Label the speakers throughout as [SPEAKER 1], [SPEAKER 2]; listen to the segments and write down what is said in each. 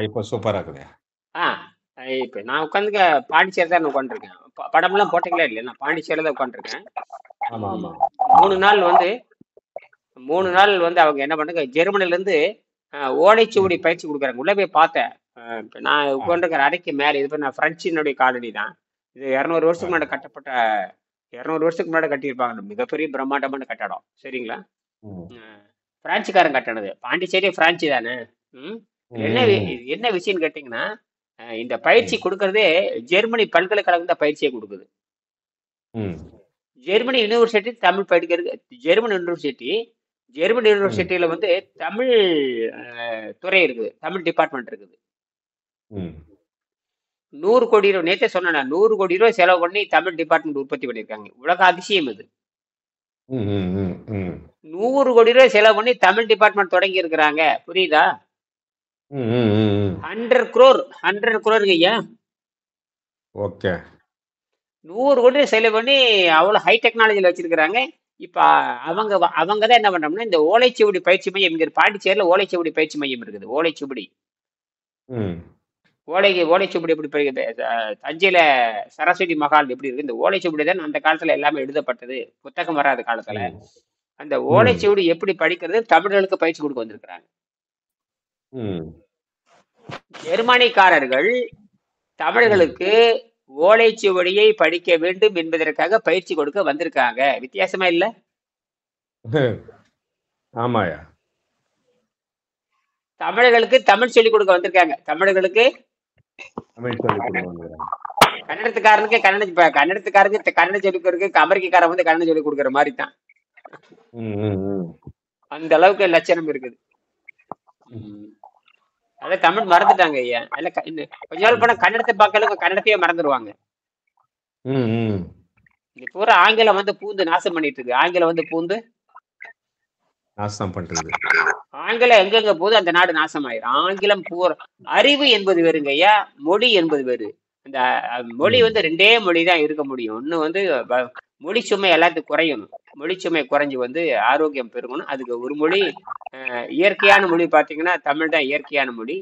[SPEAKER 1] இப்போ சூப்பரா இருக்குதுயா.
[SPEAKER 2] ஆ இப்ப நான் உட்காந்துக்க பாண்டிச்சேரி தான் உட்காந்துருக்கேன். படம்லாம் போட்டீங்களா இல்லையா? நான் பாண்டிச்சேரியில தான் உட்காந்துருக்கேன்.
[SPEAKER 1] ஆமா, ஆமா.
[SPEAKER 2] 3 நாள் வந்து 3
[SPEAKER 1] ம்,
[SPEAKER 2] நாள் வந்து அவங்க என்ன பண்ணுங்க, ஜெர்மனிலேருந்து ஓலைச்சுவடி
[SPEAKER 1] ம்.
[SPEAKER 2] பயிற்சி கொடுக்குறாங்க. உள்ள போய் பார்த்தேன். இப்ப நான்
[SPEAKER 1] ஆ,
[SPEAKER 2] உட்காந்துருக்கிற அறைக்கு மேலே இது பேர் நான் பிரெஞ்சினுடைய காலனி தான். இது 200
[SPEAKER 1] ஆ.
[SPEAKER 2] வருஷத்துக்கு முன்னாடி கட்டப்பட்ட 200 வருஷத்துக்கு முன்னாடி கட்டியிருப்பாங்க. மிகப்பெரிய பிரம்மாண்டமான கட்டடம். சரிங்களா?
[SPEAKER 1] ம்,
[SPEAKER 2] ம். பிரான்சுக்காரன் கட்டினது. பாண்டிச்சேரி பிரான்ச்சு தானே. ம். இதுல என்ன
[SPEAKER 1] ம்,
[SPEAKER 2] இது என்ன விஷயம்னு கேட்டிங்கன்னா, இந்த பயிற்சி
[SPEAKER 1] ம்,
[SPEAKER 2] கொடுக்கறதே ஜெர்மனி பல்கலைக்கழகம் தான் பயிற்சியை கொடுக்குது.
[SPEAKER 1] ம்,
[SPEAKER 2] ஜெர்மனி யூனிவர்சிட்டி தமிழ் படிக்கிறது. ஜெர்மன் யூனிவர்சிட்டி ஜெர்மன்
[SPEAKER 1] ம்,
[SPEAKER 2] யூனிவர்சிட்டியில வந்து தமிழ் துறை இருக்குது. தமிழ் டிபார்ட்மெண்ட் இருக்குது.
[SPEAKER 1] ம்,
[SPEAKER 2] 100 கோடி ரூபாய் நேத்தே சொன்னேன். 100 கோடி ரூபாய் செலவு பண்ணி தமிழ் டிபார்ட்மெண்ட் உற்பத்தி பண்ணியிருக்காங்க. உலக அதிசயம் இது.
[SPEAKER 1] ம், ம், ம், ம்,
[SPEAKER 2] 100 கோடி ரூபாய் செலவு பண்ணி தமிழ் டிபார்ட்மெண்ட் தொடங்கி இருக்கிறாங்க. புரியுதா?
[SPEAKER 1] ம், ம், ம்.
[SPEAKER 2] 100 crore ஐயா.
[SPEAKER 1] ஓகே.
[SPEAKER 2] 100 கோடி ரூபாய் செலவு பண்ணி அவ்வளவு ஹை டெக்னாலஜில வச்சிருக்கிறாங்க. இப்ப அவங்க தான் என்ன பண்றோம்னா, இந்த ஓலைச்சுவடி பயிற்சி மையம் இங்க பாண்டிச்சேரியில ஓலைச்சுவடி பயிற்சி மையம் இருக்குது. ஓலைச்சுவடி
[SPEAKER 1] ம்,
[SPEAKER 2] ஓலைச்சுவடி எப்படி தஞ்சையில சரஸ்வதி மகால் எப்படி இருக்கு, இந்த ஓலைச்சுவடி தான் அந்த காலத்துல எல்லாமே எழுதப்பட்டது. புத்தகம் வராத காலத்துல
[SPEAKER 1] ம்,
[SPEAKER 2] அந்த
[SPEAKER 1] ம்,
[SPEAKER 2] ஓலைச்சுவடி எப்படி படிக்கிறது தமிழர்களுக்கு பயிற்சி கொடுக்க வந்திருக்கிறாங்க.
[SPEAKER 1] ம்,
[SPEAKER 2] ஜெர்மனிக்காரர்கள்
[SPEAKER 1] ம்.
[SPEAKER 2] தமிழர்களுக்கு ஓலைச்சுவடியை படிக்க வேண்டும் என்பதற்காக பயிற்சி கொடுக்க வந்திருக்காங்க. வித்தியாசமா இல்ல?
[SPEAKER 1] ஆமாயா.
[SPEAKER 2] தமிழர்களுக்கு தமிழ் சொல்லிக் கொடுக்க வந்திருக்காங்க. தமிழர்களுக்கு
[SPEAKER 1] தமிழ் சொல்லிக் கொடுக்க வந்துக்கிறாங்க.
[SPEAKER 2] கன்னடத்துக்காரனுக்கு கன்னடத்துக்காரருக்கு கன்னடம் சொல்லிக் கொடுக்க அமெரிக்காரன் வந்து கன்னடம் சொல்லிக் கொடுக்குற மாதிரி தான்.
[SPEAKER 1] ம், ம், ம்.
[SPEAKER 2] அந்த அளவுக்கு லட்சணம் இருக்குது. ம். அதான் தமிழ் மறந்துட்டாங்க ஐயா. இல்ல கொஞ்ச நாள் போனா கன்னடத்தை பார்க்கல கன்னடத்தையே மறந்துடுவாங்க.
[SPEAKER 1] ம், ம்.
[SPEAKER 2] இந்த பூரா ஆங்கிலம் வந்து பூந்து நாசம் பண்ணிட்டு இருக்கு. ஆங்கிலம் வந்து பூந்து
[SPEAKER 1] நாசம் பண்றது.
[SPEAKER 2] ஆங்கிலம் எங்கெங்க போது அந்த நாடு நாசமாயிரும். ஆங்கிலம் பூரா அறிவு என்பது வேறுங்க ஐயா, மொழி என்பது வேறு. அந்த மொழி
[SPEAKER 1] ம்,
[SPEAKER 2] வந்து ரெண்டே மொழி தான் இருக்க முடியும். ஒண்ணு வந்து மொழி சுமை எல்லாத்துக்கும் குறையணும். மொழி சுமை குறைஞ்சு வந்து ஆரோக்கியம் பெருகணும். அதுக்கு ஒரு மொழி இயற்கையான மொழி பார்த்தீங்கன்னா தமிழ் தான் இயற்கையான மொழி.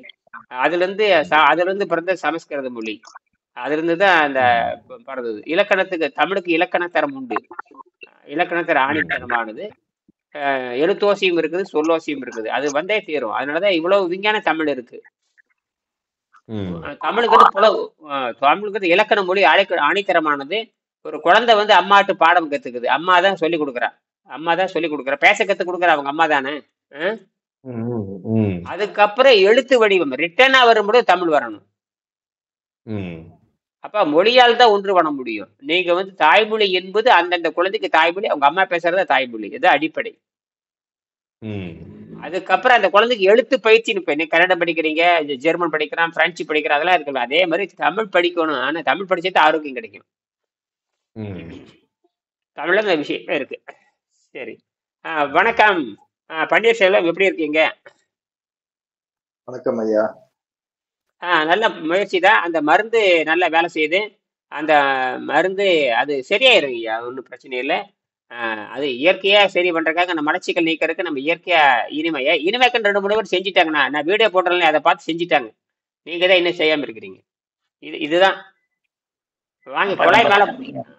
[SPEAKER 2] அதுல இருந்து அதுல இருந்து பிறந்த சமஸ்கிருத மொழி. அதுல இருந்து தான் அந்த
[SPEAKER 1] ம்,
[SPEAKER 2] பிறந்தது. இலக்கணத்துக்கு தமிழுக்கு இலக்கண தரம் உண்டு. இலக்கணத்தரம்
[SPEAKER 1] ம்,
[SPEAKER 2] ஆணித்தரமானது. எழுத்தோசையும் இருக்குது, சொல்லோசையும் இருக்குது. அது வந்தே தீரும். அதனாலதான் இவ்வளவு விஞ்ஞான தமிழ் இருக்கு.
[SPEAKER 1] ம்,
[SPEAKER 2] தமிழுக்கு வந்து தமிழுக்கு வந்து இலக்கண மொழி ஆணித்தரமானது. ஒரு குழந்தை வந்து அம்மாட்டு பாடம் கத்துக்குது. அம்மா தான் சொல்லி கொடுக்குறா. அம்மா தான் சொல்லி கொடுக்குறா. பேச கத்து கொடுக்குற அவங்க அம்மா தானே.
[SPEAKER 1] ம், ம்,
[SPEAKER 2] அதுக்கப்புறம் எழுத்து வடிவம் ரிட்டனா வரும்போது தமிழ் வரணும்.
[SPEAKER 1] ம்,
[SPEAKER 2] அப்ப மொழியால் தான் ஒன்று பண்ண முடியும். நீங்க வந்து தாய்மொழி என்பது அந்தந்த குழந்தைக்கு தாய்மொழி, அவங்க அம்மா பேசுறதா தாய்மொழி. இது அடிப்படை.
[SPEAKER 1] ம்.
[SPEAKER 2] அதுக்கப்புறம் அந்த குழந்தைக்கு எழுத்து பயிற்சின்னு இப்ப நீ கன்னடம் படிக்கிறீங்க, ஜெர்மன் படிக்கிறான், பிரெஞ்சு படிக்கிறான், அதெல்லாம் இருக்குல்ல. அதே மாதிரி தமிழ் படிக்கணும். ஆனா தமிழ் படிச்சது ஆரோக்கியம் கிடைக்கும்.
[SPEAKER 1] ம்.
[SPEAKER 2] தமிழ்ல இந்த விஷயம் இருக்கு. சரி. வணக்கம். பன்னீர்செல்வம் எப்படி இருக்கீங்க?
[SPEAKER 3] வணக்கம் ஐயா.
[SPEAKER 2] நல்ல முயற்சி தான். அந்த மருந்து நல்லா வேலை செய்யுது. அந்த மருந்து அது சரியாயிரும் ஐயா. ஒன்றும் பிரச்சனை இல்லை. அது இயற்கையா சரி பண்றதுக்காக நம்ம மலச்சிக்கல் நீக்கிறதுக்கு நம்ம இயற்கையா இனிமைக்குன்னு 2 3 பேர் செஞ்சுட்டாங்க. நான் வீடியோ போடுறேன், அதை பார்த்து செஞ்சுட்டாங்க. நீங்க தான் இன்னும் செய்யாம இருக்கிறீங்க. இதுதான் வாங்கி குழாய் மேல.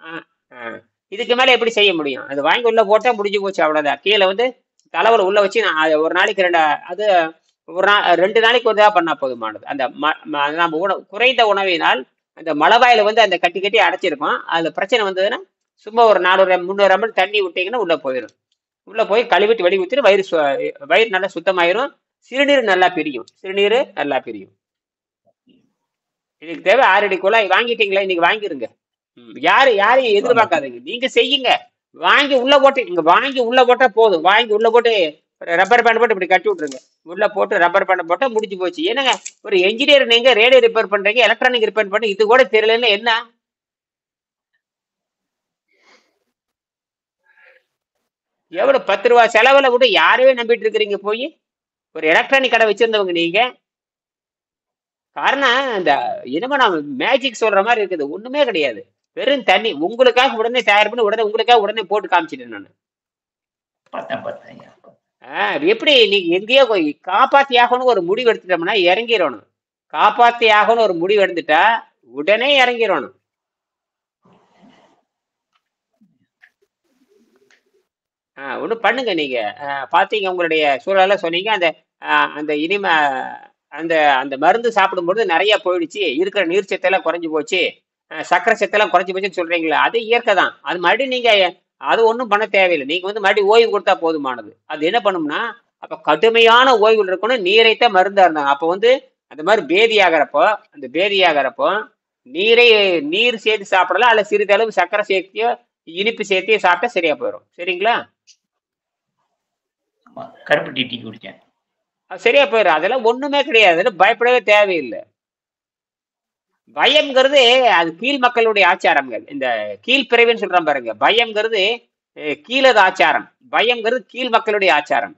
[SPEAKER 2] ஆ, ஆ. இதுக்கு மேல எப்படி செய்ய முடியும்? அது வாங்கி உள்ள போட்டா முடிஞ்சு போச்சு, அவ்வளவுதான். கீழே வந்து தலைவரை உள்ள வச்சு நான் ஒரு நாளைக்கு அது ஒரு 2 நாளைக்கு ஒரு தடவை பண்ணா போதுமானது. அந்த நம்ம குறைந்த உணவினால் அந்த மலவாயில வந்து அந்த கட்டி கட்டி அடைச்சிருக்கும். அதுல பிரச்சனை வந்ததுன்னா சும்மா ஒரு 400 300 ml தண்ணி விட்டீங்கன்னா உள்ள போயிடும். உள்ள போய் கழுவிட்டு வெளியே ஊற்றிட்டு வயிறு நல்லா சுத்தமாயிரும். சிறுநீர் நல்லா பிரியும். இதுக்கு தேவை 6 அடி குழாய். வாங்கிட்டீங்களா? இன்னைக்கு வாங்கிருங்க. யாரையும் எதிர்பார்க்காதீங்க, நீங்க செய்யுங்க. வாங்கி உள்ள போட்டா போதும். வாங்கி உள்ள போட்டு ரப்பர் பேண்ட் போட்டு இப்படி கட்டி விட்டுருங்க. உள்ள போட்டு ரப்பர் பேண்ட் போட்டா முடிஞ்சு போச்சு. என்னங்க ஒரு என்ஜினியர், நீங்க ரேடியோ ரிப்பேர் பண்றீங்க, எலக்ட்ரானிக் ரிப்பேர் பண்றீங்க, இது கூட தெரியலன்னு என்ன? எவ்வளவு 10 ரூபா செலவுல கூட யாரையும் நம்பிட்டு இருக்கிறீங்க போய்? ஒரு எலக்ட்ரானிக் கடை வச்சிருந்தவங்க நீங்க. காரணம் இந்த என்னமோ நான் மேஜிக் சொல்ற மாதிரி இருக்குது. ஒண்ணுமே கிடையாது. வெறும் தண்ணி உங்களுக்காக உடனே தயார் பண்ணி உடனே போட்டு காமிச்சிட்டேன் நான்.
[SPEAKER 3] பார்த்தேன் ஐயா.
[SPEAKER 2] எப்படி நீங்க எங்கேயோ போய் காப்பாத்தி ஆகணும் ஒரு முடிவு எடுத்துட்டோம்னா இறங்கிடணும். காப்பாத்தி ஆகணும் ஒரு முடிவு எடுத்துட்டா உடனே இறங்கிடணும். ஒண்ணு பண்ணுங்க நீங்க. பாத்தீங்க உங்களுடைய சூழல சொன்னீங்க. அந்த இனிமே அந்த அந்த மருந்து சாப்பிடும்போது நிறைய போயிடுச்சு. இருக்கிற நீர் சத்தெல்லாம் குறைஞ்சு போச்சு. சர்க்கரை சத்தெல்லாம் குறைஞ்சு போச்சுன்னு சொல்றீங்களா? அது இயற்கை தான். அது மறுபடியும் நீங்க அது ஒண்ணும் பண்ண தேவையில்லை. நீங்க வந்து மறுபடியும் ஓய்வு கொடுத்தா போதுமானது. அது என்ன பண்ணும்னா, அப்ப கடுமையான ஓய்வுல இருக்கணும். நீரைத்தான் மருந்தா இருந்தாங்க. அப்ப வந்து அந்த மாதிரி பேதியாகிறப்போ நீரை நீர் சேர்த்து சாப்பிடலாம். அல்ல சிறிதளவு சர்க்கரை சேர்த்தியோ இனிப்பு சேர்த்தியோ சாப்பிட்டா சரியா போயிடும். சரிங்களா?
[SPEAKER 3] ஆமா, கருப்பு டீ குடிச்சேன்.
[SPEAKER 2] அது சரியா போயிடும். அதெல்லாம் ஒண்ணுமே கிடையாது. அதெல்லாம் பயப்படவே தேவையில்லை. பயம்ங்கிறது அது கீழ் மக்களுடைய ஆச்சாரங்கள். இந்த கீழ்பிறவின்னு சொல்றான் பாருங்க. பயம்ங்கிறது கீழது ஆச்சாரம். பயம்ங்கிறது கீழ் மக்களுடைய ஆச்சாரம்.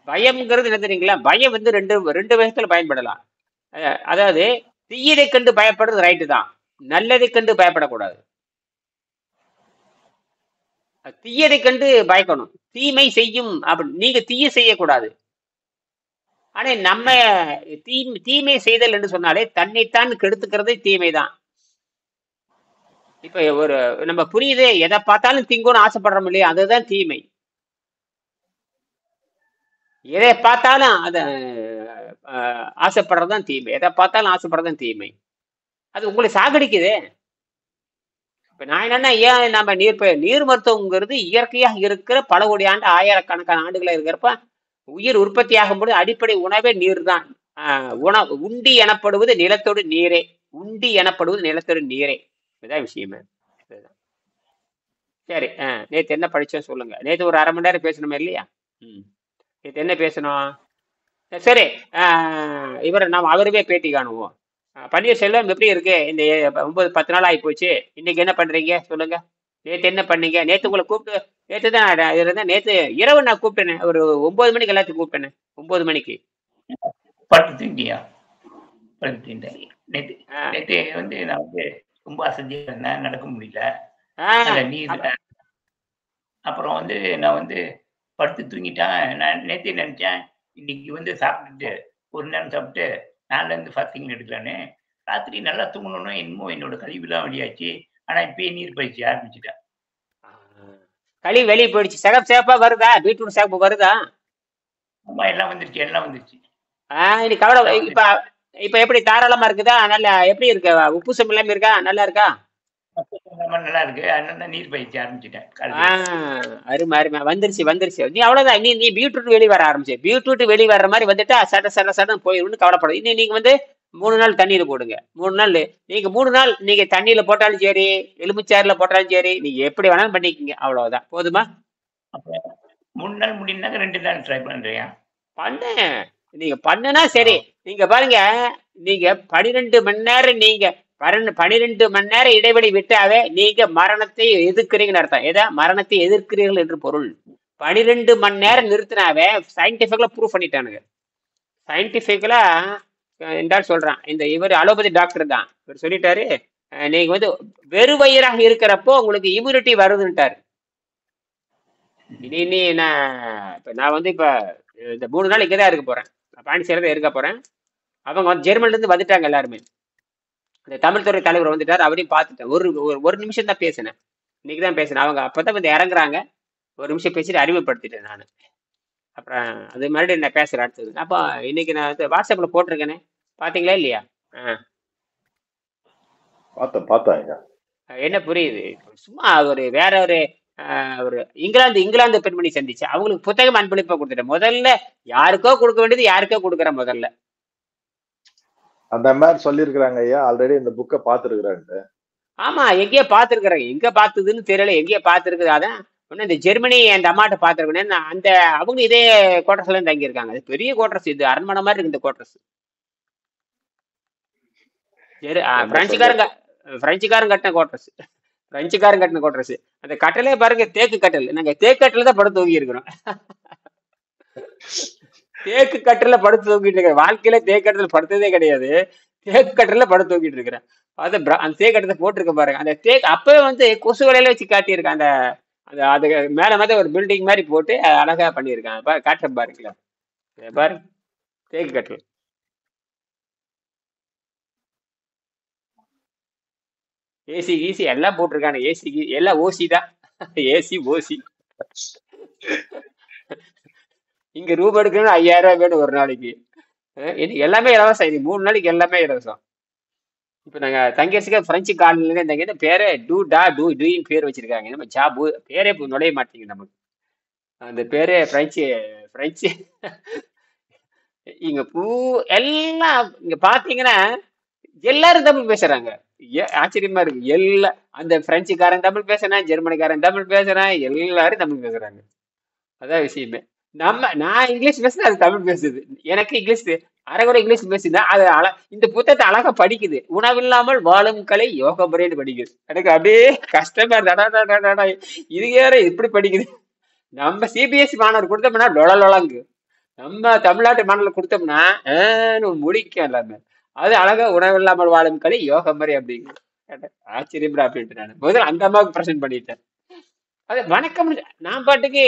[SPEAKER 2] பயம்ங்கிறது என்ன தெரியுங்களா? பயம் வந்து ரெண்டு ரெண்டு விதத்துல பயன்படலாம். அதாவது தீயதை கண்டு பயப்படுறது ரைட்டு தான். நல்லதை கண்டு பயப்படக்கூடாது. தீயதை கண்டு பயக்கணும். தீமை செய்யும் அப்படி நீங்க தீய செய்யக்கூடாது. ஆனா நம்ம தீமை செய்தல் என்று சொன்னாலே தன்னைத்தான் கெடுத்துக்கிறதே தீமை தான். இப்ப ஒரு நம்ம புரியுது, எதை பார்த்தாலும் திங்கணும்னு ஆசைப்படுறோம் இல்லையா? அதுதான் தீமை. எதை பார்த்தாலும் அத ஆசைப்படுறதுதான் தீமை. எதை பார்த்தாலும் ஆசைப்படுறதுதான் தீமை. அது உங்களை சாகடிக்குது. இப்ப நான் என்னன்னா, ஏன் நம்ம நீர் மருத்துவங்கிறது இயற்கையாக இருக்கிற பல கோடி ஆண்டு ஆயிரக்கணக்கான ஆண்டுகளா இருக்கிறப்ப உயிர் உற்பத்தி ஆகும்போது அடிப்படை உணவே நீர் தான். உண்டி எனப்படுவது நிலத்தோடு நீரே. உண்டி எனப்படுவது நிலத்தோடு நீரே. இதுதான் விஷயமே. சரி. நேத்து என்ன படிச்சோம் சொல்லுங்க. நேத்து ஒரு 1/2 மணி நேரம் பேசணுமே இல்லையா? நேத்து என்ன பேசணும்? சரி. இவரை நாம் அவருமே பேட்டி காணுவோம். பன்னீர்செல்வம் எப்படி இருக்கு? இந்த 9-10 நாள் ஆகி போச்சு. இன்னைக்கு என்ன பண்றீங்க சொல்லுங்க. நேத்து என்ன பண்ணீங்க? நேத்து உங்களை கூப்பிட்டு நேத்து தான் இருந்தேன். நேத்து இரவு நான் கூப்பிட்டேனே, ஒரு 9 மணிக்கு எல்லாத்தையும் கூப்பிட்டேனே. 9 மணிக்கு
[SPEAKER 3] படுத்து தூங்கிட்டியா? படுத்து தூங்கிட்டேன். நேத்து வந்து நான் வந்து ரொம்ப அசதியா இருந்தேன், நடக்க முடியல. அப்புறம் வந்து நான் வந்து படுத்து தூங்கிட்டேன். நான் நேத்தே நினைச்சேன் இன்னைக்கு வந்து சாப்பிட்டுட்டு ஒரு நேரம் சாப்பிட்டு நாளில இருந்து ஃபாஸ்டிங் எடுக்கலான்னு. ராத்திரி நல்லா தூங்கணும்னு என்னமோ என்னோட கழிவுலாம் வெளியாச்சு. ஆனா இப்பயே நீர் பயிற்சி ஆரம்பிச்சுட்டேன்.
[SPEAKER 2] கழிவு வெளியே போயிடுச்சு. சேப்பா வருதா? பீட்ரூட் சேப்பு வருதா?
[SPEAKER 3] ஆமா, எல்லாம் வந்துருச்சு.
[SPEAKER 2] இன்னைக்கு கவலை. இப்ப எப்படி தாராளமா இருக்குதா? நல்லா எப்படி இருக்கு? உப்பு சம் இல்லாம இருக்கா? நல்லா இருக்கா?
[SPEAKER 3] நல்லா இருக்கு. அதனால நீர் பயிற்சி ஆரம்பிச்சுட்டேன்.
[SPEAKER 2] அருமை அருமை. வந்துருச்சு. நீ அவ்வளவுதான். நீ பீட்ரூட் வெளியே வர ஆரம்பிச்சு. பீட்ரூட் வெளியே வர்ற மாதிரி வந்துட்டா சட்ட போயிடும். கவலைப்படும். இன்னும் நீங்க வந்து 3 நாள் தண்ணியில போடுங்க. 3 நாள் நீங்க 3 நாள் நீங்க தண்ணியில போட்டாலும் சரி, எலுமிச்சாறுல போட்டாலும் சரி, நீங்க எப்படி வேணாலும் பண்ணிக்கங்க. அவ்வளவுதான். போதுமா?
[SPEAKER 3] 3 நாள் முடினாக்க 2 நாள் ட்ரை பண்றியா?
[SPEAKER 2] பண்ணு. நீங்க பண்ணுனா சரி. நீங்க பாருங்க, நீங்க 12 மணி நேரம் 12 மணி நேரம் இடைவெளி விட்டாவே நீங்க மரணத்தை எதிர்க்கிறீங்கன்னு அர்த்தம். ஏதா மரணத்தை எதிர்க்கிறீர்கள் என்று பொருள். 12 மணி நேரம் நிறுத்தினாவே சயின்டிபிக்கலா ப்ரூவ் பண்ணிட்டானுங்க. சயின்டிபிக்கலா என்றால் சொல்றான். இவர் அலோபதி டாக்டர் தான். இவர் சொல்லிட்டாரு, நீங்க வந்து வெறுவயிறாக இருக்கிறப்போ உங்களுக்கு இம்யூனிட்டி வருதுன்ட்டாரு. இனி நான் வந்து இப்ப இந்த 3 நாள் இங்கதான் இருக்க போறேன். பாண்டிச்சேரியில தான் இருக்க போறேன். அவங்க வந்து ஜெர்மன்ல இருந்து வந்துட்டாங்க எல்லாருமே. இந்த தமிழ் துறை தலைவர் வந்துட்டார். அவரையும் பார்த்துட்டேன். ஒரு நிமிஷம் தான் பேசினேன். இன்னைக்கு தான் பேசினேன். அவங்க அப்பதான் வந்து இறங்குறாங்க. ஒரு நிமிஷம் பேசிட்டு அறிமுகப்படுத்திட்டேன் நான். அப்புறம் அது மறுபடியும் நான் பேசுறேன் அடுத்தது. அப்போ இன்னைக்கு நான் வாட்ஸ்அப்ல போட்டிருக்கேனே, பாத்தீங்களா இல்லையா?
[SPEAKER 1] பார்த்தேன்.
[SPEAKER 2] என்ன புரியுது? சும்மா வேற ஒரு இங்கிலாந்து பெண்மணி சந்திச்சு அவங்களுக்கு புத்தகம் அன்பளிப்பா கொடுத்துட்டேன். முதல்ல யாருக்கோ கொடுக்க வேண்டியது யாருக்கோ கொடுக்குறேன் முதல்ல.
[SPEAKER 1] அந்த மாதிரி சொல்லிருக்கிறாங்க ஐயா. ஆல்ரெடி இந்த புக்கை பார்த்துருக்குறாங்க.
[SPEAKER 2] ஆமா, எங்கேயோ பார்த்துருக்குறாங்க. எங்க பார்த்ததுன்னு தெரியல. எங்கேயோ பார்த்துருக்குது. அதான் இந்த ஜெர்மனி அந்த அம்மாட்ட பார்த்துருக்கேன். அவங்க இதே குவார்டர்ஸ்ல தங்கி இருக்காங்க. அது பெரிய குவார்டர்ஸ். இது அரண்மனை மாதிரி இருக்கு இந்த குவார்டர்ஸ். பிரெஞ்சுக்காரன் கட்டின குவார்டர்ஸ். பிரெஞ்சுக்காரன் கட்டின குவார்டர்ஸ். அந்த கட்டலே பாருங்க, தேக்கு கட்டல். நாங்க தேக்கு கட்டில தான் படுத்து தூங்கி இருக்கிறோம். தேக்கு கட்டில படுத்து தூங்கிட்டு இருக்கிறேன். வாழ்க்கையில தேக்கு கட்டில படுத்ததே கிடையாது. தேக்கு கட்டில படுத்து தூங்கிட்டு இருக்கிறேன். அந்த தேக்கு கட்டத்தை போட்டிருக்க பாருங்க. அந்த தேக்கு அப்பவே வந்து கொசு வலையில வச்சு காட்டியிருக்கேன். அது மேல மாதிரி ஒரு பில்டிங் மாதிரி போட்டு அழகா பண்ணியிருக்காங்க. காட்டுற பாருங்களா? பாரு, தேக்கு கட்டல். ஏசி ஈசி எல்லாம் போட்டிருக்காங்க. ஏசி எல்லாம் ஓசி தான். ஏசி ஓசி. இங்க ரூம் எடுக்கணும் 5000 வேணும் ஒரு நாளைக்கு. இது எல்லாமே இலவசம். இது 3 நாளைக்கு எல்லாமே இலவசம். இப்ப நாங்க தங்கச்சிக்கு பிரெஞ்சு காலனில இந்த பேரே டூயின் பேர் வச்சிருக்காங்க. நம்ம ஜாபு பேரே நுழைய மாட்டேங்குது நமக்கு. அந்த பேரே பிரெஞ்சு இங்க எல்லாம் இங்க பாத்தீங்கன்னா எல்லாரும் தமிழ் பேசுறாங்க. ஆச்சரியமா இருக்கு. எல்லாம் அந்த பிரெஞ்சுக்காரன் தமிழ் பேசுறான், ஜெர்மனிக்காரன் தமிழ் பேசுறான், எல்லாரும் தமிழ் பேசுறாங்க. அதான் விஷயமே. நான் இங்கிலீஷ் பேசுறேன், அது தமிழ் பேசுது. எனக்கு இங்கிலீஷ் அரைகுறை இங்கிலீஷ் பேசுதான். அது இந்த புத்தகத்தை அழகா படிக்குது. உணவில்லாமல் வாழும் கலை யோக முறைன்னு படிக்குது. எனக்கு அப்படியே கஷ்டமா இருந்தா இது வேற இப்படி படிக்குது. நம்ம சிபிஎஸ்சி மாணவர் கொடுத்தோம்னா லொழலொழங்கு. நம்ம தமிழ்நாட்டு மாணவர் கொடுத்தோம்னா முடிக்கும் எல்லாமே. அது அழகா உணவில்லாமல் வாழும் கலை யோக முறை அப்படிங்குது. ஆச்சரியப்படா அப்படின்ட்டு நான் முதல்ல அந்த அம்மாவுக்கு பிரசன்ட் பண்ணிட்டேன். அது வணக்கம். நான் பாட்டுக்கு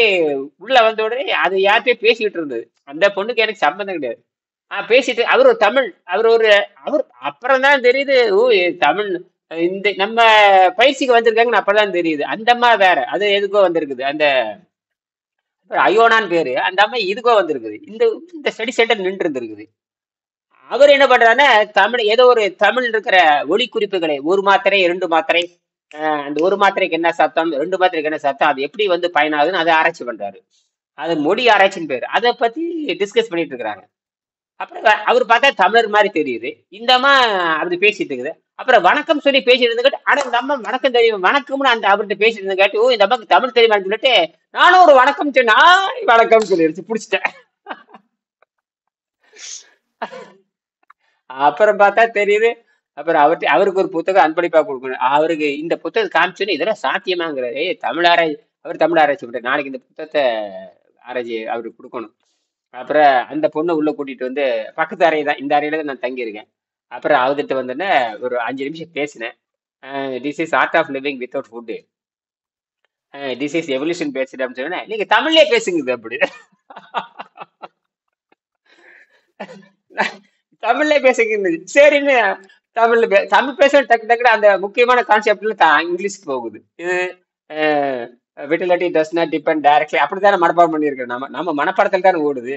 [SPEAKER 2] உள்ள வந்த உடனே அது யார்கிட்டயும் பேசிக்கிட்டு இருந்தது. அந்த பொண்ணுக்கு எனக்கு சம்பந்தம் கிடையாது. பேசிட்டு அவர் ஒரு தமிழ், அவர் அப்புறம் தான் தெரியுது. தமிழ் இந்த நம்ம பயிற்சிக்கு வந்திருக்காங்கன்னு அப்பதான் தெரியுது. அந்த அம்மா வேற, அது எதுக்கோ வந்திருக்குது. அந்த அயோனான்னு பேரு. அந்த அம்மா இதுக்கோ வந்திருக்குது. இந்த ஸ்டடி சென்டர் நின்று இருந்திருக்குது. அவர் என்ன பண்றாருன்னா தமிழ் ஏதோ ஒரு தமிழ் இருக்கிற ஒளி குறிப்புகளை 1 மாத்திரை 2 மாத்திரை, அந்த 1 மாத்திரைக்கு என்ன சத்தம், 2 மாத்திரைக்கு என்ன சத்தம், அது எப்படி பயனாகுதுன்னு அதை ஆராய்ச்சி பண்றாரு. அது மொழி ஆராய்ச்சின்னு பேரு. அதை பத்தி டிஸ்கஸ் பண்ணிட்டு இருக்கிறாங்க. அப்புறம் அவர் பார்த்தா தமிழர் மாதிரி தெரியுது. இந்த அம்மா அப்படி பேசிட்டு இருக்குது. அப்புறம் வணக்கம் சொல்லி பேசிட்டு இருந்துட்டு இந்த அம்மா வணக்கம் தெரியும் வணக்கம்னு அந்த அவர்கிட்ட பேசிட்டு இருந்தங்காட்டி இந்த அம்மாக்கு தமிழ் தெரியுமான்னு சொல்லிட்டு நானும் ஒரு வணக்கம் சொன்னா வணக்கம் சொல்லிடுச்சு, பிடிச்சிட்டேன். அப்புறம் பார்த்தா தெரியுது. அப்புறம் அவருக்கு ஒரு புத்தகம் அன்பளிப்பா கொடுக்கணும். அவருக்கு இந்த புத்தகம் காமிச்சோன்னு இதெல்லாம் சாத்தியமாங்கிறாரு. தமிழ் ஆராய்ச்சி பண்ற நாளைக்கு இந்த புத்தகத்தை ஆராய்ச்சி அவருக்கு கொடுக்கணும். அப்புறம் அந்த பொண்ணை உள்ள கூட்டிட்டு வந்து பக்கத்து அறை தான், இந்த அறையில தான் நான் தங்கியிருக்கேன். அப்புறம் அவர்கிட்ட வந்தோடனே ஒரு 5 நிமிஷம் பேசினேன். This is art of living without food, this is evolution பேசுது அப்படின்னு சொன்னேன். நீங்க தமிழ்லயே பேசுங்க அப்படி. தமிழ்ல பேசுங்க. சரின்னு தமிழ் பேச டக்கு அந்த முக்கியமான கான்செப்ட்ல இங்கிலீஷ் போகுது. இது விட்டிலிட்டி டஸ் நாட் டிபெண்ட் டைரக்ட்லி அப்படித்தானே மனப்பாடம் பண்ணியிருக்கேன். நம்ம மனப்பாடத்தில் தானே ஓடுது.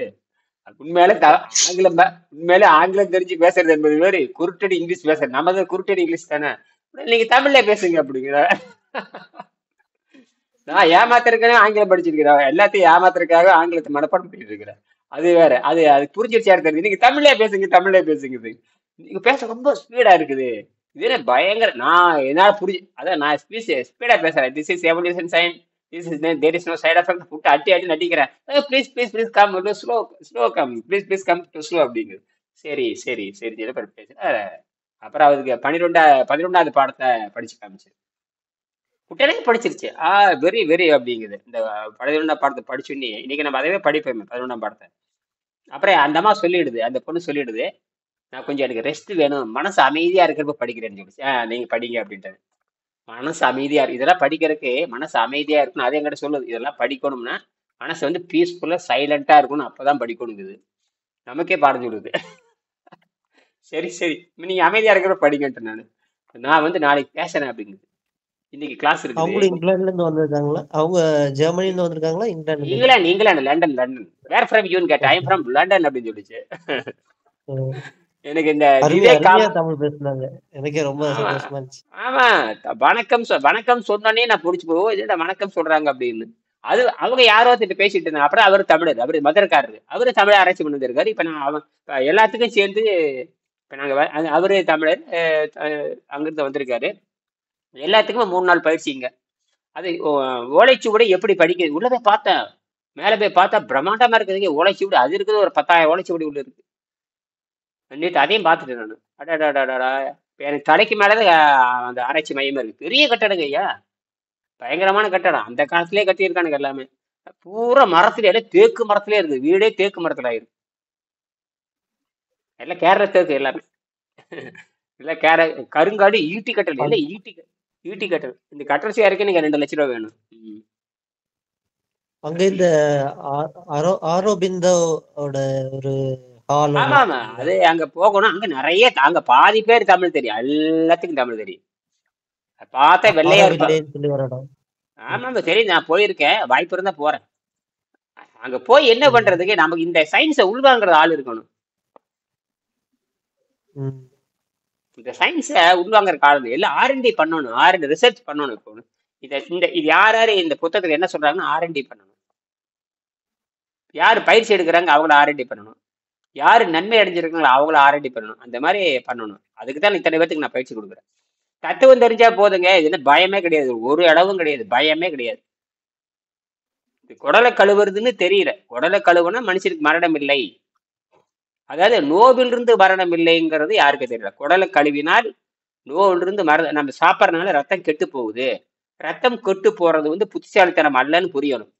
[SPEAKER 2] உண்மையிலே ஆங்கிலம் தெரிஞ்சு பேசுறது என்பது வேறு, குருட்டடி இங்கிலீஷ் பேசுறது நம்ம குருட்டடி இங்கிலீஷ் தானே. நீங்க தமிழ்ல பேசுங்க அப்படிங்கிற. நான் ஏமாத்திருக்கேன், ஆங்கிலம் படிச்சிருக்கிறேன். எல்லாத்தையும் ஏமாத்திருக்காக ஆங்கிலத்தை மனப்பாடம் பண்ணிட்டு இருக்கிறேன். அது வேற. அது புரிஞ்சிருச்சா தெரியுது. நீங்க தமிழ்ல பேசுங்க. நீங்க பேச ரொம்ப ஸ்பீடா இருக்குது. இது பயங்கர. நான் என்னால அதான் நான் ஸ்பீடா பேசுறேன். This is evolution science, this is there is no side effect புட்டு அடி நடிக்கிறேன். Please come slow come please come to slow அப்படிங்குது. சரி பேசுறேன். அப்புறம் அதுக்கு 11வது பாடத்தை படிச்சு காமிச்சு உடனே படிச்சிருச்சு. Very very அப்படிங்குது. இந்த 11ஆம் பாடத்தை படிச்சுன்னே இன்னைக்கு நம்ம அதவே படிப்போமே 11ஆம் பாடத்தை. அப்புறம் அந்த அம்மா சொல்லிடுது, அந்த பொண்ணு சொல்லிடுது, நான் கொஞ்சம் எனக்கு ரெஸ்ட் வேணும், மனசு அமைதியா இருக்கிறப்ப படிக்கிறேன்னு சொல்லிச்சு. நீங்க படிங்க அப்படின்ட்டு. மனசு அமைதியா இருக்கு. இதெல்லாம் படிக்கிறதுக்கு மனசு அமைதியா இருக்கணும். அது என்கிட்ட சொல்லுது. இதெல்லாம் படிக்கணும்னா மனசு வந்து பீஸ்ஃபுல்லா சைலண்டா இருக்கணும், அப்பதான் படிக்கணுங்குது. நமக்கே பாடம் சொல்லுது. சரி நீங்க அமைதியா இருக்கிறப்ப படிக்கன்ட்டு நான் வந்து நாளைக்கு பேசுறேன் அப்படிங்குது. இன்னைக்கு கிளாஸ் இருக்கு.
[SPEAKER 4] அவங்க இங்கிலாந்துல இருந்து வந்திருக்காங்களா? அவங்க ஜெர்மனில இருந்து வந்திருக்காங்களா?
[SPEAKER 2] இங்கிலாந்து லண்டன். வேர் ஃப்ரம் யூன்னு கேட்டேன். ஐ அம் ஃப்ரம் லண்டன் அப்படின்னு சொல்லிச்சு. எனக்கு இந்த
[SPEAKER 4] தமிழ் பேசுனாங்க. எனக்கே ரொம்ப சந்தோஷமா இருந்துச்சு.
[SPEAKER 2] ஆமா, வணக்கம் சொன்னோன்னே நான் புடிச்சு போவோம். இது வணக்கம் சொல்றாங்க அப்படின்னு. அது அவங்க யாரோ பேசிட்டு இருந்தாங்க. அப்புறம் அவரு தமிழர், அவரு மதுரக்காரரு, அவரு தமிழ் ஆராய்ச்சி பண்ணிருக்காரு. இப்ப நான் எல்லாத்துக்கும் சேர்ந்து இப்ப நாங்க அவரு தமிழர் அங்கிருந்து வந்திருக்காரு. எல்லாத்துக்குமே 3 நாள் பயிற்சிங்க. அது ஓலைச்சுவடை எப்படி படிக்கிறது உள்ள போய் பார்த்தேன். மேல போய் பார்த்தா பிரம்மாண்டமா இருக்குதுங்க ஓலைச்சுவடி. அது இருக்குது ஒரு 10,000 ஓலைச்சுவடி உள்ள இருக்கு. நேற்று அதையும் பார்த்துட்டேன் நான். அடாடாடாடா, எனக்கு தலைக்கு மேலதான் அந்த ஆராய்ச்சி மையம் இருக்கு. பெரிய கட்டடங்க ஐயா, பயங்கரமான கட்டடம். அந்த காலத்திலேயே கட்டியிருக்கானுங்க எல்லாமே. பூரா மரத்துல எல்லாம் தேக்கு மரத்திலே இருக்கு. வீடே தேக்கு மரத்துல ஆயிருக்கு. எல்லாம் கேரள தேக்கு எல்லாமே. இல்ல கருங்காடு ஈட்டி கட்டல், எல்லாம் ஈட்டி கட்டல். இந்த கட்டரசியா இருக்கு. நீங்க 2 லட்சம் ரூபாய் வேணும்.
[SPEAKER 4] அங்க இந்த ஆரோபிந்தோட ஒரு ஹால்.
[SPEAKER 2] ஆமா, அது அங்க போகணும். அங்க நிறைய அங்க பாதி பேர் தமிழ் தெரியும். எல்லாத்துக்கும் தமிழ் தெரியும். பார்த்தா வெள்ளையா இருப்பா.
[SPEAKER 4] ஆரோவில்லைன்னு சொல்லி ஒரு இடம்.
[SPEAKER 2] ஆமாம் தெரியும், நான் போயிருக்கேன், வாய்ப்பு இருந்தா போறேன். அங்க போய் என்ன
[SPEAKER 4] ம்.
[SPEAKER 2] பண்றதுக்கு, நமக்கு இந்த சயின்ஸை உள்வாங்குற ஆள் இருக்கணும்.
[SPEAKER 4] ம்.
[SPEAKER 2] இந்த சயின்ஸை உள்வாங்குற காலம் எல்லாம் ஆர்என்டி பண்ணணும், ஆர்என்டி ரிசர்ச் பண்ணணும். இப்போ இது யார் யாரு இந்த புத்தகத்துக்கு என்ன சொல்றாங்கன்னா ஆர்என்டி பண்ணணும். யார் பயிற்சி எடுக்கிறாங்க அவங்கள ஆர்என்டி பண்ணணும், யாரு நன்மை அடைஞ்சிருக்காங்களோ அவங்கள ஆர்என்டி பண்ணணும். அந்த மாதிரி பண்ணணும். அதுக்கு தான் இத்தனை பேத்துக்கு நான் பயிற்சி கொடுக்குறேன். தத்துவம் தெரிஞ்சா போதுங்க, இது என்ன பயமே கிடையாது, ஒரு அளவும் கிடையாது, பயமே கிடையாது. இது குடலை கழுவுறதுன்னு தெரியல. குடலை கழுவுனா மனுஷனுக்கு மரணம் இல்லை, அதாவது நோவிலிருந்து மரணம் இல்லைங்கிறது யாருக்கு தெரியல. குடலை கழுவினால் நோவிலிருந்து மரணம், நம்ம சாப்பிட்றதுனால ரத்தம் கெட்டு போகுது. ரத்தம் கெட்டு போறது புத்திசாலித்தனம் அல்லன்னு புரியணும்.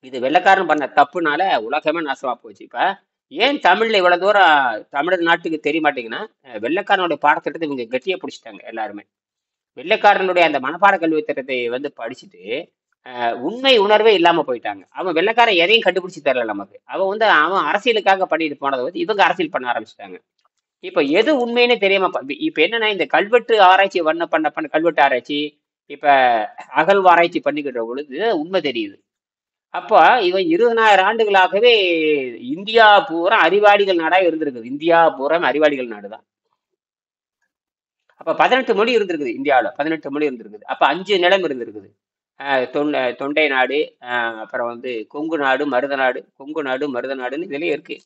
[SPEAKER 2] இது வெள்ளைக்காரன் பண்ண தப்புனால உலகமே நாசமா போச்சு. இப்ப ஏன் தமிழ்ல இவ்வளவு தூரம் தமிழ் நாட்டுக்கு தெரிய மாட்டேங்கன்னா, வெள்ளைக்காரனுடைய பாடத்திட்டத்தை இவங்க கெட்டியா பிடிச்சிட்டாங்க எல்லாருமே. வெள்ளைக்காரனுடைய அந்த மனப்பாட கல்வி திட்டத்தை படிச்சுட்டு உண்மை உணர்வே இல்லாம போயிட்டாங்க. அவன் வெள்ளைக்காரன் எதையும் கண்டுபிடிச்சு தரல நமக்கு. அவன் அரசியலுக்காக பண்ணிட்டு போனதை இவங்க அரசியல் பண்ண ஆரம்பிச்சிட்டாங்க. இப்ப எது உண்மைன்னு தெரியாம இப்ப என்னன்னா, இந்த கல்வெட்டு ஆராய்ச்சி பண்ண கல்வெட்டு ஆராய்ச்சி, இப்ப அகழ்வாராய்ச்சி பண்ணிக்கிட்ட பொழுது உண்மை தெரியுது. அப்போ இவன் 20,000 ஆண்டுகளாகவே இந்தியா பூரா அறிவாளிகள் நாடா இருந்திருக்குது. இந்தியா பூரா அறிவாளிகள் நாடுதான். அப்ப 18 மொழி இருந்திருக்குது இந்தியாவில், 18 மொழி இருந்திருக்குது. அப்ப 5 நிலம் இருந்திருக்குது. தொண்டை நாடு, அப்புறம் கொங்கு நாடு, மருத நாடு. கொங்கு நாடு, மருத நாடுன்னு இதுலயே இருக்கு.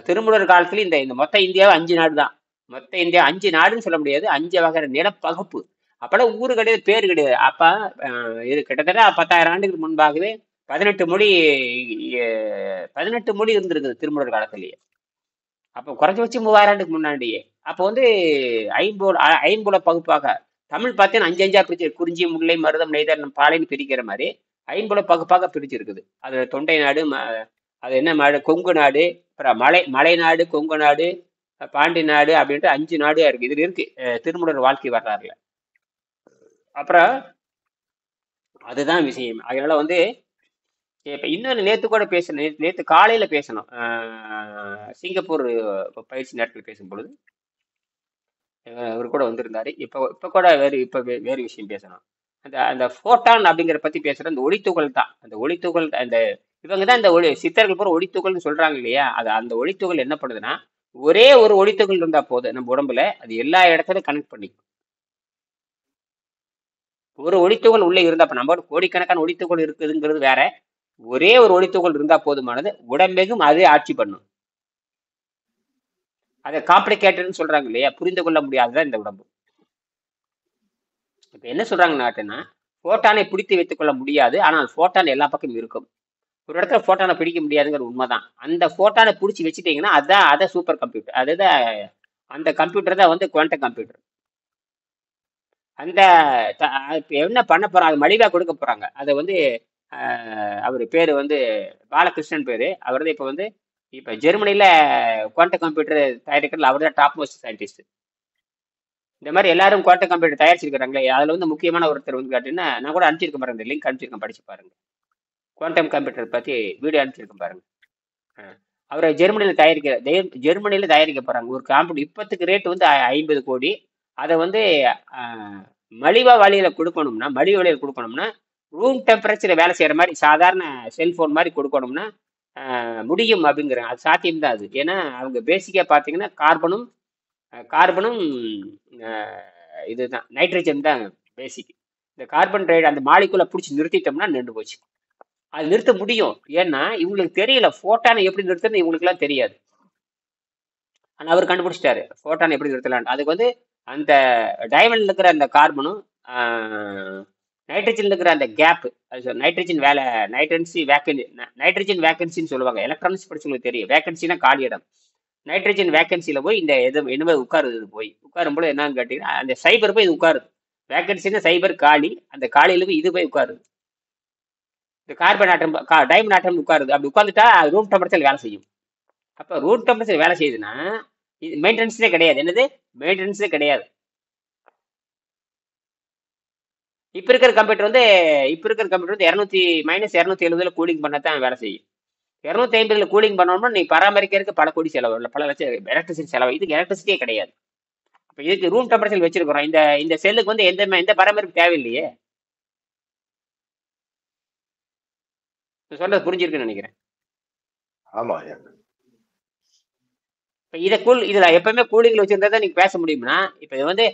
[SPEAKER 2] திருமூலர் காலத்துல இந்த மொத்த இந்தியாவை 5 நாடு தான். மொத்த இந்தியா 5 நாடுன்னு சொல்ல முடியாது, 5 வகை நிலப்பகுப்பு. அப்பெல்லாம் ஊரு கிடையாது, பேரு கிடையாது. அப்ப இது கிட்டத்தட்ட 10,000 ஆண்டுகளுக்கு முன்பாகவே 18 மொழி இருந்திருக்குது திருமூலர் காலத்திலேயே. அப்போ குறைஞ்சபட்சம் 3000 ஆண்டுக்கு முன்னாடியே. அப்போ ஐம்புல பகுப்பாக தமிழ் பார்த்தீங்கன்னா 5 5 பிரிச்சு, குறிஞ்சி, முல்லை, மருதம், நெய்தல், பாலைன்னு பிரிக்கிற மாதிரி ஐம்புல பகுப்பாக பிரிச்சிருக்குது. அது தொண்டை நாடு, அது என்ன நாடு, கொங்கு நாடு, அப்புறம் மலை நாடு, கொங்கு நாடு, பாண்டி நாடு அப்படின்ட்டு 5 நாடா இருக்கு. இதுல இருக்கு திருமூலர் வாழ்க்கை வரலாறுல. அப்புறம் அதுதான் விஷயம். அதனால இப்ப இன்னொன்று நேற்று காலையில பேசணும், சிங்கப்பூர் பயிற்சி நேரத்தில் பேசும் பொழுது அவர் கூட வந்திருந்தாரு. இப்ப கூட வேறு விஷயம் பேசணும். அந்த போட்டான் அப்படிங்கிற பத்தி பேசுற அந்த ஒளித்துகள் தான். அந்த ஒளித்துகள் இவங்க தான் இந்த சித்தர்கள் பூரா ஒளித்துகள்னு சொல்றாங்க இல்லையா. அந்த ஒளித்துகள் என்ன பண்ணுதுன்னா, ஒரே ஒரு ஒளித்துகள் இருந்தா போதும் நம்ம உடம்புல, அது எல்லா இடத்துலையும் கனெக்ட் பண்ணிக்கும். ஒரு ஒளித்துகள் உள்ள இருந்தா, நம்ம கோடிக்கணக்கான ஒளித்துகள் இருக்குதுங்கிறது வேற. ஒரே ஒரு ஒளித்துகள் இருந்தா போதுமானது, உடம்பெங்கும் அதே ஆட்சி பண்ணும். அதை காம்ப்ளிகேட்டட்னு சொல்றாங்க இல்லையா, புரிந்து கொள்ள முடியாதுதான் இந்த உடம்பு. இப்ப என்ன சொல்றாங்கன்னா, போட்டானை பிடித்து வைத்துக் கொள்ள முடியாது, ஆனால் போட்டான் எல்லா பக்கமும் இருக்கும். ஒரு இடத்துல போட்டானை பிடிக்க முடியாதுங்கிற உண்மைதான். அந்த போட்டானை பிடிச்சி வச்சுட்டீங்கன்னா அதான் சூப்பர் கம்ப்யூட்டர். அதுதான் அந்த கம்ப்யூட்டர் தான் குவாண்டம் கம்ப்யூட்டர். என்ன பண்ண போறாங்க, அது மலிவா கொடுக்க போறாங்க. அதை அவர் பேரு பாலகிருஷ்ணன் பேரு. அவர் தான் இப்ப ஜெர்மனில குவாண்டம் கம்ப்யூட்டர் தயாரிக்கிறதுல அவர் தான் டாப் மோஸ்ட் சயின்டிஸ்ட். இந்த மாதிரி எல்லாரும் குவாண்டம் கம்ப்யூட்டர் தயாரிச்சிருக்கிறாங்களே, அதுல முக்கியமான ஒருத்தர் கேட்டீங்கன்னா, நான் கூட அனுப்பிச்சிருக்கேன் பாருங்க, இந்த லிங்க் அனுப்பிச்சிருக்கேன், படிச்சு பாருங்க. குவாண்டம் கம்ப்யூட்டர் பத்தி வீடியோ அனுப்பிச்சிருக்கேன் பாருங்க. அவரை ஜெர்மனியில தயாரிக்க போறாங்க. ஒரு கம்ப்யூட்டர் இப்பத்துக்கு ரேட் 50 கோடி. அதை மலிவா வழியில கொடுக்கணும்னா ரூம் டெம்பரேச்சர் வேலை செய்யற மாதிரி சாதாரண செல்போன் மாதிரி கொடுக்கணும்னா முடியும் அப்படிங்கிறாங்க. அது சாத்தியம்தான் அது. ஏன்னா அவங்க பேசிக்கா பாத்தீங்கன்னா கார்பனும் இதுதான், நைட்ரஜன் தான் பேசிக். இந்த கார்பன் டைடு அந்த மாலிகுலை பிடிச்சி நிறுத்திட்டோம்னா நின்று போச்சு. அது நிறுத்த முடியும். ஏன்னா இவங்களுக்கு தெரியல போட்டானை எப்படி நிறுத்துறது, இவங்களுக்கு எல்லாம் தெரியாது. ஆனா அவர் கண்டுபிடிச்சிட்டாரு போட்டானை எப்படி நிறுத்தலாம். அதுக்கு அந்த டைமண்ட்ல இருக்கிற அந்த கார்பனும் நைட்ரஜன் இருக்கிற அந்த கேப், நைட்ரஜன் வேக்கன்சின்னு சொல்லுவாங்க. எலக்ட்ரானிக்ஸ் படிச்சவங்களுக்கு தெரியும். வேக்கன்சினா காலி இடம். நைட்ரஜன் வேக்கன்சியில போய் இந்த என்னமே உட்காருது. உட்காரும்போது என்னன்னு கேட்டீங்கன்னா, அந்த சைபர் போய் இது உட்காருது. வேக்கன்சின்னா சைபர் காலி, அந்த காலியில போய் இது போய் உட்காருது. இந்த கார்பன் ஆட்டம், டைமண்ட் ஆட்டம் உட்காருது. அப்படி உட்காந்துட்டா ரூம் டெம்பரேச்சர் வேலை செய்யும். அப்ப ரூம் டெம்பரேச்சர் வேலை செய்யுதுன்னா இது மெயின்டெனன்ஸே கிடையாது. என்னது மெயின்டெனன்ஸே கிடையாது. இப்ப இருக்கிற கம்ப்யூட்டர் 270 கூலிங் பண்ணத்தான் வேலை செய்யும். 250 கூலிங் பண்ணணும்னா நீ பராமரிக்கிறதுக்கு பல கோடி செலவு, பல லட்சம் எலக்ட்ரிசிட்டி செலவு. இதுக்கு எலக்ட்ரிசிட்டியே கிடையாது. அப்ப இதுக்கு ரூம் டெம்பரேச்சர் வச்சிருக்கிறோம். இந்த இந்த செல்லுக்கு வந்து எந்த பராமரிப்பு தேவையில்லையே. சொல்றது புரிஞ்சிருக்குன்னு நினைக்கிறேன்.
[SPEAKER 1] ஆமா ஐயா.
[SPEAKER 2] இப்போ இதுல எப்பவுமே கூலிங்ல வச்சிருந்தா தான் நீங்க பேச முடியும்னா, இப்போ இது வந்து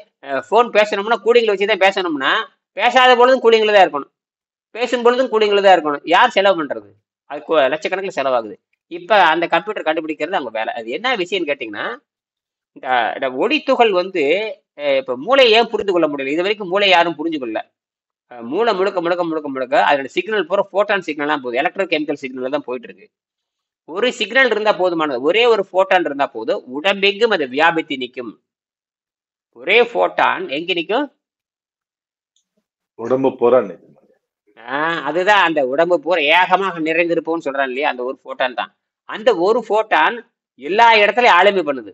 [SPEAKER 2] ஃபோன் பேசணும்னா கூலிங்ல வச்சு தான் பேசணும்னா, பேசாத பொழுதும் கூலிங்ல தான் இருக்கணும், பேசும் பொழுதும் கூலிங்ல தான் இருக்கணும். யார் செலவு பண்றது? அது லட்சக்கணக்கில் செலவாகுது. இப்ப அந்த கம்ப்யூட்டர் கண்டுபிடிக்கிறது அவங்க வேலை. அது என்ன விஷயம்னு கேட்டீங்கன்னா, இந்த ஒளித்துகள் வந்து இப்ப மூளையை ஏன் புரிந்து கொள்ள முடியல? இது வரைக்கும் மூளை யாரும் புரிஞ்சு கொள்ளல. மூளை முழுக்க முழுக்க முழுக்க முழுக்க அதோட சிக்னல் பூரா போட்டான் சிக்னல் தான் போகுது, எலக்ட்ரோ கெமிக்கல் சிக்னல் தான் போயிட்டு இருக்கு. ஒரு சிக்னல் இருந்தா போதுமானது, ஒரே ஒரு போட்டான் இருந்தா போதும், உடம்பெங்கும் அது வியாபித்து நிற்கும். ஒரே போட்டான் எங்க நிற்கும்?
[SPEAKER 1] உடம்பு பூரா நிற்கும்.
[SPEAKER 2] அதுதான் அந்த உடம்பு பூரா ஏகமாக நிறைந்திருப்போம்னு சொல்றான் இல்லையா, அந்த ஒரு போட்டான் தான். அந்த ஒரு போட்டான் எல்லா இடத்துலயும் ஆளுமை பண்ணுது.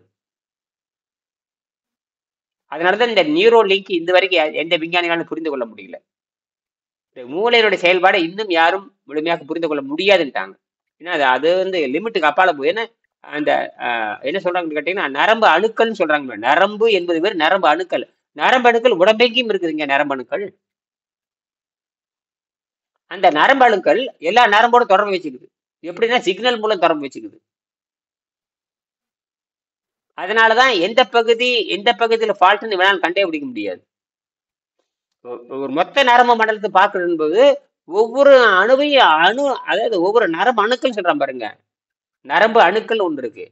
[SPEAKER 2] அதனாலதான் இந்த நியூரோ லிங்க் இந்த வரைக்கும் எந்த விஞ்ஞானிகளாலும் புரிந்து கொள்ள முடியல. இந்த மூளையினுடைய செயல்பாடை இன்னும் யாரும் முழுமையாக புரிந்து கொள்ள முடியாதுன்ட்டாங்க. ஏன்னா அது வந்து லிமிட்டுக்கு அப்பால போய், ஏன்னா அந்த என்ன சொல்றாங்கன்னு கேட்டீங்கன்னா, நரம்பு அணுக்கள்னு சொல்றாங்க. நரம்பு என்பது பேர் நரம்பு அணுக்கள். நரம்பு அணுக்கள் உடம்பெங்கும் இருக்குதுங்க. நரம்பு அணுக்கள், அந்த நரம்பு அணுக்கள் எல்லா நரம்போட தொடர்பு வச்சுக்குது. எப்படின்னா சிக்னல் மூலம் தொடர்பு வச்சுக்குது. அதனாலதான் எந்த பகுதியில ஃபால்ட்னு வேணாலும் கண்டுபிடிக்க முடியாது. ஒரு மொத்த நரம்பு மண்டலத்தை பார்க்கணும் போது ஒவ்வொரு அணுவையும் அதாவது ஒவ்வொரு நரம்பு அணுக்கள் சொல்றான் பாருங்க. நரம்பு அணுக்கள் ஒன்று இருக்கு.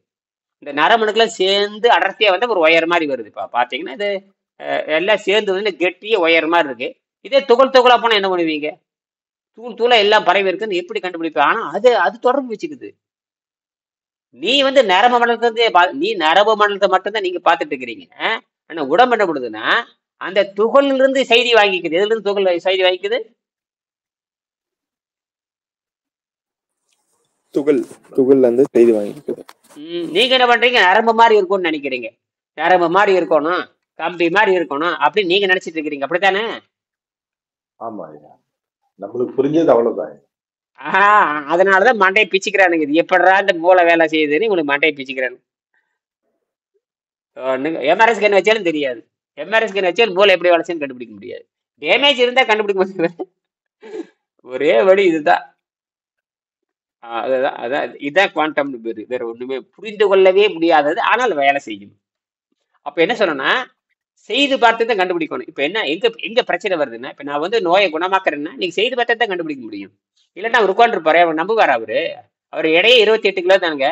[SPEAKER 2] இந்த நரம்பு அணுக்களை சேர்ந்து அடர்த்தியா வந்து ஒரு ஒயர் மாதிரி வருது. இப்ப பாத்தீங்கன்னா இது எல்லாம் சேர்ந்து வந்து கெட்டிய ஒயர் மாதிரி இருக்கு. இதே துகளா போனா என்ன பண்ணுவீங்க? தூளா எல்லாம் பரவி இருக்குன்னு எப்படி கண்டுபிடிப்ப? ஆனா அது தொடர்பு வச்சுக்குது. நீ வந்து நரம்பு மண்டலத்தை மட்டும்தான் நீங்க பாத்துட்டு இருக்கிறீங்க. ஆனா உடம்பு என்ன பண்ணுதுன்னா, அந்த துகளிலிருந்து இருந்து செய்தி வாங்கிக்குது. எதுல இருந்து துகள் செய்தி வாங்கிக்குது?
[SPEAKER 5] துகள்ல இருந்து செய்தி வாங்கிக்குது.
[SPEAKER 2] நீங்க என்ன பண்றீங்க? நரம்பு மாதிரி இருக்கும்னு நினைக்கிறீங்க. நரம்பு மாதிரி இருக்கணும், கம்பி மாதிரி இருக்கணும் அப்படின்னு நீங்க நினைச்சிட்டு இருக்கிறீங்க. அப்படித்தானே?
[SPEAKER 1] ஆமா ஐயா, நம்மளுக்கு புரிஞ்சது அவ்வளவுதான்.
[SPEAKER 2] அதனாலதான் மண்டையை பிச்சுக்கிறானுங்க. இது எப்படா இந்த மூளை வேலை செய்யுதுன்னு உங்களுக்கு மண்டையை பிச்சுக்கிறானு. எம்ஆர்ஐ ஸ்கேன் வச்சாலும் தெரியாது. எம்ஆர்ஐ ஸ்கேன் வச்சாலும் மூளை எப்படி வேலை செய்யணும் கண்டுபிடிக்க முடியாது. டேமேஜ் இருந்தா கண்டுபிடிக்க முடியாது. ஒரே வழி இதுதான். இதுதான் குவாண்டம் பேரு. வேற ஒண்ணுமே புரிந்து கொள்ளவே முடியாதது, ஆனால் வேலை செய்யும். அப்ப என்ன சொன்னா, செய்து பார்த்து தான் கண்டுபிடிக்கணும். இப்ப என்ன எங்க பிரச்சனை வருதுன்னா, இப்ப நான் வந்து நோயை குணமாக்குறேன்னா நீங்க செய்து பார்த்து தான் கண்டுபிடிக்க முடியும். இல்லைன்னா அவர் உட்காந்துருப்பாரு, அவர் நம்புவார். அவர் எடையே 28 கிலோ தானுங்க.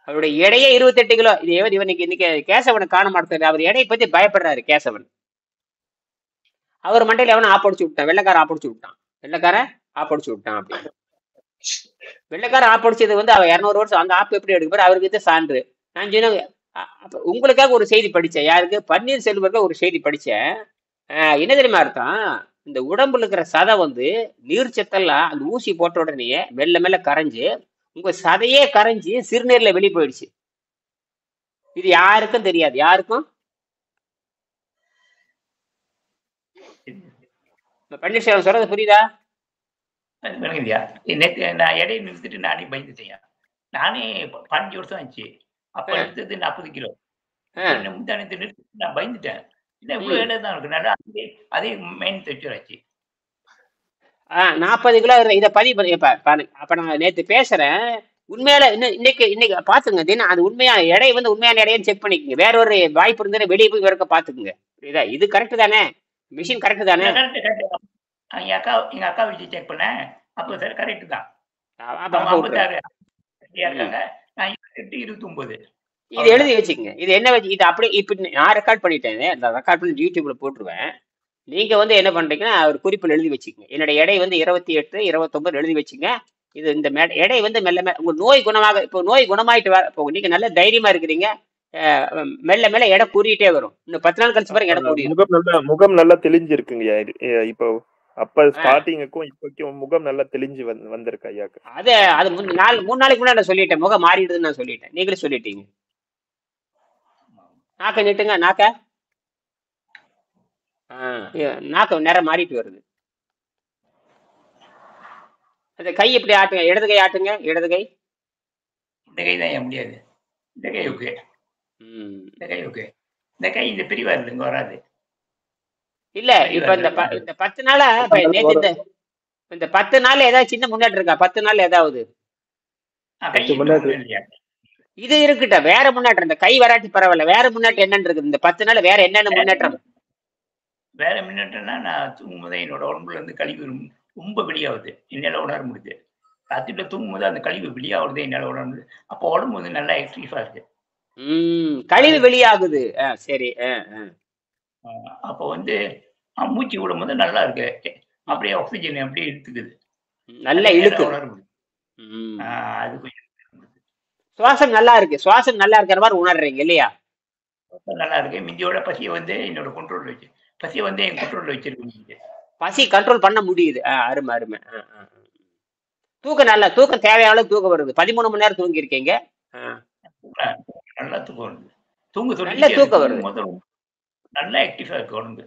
[SPEAKER 2] அவருடைய எடையே 28 கிலோ. இது இன்னைக்கு கேசவனை காண மாட்டாரு. அவர் எடையை பத்தி பயப்படுறாரு கேசவன். அவர் மண்டையில எவனை ஆப்படிச்சு விட்டான், வெள்ளைக்காரன் ஆப்படிச்சு விட்டான் அப்படின்னு. வெள்ளைக்காரன் ஆப்படிச்சது வந்து அவர் 200 வருஷம் அந்த ஆப்பு எப்படி எடுக்க போற? அவருக்கு இது சான்று. நான் சொன்ன உங்களுக்காக ஒரு செய்தி படிச்சேன். யாருக்கு? பன்னீர்செல்வருக்கு ஒரு செய்தி படிச்சேன். என்ன தெரியுமா அர்த்தம்? இந்த உடம்புல இருக்கிற சதை வந்து நீர் சத்தெல்லாம் அந்த ஊசி போட்ட உடனே மெல்ல மெல்ல கரைஞ்சு உங்க சதையே கரைஞ்சி சிறுநீர்ல வெளியே போயிடுச்சு. இது யாருக்கும் தெரியாது. யாருக்கும்? பன்னீர்செல்வம் சொல்றது புரியுதா?
[SPEAKER 3] நேற்று நான் எடையை நிறுத்திட்டு நானே பயந்துட்டேன். நானே 15 வருஷம் ஆச்சு. அப்ப எடுத்தது 40 கிலோ. முந்தானத்தை நிறுத்திட்டு நான் பயந்துட்டேன். இவ்வளவு எடை தான் இருக்கு. நல்லா அதே மெயின் டெக்ஸ்சர் ஆச்சு.
[SPEAKER 2] 40 கிலோ. இதை பதிவு அப்ப நான் நேற்று பேசுறேன். உண்மையால இன்னைக்கு பாத்துங்க. தினம் அது உண்மையான எடை வந்து உண்மையான எடையை செக் பண்ணிக்கோங்க. வேற ஒரு வாய்ப்பு இருந்தா வெளியே போய் வரைக்க பாத்துக்குங்க. புரியுதா? இது கரெக்ட் தானே? மிஷின் கரெக்ட் தானே?
[SPEAKER 3] எங்க அக்கா வச்சு செக் பண்ணேன். அப்போ சார் கரெக்ட் தான். 56 இருக்காங்க. நான் 29.
[SPEAKER 2] இது எழுதி வச்சுக்கங்க. இது என்ன வச்சு இது அப்படி இப்ப நான் ரெக்கார்ட் பண்ணிட்டேன். அந்த ரெக்கார்ட் பண்ணி யூடியூப்ல போட்டுருவேன். நீங்க வந்து என்ன பண்றீங்கன்னா ஒரு குறிப்பில் எழுதி வச்சுக்கோங்க. என்னோட எடை வந்து 28, 29 எழுதி வச்சுங்க. இது இந்த எடை வந்து மெல்ல உங்க நோய் குணமாக, இப்போ நோய் குணமாயிட்டு வர இப்போ நீங்க நல்ல தைரியமா இருக்கிறீங்க. மெல்ல மெல்ல எடை கூறிட்டே வரும். இன்னும் 10 நாள் கழிச்சு பாருங்க எடை கூடிடும்.
[SPEAKER 5] முகம் நல்லா தெளிஞ்சு இருக்குங்க. இப்போ அப்ப ஸ்டார்டிங்குக்கும் இப்போக்கும் முகம் நல்லா தெளிஞ்சு வந்திருக்கு ஐயாக்கு.
[SPEAKER 2] அது 3 நாளைக்கு முன்னாடி நான் சொல்லிட்டேன். முகம் மாறிடுதுன்னு நான் சொல்லிட்டேன். நீங்களே சொல்லிட்டீங்க. நாக்க நீட்டுங்க. நாக்க நேரம் மாறிட்டு வருது. அந்த கை எப்படி ஆட்டுங்க? இடது கை ஆட்டுங்க. இடது கை
[SPEAKER 3] தான் முடியாது. இந்த கை ஓகே.
[SPEAKER 2] ம்.
[SPEAKER 3] இந்த கை ஓகே. இந்த கை இந்த பிரிவா இங்க வராது.
[SPEAKER 2] இல்ல இப்ப இந்த 10 நாளா இப்ப நேத்து இந்த 10 நாள் ஏதாவது சின்ன முன்னேற்றம் இருக்கா? 10 நாள் ஏதாவது
[SPEAKER 3] கை இல்லையா?
[SPEAKER 2] இது இருக்கட்ட வேற முன்னேற்றம். இந்த கை வராட்டி பரவாயில்ல, வேற முன்னேற்றம் என்னன்னு இருக்குது இந்த 10 நாள்? வேற என்னென்ன முன்னேற்றம்?
[SPEAKER 3] வேற முன்னேற்றம்னா நான் தூங்கும்போது என்னோட உடம்புல இருந்து கழிவு ரொம்ப வெளியாகுது, என்னால உணர முடியுது. ராத்திரில தூங்கும்போது அந்த கழிவு வெளியாகுது, என்னால உணர முடியுது. அப்போ உடம்பு வந்து நல்லா ஆக்டிவா இருக்கு.
[SPEAKER 2] கழிவு வெளியாகுது. சரி.
[SPEAKER 3] அப்போ வந்து மூச்சு விடும் போது நல்லா இருக்கு, அப்படியே ஆக்சிஜன் அப்படியே எடுத்துக்குது,
[SPEAKER 2] நல்லா இழுக்கு.
[SPEAKER 3] உணர முடியும். அது கொஞ்சம்
[SPEAKER 2] சுவாசம் நல்லா இருக்கு. சுவாசம் நல்லா இருக்கிற மாதிரி உணர்றீங்க இல்லையா?
[SPEAKER 3] நல்லா இருக்கு. மிஞ்சியோட பசியை வந்து என்னோட கண்ட்ரோல் வச்சு, பசியை வந்து என் கண்ட்ரோல்ல வச்சிருக்கு.
[SPEAKER 2] பசி கண்ட்ரோல் பண்ண முடியுது. அருமை அருமை. தூக்கம் நல்லா, தூக்கம் தேவையான அளவு தூக்கம் வருது. 13 மணி நேரம் தூங்கி இருக்கீங்க.
[SPEAKER 3] நல்லா தூக்கம் வருது. தூங்க
[SPEAKER 2] நல்ல தூக்கம் வருது.
[SPEAKER 3] நல்லா ஆக்டிவா இருக்கு உடம்பு.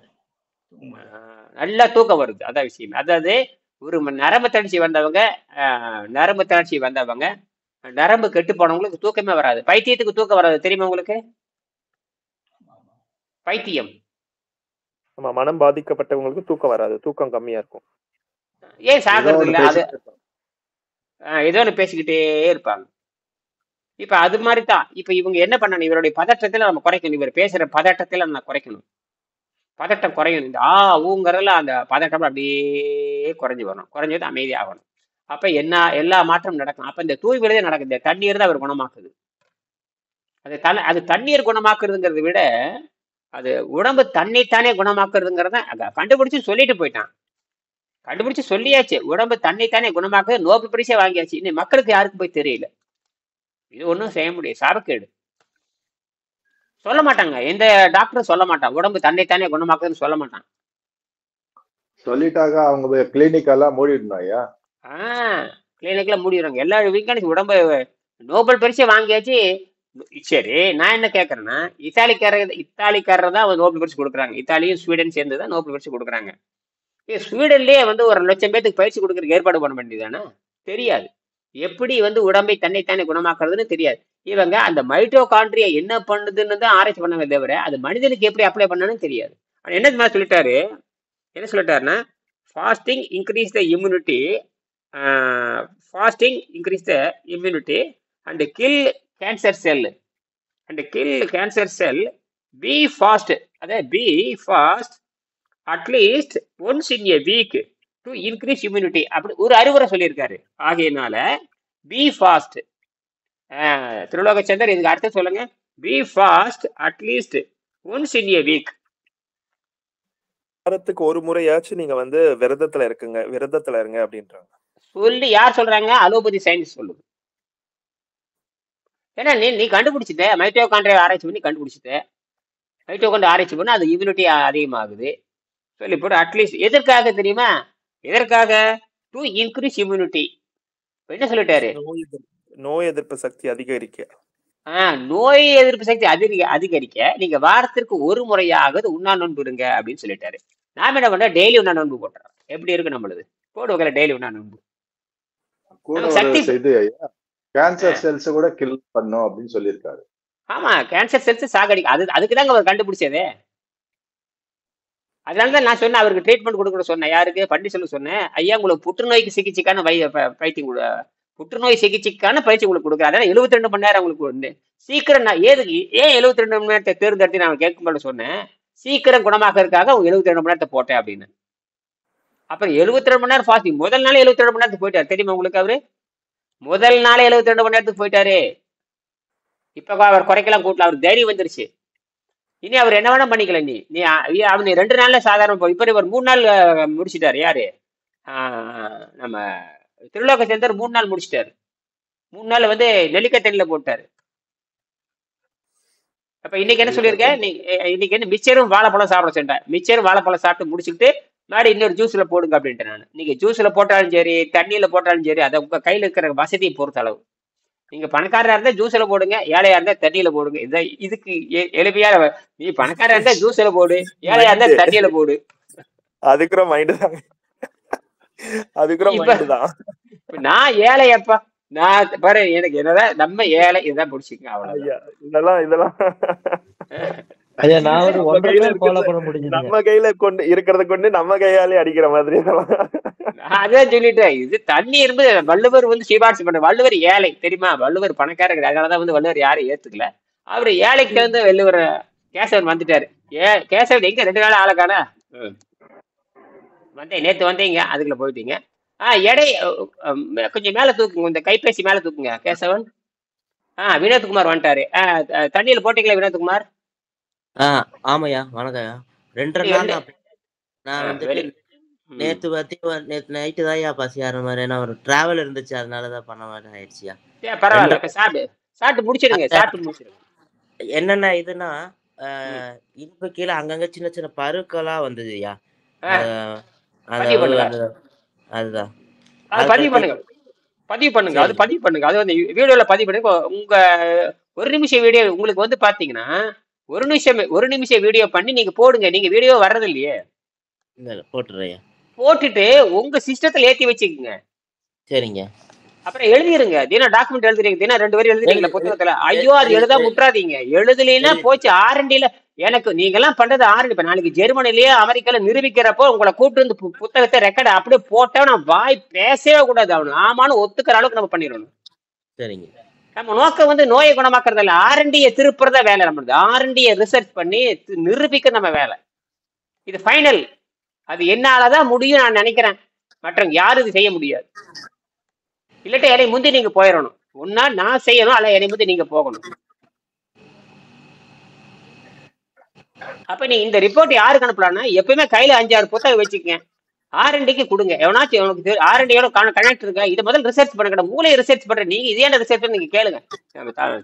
[SPEAKER 2] நல்லா தூக்கம் வருது. அதான் விஷயம். அதாவது ஒரு நரம்பு தளர்ச்சி வந்தவங்க, நரம்பு கெட்டு போனவங்களுக்கு தூக்கமே வராது. பைத்தியத்துக்கு தூக்கம் வராது, தெரியுமா உங்களுக்கு? பைத்தியம்,
[SPEAKER 5] ஆமா, மனம் பாதிக்கப்பட்டவங்களுக்கு தூக்கம் வராது, தூக்கம் கம்மியா இருக்கும்.
[SPEAKER 2] ஏன் சாகிறது இல்ல? அது ஏதோ ஒன்று பேசிக்கிட்டே இருப்பாங்க. இப்ப அது மாதிரி தான். இப்ப இவங்க என்ன பண்ணணும்? இவருடைய பதட்டத்துல நம்ம குறைக்கணும். இவர் பேசுற பதட்டத்துல நம்ம குறைக்கணும். பதட்டம் குறையணும். இந்த ஊங்கிறதுல அந்த பதட்டம் அப்படியே குறைஞ்சி வரணும். குறைஞ்சது அமைதியாகணும். அப்ப எல்லா மாற்றம் நடக்கும். அப்ப இந்த தூய்மையிலே நடக்கும். இந்த தண்ணீர் தான் அவர் குணமாக்குது. அது தண்ணீர் குணமாக்குறதுங்கிறத விட அது உடம்பு தன்னைத்தானே குணமாக்குறதுங்கிறத கண்டுபிடிச்சு சொல்லிட்டு போயிட்டான். கண்டுபிடிச்சு சொல்லியாச்சு. உடம்பு தன்னைத்தானே குணமாக்குறது நோபல் பரிசே வாங்கியாச்சு. இன்னும் மக்களுக்கு யாருக்கும் போய் தெரியல. இது ஒன்றும் செய்ய முடியாது. சாபக்கேடு. சொல்ல மாட்டாங்க, எந்த டாக்டரும் சொல்ல மாட்டான் உடம்பு தன்னைத்தானே குணமாக்குதுன்னு சொல்ல மாட்டான்.
[SPEAKER 1] சொல்லிட்டாங்க. அவங்க கிளினிக் எல்லாம் மூடிடணும் ஐயா.
[SPEAKER 2] கிளினிக்ல மூடிடுறாங்க. எல்லா வீக்கான உடம்பு நோபல் பரிசை வாங்கியாச்சு. சரி, நான் என்ன கேட்கறேன்னா, இத்தாலிக்காரர் தான் நோபல் பரிசு கொடுக்குறாங்க. இத்தாலியும் ஸ்வீடன் சேர்ந்து தான் நோபல் பரிசு கொடுக்குறாங்க. ஸ்வீடன்லயே வந்து 1 லட்சம் பேருக்கு பயிற்சி கொடுக்கறதுக்கு ஏற்பாடு பண்ண வேண்டியதானே? தெரியாது. எப்படி வந்து உடம்பை தன்னைத்தானே குணமாக்குறதுன்னு தெரியாது. இவங்க அந்த மைட்டோகாண்ட்ரியா என்ன பண்ணுதுன்னு தான் ஆராய்ச்சி பண்ணவே தவிர அது மனிதனுக்கு எப்படி அப்ளை பண்ணணும்னு தெரியாது. என்ன சொல்லிட்டாரு? என்ன சொல்லிட்டாருன்னா, fasting increase the immunity, and kill cancer cell, be fast, அதாவது be fast at least once in a week to increase immunity, அப்படி ஒரு அறிவுரை சொல்லியிருக்காரு. ஆகையினால பி ஃபாஸ்ட். திருலோகச்சந்தர் இதுக்கு அர்த்தம் சொல்லுங்க. Be fast at least once in a week.
[SPEAKER 5] வாரத்துக்கு ஒரு முறையாச்சும் நீங்க வந்து விரதத்துல இருங்க அப்படின்றாங்க.
[SPEAKER 2] சொல்லி யார் சொல்றாங்க? அலோபதி சயின்ஸ் சொல்லுது. ஏன்னா நீ கண்டுபிடிச்சிட்ட, மைட்டோகாண்ட்ரியா ஆராய்ச்சி பண்ணி கண்டுபிடிச்சிட்ட. மைட்டோகாண்ட்ரியா ஆராய்ச்சி பண்ணா அது இம்யூனிட்டி அதிகமாகுது சொல்லி போட்டு. அட்லீஸ்ட் எதற்காக தெரியுமா? எதற்காக? To increase immunity. என்ன சொல்லிட்டாரு?
[SPEAKER 5] நோய் எதிர்ப்பு சக்தி அதிகரிக்க.
[SPEAKER 2] நோய் எதிர்ப்பு சக்தி அதிகரிக்க நீங்க வாரத்திற்கு ஒரு முறையாவது உண்ணா நோன்பு இருங்க அப்படின்னு சொல்லிட்டாரு. நாம என்ன பண்றோம்? டெய்லி உண்ணா நோன்பு போட்டுறோம். எப்படி இருக்கு நம்மளுது? போடுவங்கள டெய்லி உண்ணா நோன்பு.
[SPEAKER 1] கேன்சர் செல்ஸ் கூட கில் பண்ணும் அப்படின்னு சொல்லியிருக்காரு.
[SPEAKER 2] ஆமா, கேன்சர் செல்ஸ் சாகடிக்கும். அதுக்குதாங்க அவர் கண்டுபிடிச்சதே. அதனாலதான் நான் சொன்னேன் அவருக்கு ட்ரீட்மெண்ட் கொடுக்க சொன்னேன். யாருக்கு? பண்டிசல் சொன்னேன். ஐயா, உங்களுக்கு புற்றுநோய்க்கு சிகிச்சைக்கான பைத்தியம் புற்றுநோய் சிகிச்சைக்கான பயிற்சி உங்களுக்கு கொடுக்குறேன். அதனால 72 மணி நேரம் உங்களுக்கு வந்து சீக்கிரம். நான் ஏன் 72 மணி நேரத்தை தேர்ந்தெடுத்து நான் கேட்கும்போது சொன்னேன், சீக்கிரம் குணமாக்கிறதுக்காக 72 மணி நேரத்தை போட்டேன் அப்படின்னு. அப்புறம் 72 மணி நேரம் ஃபாஸ்டிங். முதல் நாளே 72 மணி நேரத்துக்கு போயிட்டாரு. தெரியுமா உங்களுக்கு? அவரு முதல் நாளே 72 மணி நேரத்துக்கு போயிட்டாரு. இப்ப அவர் குறைக்கலாம் கூட்டலாம், அவருக்கு தைரியம் வந்துருச்சு. இனி அவர் என்ன வேணா பண்ணிக்கல. நீ அவனு 2 நாள்ல சாதாரண இப்ப இவர் 3 நாள் முடிச்சிட்டாரு. யாரு? நம்ம திருலோகச்சந்தர் 3 நாள் முடிச்சிட்டாரு. 3 நாள் வந்து நெல்லிக்காய் தண்ணியில போட்டாரு. அப்ப இன்னைக்கு என்ன சொல்லியிருக்கேன்? இன்னைக்கு என்ன மிச்சரும் வாழைப்பழம் சாப்பிட சொன்னேன். மிச்சரும் வாழைப்பழம் சாப்பிட்டு முடிச்சுக்கிட்டு மாதிரி இன்னொரு ஜூஸ்ல போடுங்க அப்படின்ட்டு. நான் நீங்க ஜூஸ்ல போட்டாலும் சரி, தண்ணியில போட்டாலும் சரி, அதை உங்க கையில இருக்கிற வசதியை பொறுத்த அளவு. நீங்க பணக்காரா இருந்தா ஜூஸ்ல போடுங்க, ஏழையா இருந்தா தண்ணியில போடுங்க. இதுக்கு எளிமையா நீ பணக்காரா இருந்தா ஜூஸ்ல போடு, ஏழையா இருந்தா தண்ணியில போடு.
[SPEAKER 5] அதுக்குற மைண்ட் தான்.
[SPEAKER 2] நான் ஏழையப்பா, நான் பாரு எனக்கு என்னதான் நம்ம ஏழை இதுதான் பிடிச்சிங்க அவ்வளவுதான்.
[SPEAKER 5] ஐயா இதெல்லாம்
[SPEAKER 4] ஐயா நான் ஒரு
[SPEAKER 5] நம்ம
[SPEAKER 4] 1.5
[SPEAKER 5] கையில
[SPEAKER 4] நாள் ஃபாலோ
[SPEAKER 5] இருக்கிறத
[SPEAKER 4] பண்ண முடிஞ்சுதுங்க.
[SPEAKER 5] நம்ம கையில இருக்கிறத கொண்டு நம்ம கையாலே அடிக்கிற மாதிரி இதெல்லாம்.
[SPEAKER 2] நான் அதான் சொல்லிட்டேன். இது தண்ணி இருந்து வள்ளுவர் வந்து சிபாரிசு பண்ற. வள்ளுவர் ஏழை தெரியுமா? வள்ளுவர் பணக்காரர் கிடையாது. அதனாலதான் வந்து வள்ளுவர் யாரும் ஏத்துக்கல. அவரு ஏழைக்கு வந்து வள்ளுவர் கேசவன் வந்துட்டாரு. கேசவன் எங்க 2 நாள் ஆளக்கான வந்தேன். நேத்து வந்தீங்க, அதுக்குள்ள போயிட்டீங்க. எடை கொஞ்சம் மேல தூக்குங்க, இந்த கைபேசி மேல தூக்குங்க கேசவன். வினோத்குமார் வந்துட்டாரு. தண்ணியில போட்டீங்களா வினோத்குமார்?
[SPEAKER 6] ஆமாய்யா வணக்கம்யா. 2.5 நாள் நான் வந்துட்டு நேத்து நேத்து நைட்டு தான்யா பசி ஆற மாதிரி, ஏன்னா ஒரு டிராவல் இருந்துச்சு, அதனாலதான் பண்ண மாதிரி ஆயிடுச்சியா.
[SPEAKER 2] பரவாயில்ல, சாப்பிட்டு முடிச்சிடுங்க. சாப்பிட்டு முடிச்சிடுங்க.
[SPEAKER 6] என்னென்ன இதுன்னா இடுப்பு கீழே அங்கங்க சின்ன சின்ன பருக்களா வந்ததுயா. அதுதான்
[SPEAKER 2] பதிவு பண்ணுங்க. அது பதிவு பண்ணுங்க. அது வந்து வீடியோல பதிவு பண்ணுங்க. உங்க 1 நிமிஷம் வீடியோ உங்களுக்கு வந்து பாத்தீங்கன்னா 1 நிமிஷம் வீடியோ பண்ணி நீங்க போடுங்க. நீங்க வீடியோ வர்றது இல்லையே,
[SPEAKER 6] போட்டுறேன்.
[SPEAKER 2] போட்டுட்டு உங்க சிஸ்டத்துல ஏத்தி வச்சுக்கோங்க.
[SPEAKER 6] சரிங்க.
[SPEAKER 2] அப்புறம் எழுதிருங்க. தினம் டாக்குமெண்ட் எழுதுறீங்க. தினம் 2 வரி எழுதுறீங்களா புத்தகத்துல? ஐயோ அது எழுத முற்றாதீங்க. எழுதலைன்னா போச்சு. ஆர்என்டில எனக்கு நீங்க எல்லாம் பண்றது ஆர்என்டி. இப்ப நாளைக்கு ஜெர்மனிலேயே அமெரிக்கால நிரூபிக்கிறப்போ உங்களை கூப்பிட்டு வந்து புத்தகத்தை ரெக்கார்டு அப்படியே போட்டா நான் வாய் பேசவே கூடாது. அவனு ஆமான்னு ஒத்துக்கிற அளவுக்கு நம்ம பண்ணிடணும்.
[SPEAKER 6] சரிங்க.
[SPEAKER 2] நம்ம நோக்கம் வந்து நோயை குணமாக்குறது இல்ல, ஆர்என்டியை திருப்புறத வேலை. நம்மளுக்கு ஆர்என்டியை ரிசர்ச் பண்ணி நிரூபிக்க நம்ம வேலை. இது ஃபைனல். அது என்னாலதான் முடியும் நான் நினைக்கிறேன். மற்றவங்க யாரும் இது செய்ய முடியாது. இல்லாட்ட என்னை முந்தி நீங்க போயிடணும். ஒன்னா நான் செய்யணும், அல்ல என்னை முந்தி நீங்க போகணும். அப்ப நீ இந்த ரிப்போர்ட் யாருக்கு அனுப்பலாம்னா எப்பயுமே கையில 5-6 புத்தகம் வச்சுக்கங்க. ஆர்என்டிக்கு கொடுங்க. எவனாச்சும் உனக்கு ஆர்என்டியோட கனெக்ட் இருக்கா, இதை முதல்ல ரிசர்ச் பண்ணுங்க. மூளையை ரிசர்ச் பண்ற நீங்க இதே ரிசர்ச் பண்ணி நீங்க கேளுங்க.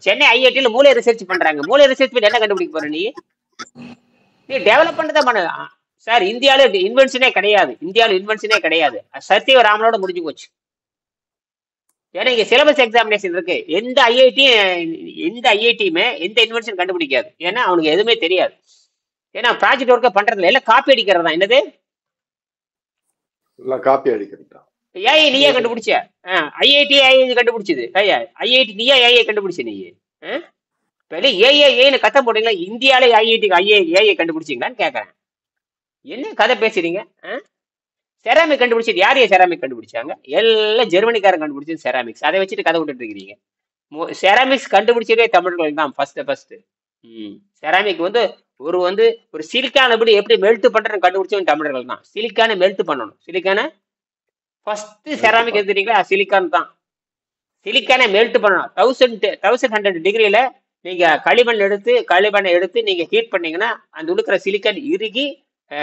[SPEAKER 2] சென்னை ஐஐடியில மூளை ரிசர்ச் பண்றாங்க. மூளை ரிசர்ச் பண்ணி என்ன கண்டுபிடிக்க போற? நீ டெவலப் பண்ணதான் பண்ண சார். இந்தியாவில இன்வென்ஷனே கிடையாது. சத்திய ராமனோட முடிஞ்சு போச்சு. ஏன்னா இங்க சிலபஸ் எக்ஸாமினேஷன் இருக்கு. எந்த ஐஐடியுமே எந்த இன்வென்ஷன் கண்டுபிடிக்காது. ஏன்னா அவனுக்கு எதுவுமே தெரியாது. ஏன்னா ப்ராஜெக்ட் ஒர்க்கை பண்றதுல எல்லாம் காப்பி அடிக்கிறதா. என்னது
[SPEAKER 1] காப்பி அடிக்கிறது?
[SPEAKER 2] ஏஐ நீயே கண்டுபிடிச்ச? ஐஐடி கண்டுபிடிச்சது. ஐஐடி நீயா ஏஐ கண்டுபிடிச்ச? நீ ஏஐன்னு கத்த போட்டீங்களா? இந்தியாவில ஏஐ கண்டுபிடிச்சிங்களான்னு கேட்கறேன். என்ன கதை பேசுறீங்க? செராமிக் கண்டுபிடிச்சது யாரையே செராமிக் கண்டுபிடிச்சாங்க? எல்லாம் ஜெர்மனிக்காரன் கண்டுபிடிச்சது செராமிக்ஸ். அதை வச்சுட்டு கதை விட்டுட்டு இருக்கிறீங்க. செராமிக்ஸ் கண்டுபிடிச்சதே தமிழர்கள் தான் ஃபர்ஸ்ட். செராமிக் வந்து ஒரு சிலிக்கான எப்படி மெல்ட் பண்றதுன்னு கண்டுபிடிச்சவங்க தமிழர்கள் தான். சிலிக்கான மெல்ட் பண்ணணும். சிலிக்கான ஃபர்ஸ்ட் செராமிக் எடுத்துட்டீங்களா? சிலிக்கான் தான். சிலிக்கான மெல்ட் பண்ணணும். 1100 டிகிரியில நீங்க களிமண்ணை எடுத்து நீங்க ஹீட் பண்ணீங்கன்னா அந்த உழுக்கிற சிலிக்கான் இறுகி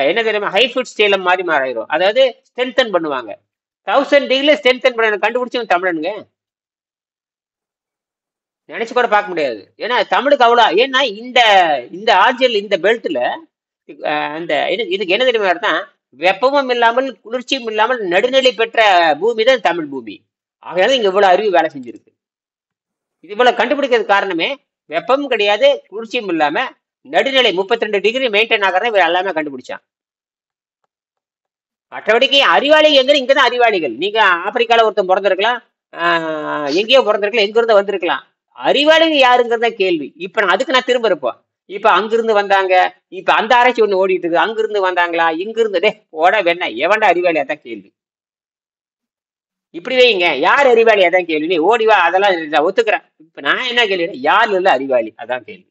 [SPEAKER 2] என்ன தெரியுமா, ஹைஃபுட் ஸ்டேலம் மாதிரி மாறிடும். அதாவது ஸ்ட்ரென்தன் பண்ணுவாங்க. 1000 டிகிரில ஸ்ட்ரென்தன் பண்ண கண்டுபிடிச்சவங்க தமிழனுங்க. நினைச்சு கூட பார்க்க முடியாது. ஏன்னா தமிழுக்கு அவ்வளவு. ஏன்னா இந்த ஆர்ஜியல் இந்த பெல்ட்ல அந்த இதுக்கு என்ன தெரியுமா தான், வெப்பமும் இல்லாமல் குளிர்ச்சியும் இல்லாமல் நடுநிலை பெற்ற பூமி தான் தமிழ் பூமி. ஆகையால இங்க இவ்வளவு அறிவு வேலை செஞ்சிருக்கு. இது இவ்வளவு கண்டுபிடிக்கிறது காரணமே வெப்பமும் கிடையாது, குளிர்ச்சியும் இல்லாம நடுநிலை 32 டிகிரி மெயின்டைன் ஆகிறத இவர் எல்லாமே கண்டுபிடிச்சான். மற்றபடிக்கு அறிவாளிகள் இங்கதான் அறிவாளிகள். நீங்க ஆப்பிரிக்கால ஒருத்தன் பிறந்திருக்கலாம், எங்கேயோ பிறந்திருக்கலாம், எங்க இருந்து வந்திருக்கலாம். அறிவாளிகள் யாருங்கிறத கேள்வி. இப்ப அதுக்கு நான் திரும்ப இருப்போம். இப்ப அங்கிருந்து வந்தாங்க, இப்ப அந்த ஆராய்ச்சி ஒண்ணு ஓடிட்டு இருக்கு. அங்கிருந்து வந்தாங்களா, இங்கிருந்து ஓட வேணா எவன்டா அறிவாளி? அதான் கேள்வி. இப்படி வைங்க, யார் அறிவாளி? அதான் கேள்வி. நீ ஓடிவா அதெல்லாம் ஒத்துக்கிறேன். இப்ப நான் என்ன கேள்வி, யார் இல்ல அறிவாளி? அதான் கேள்வி.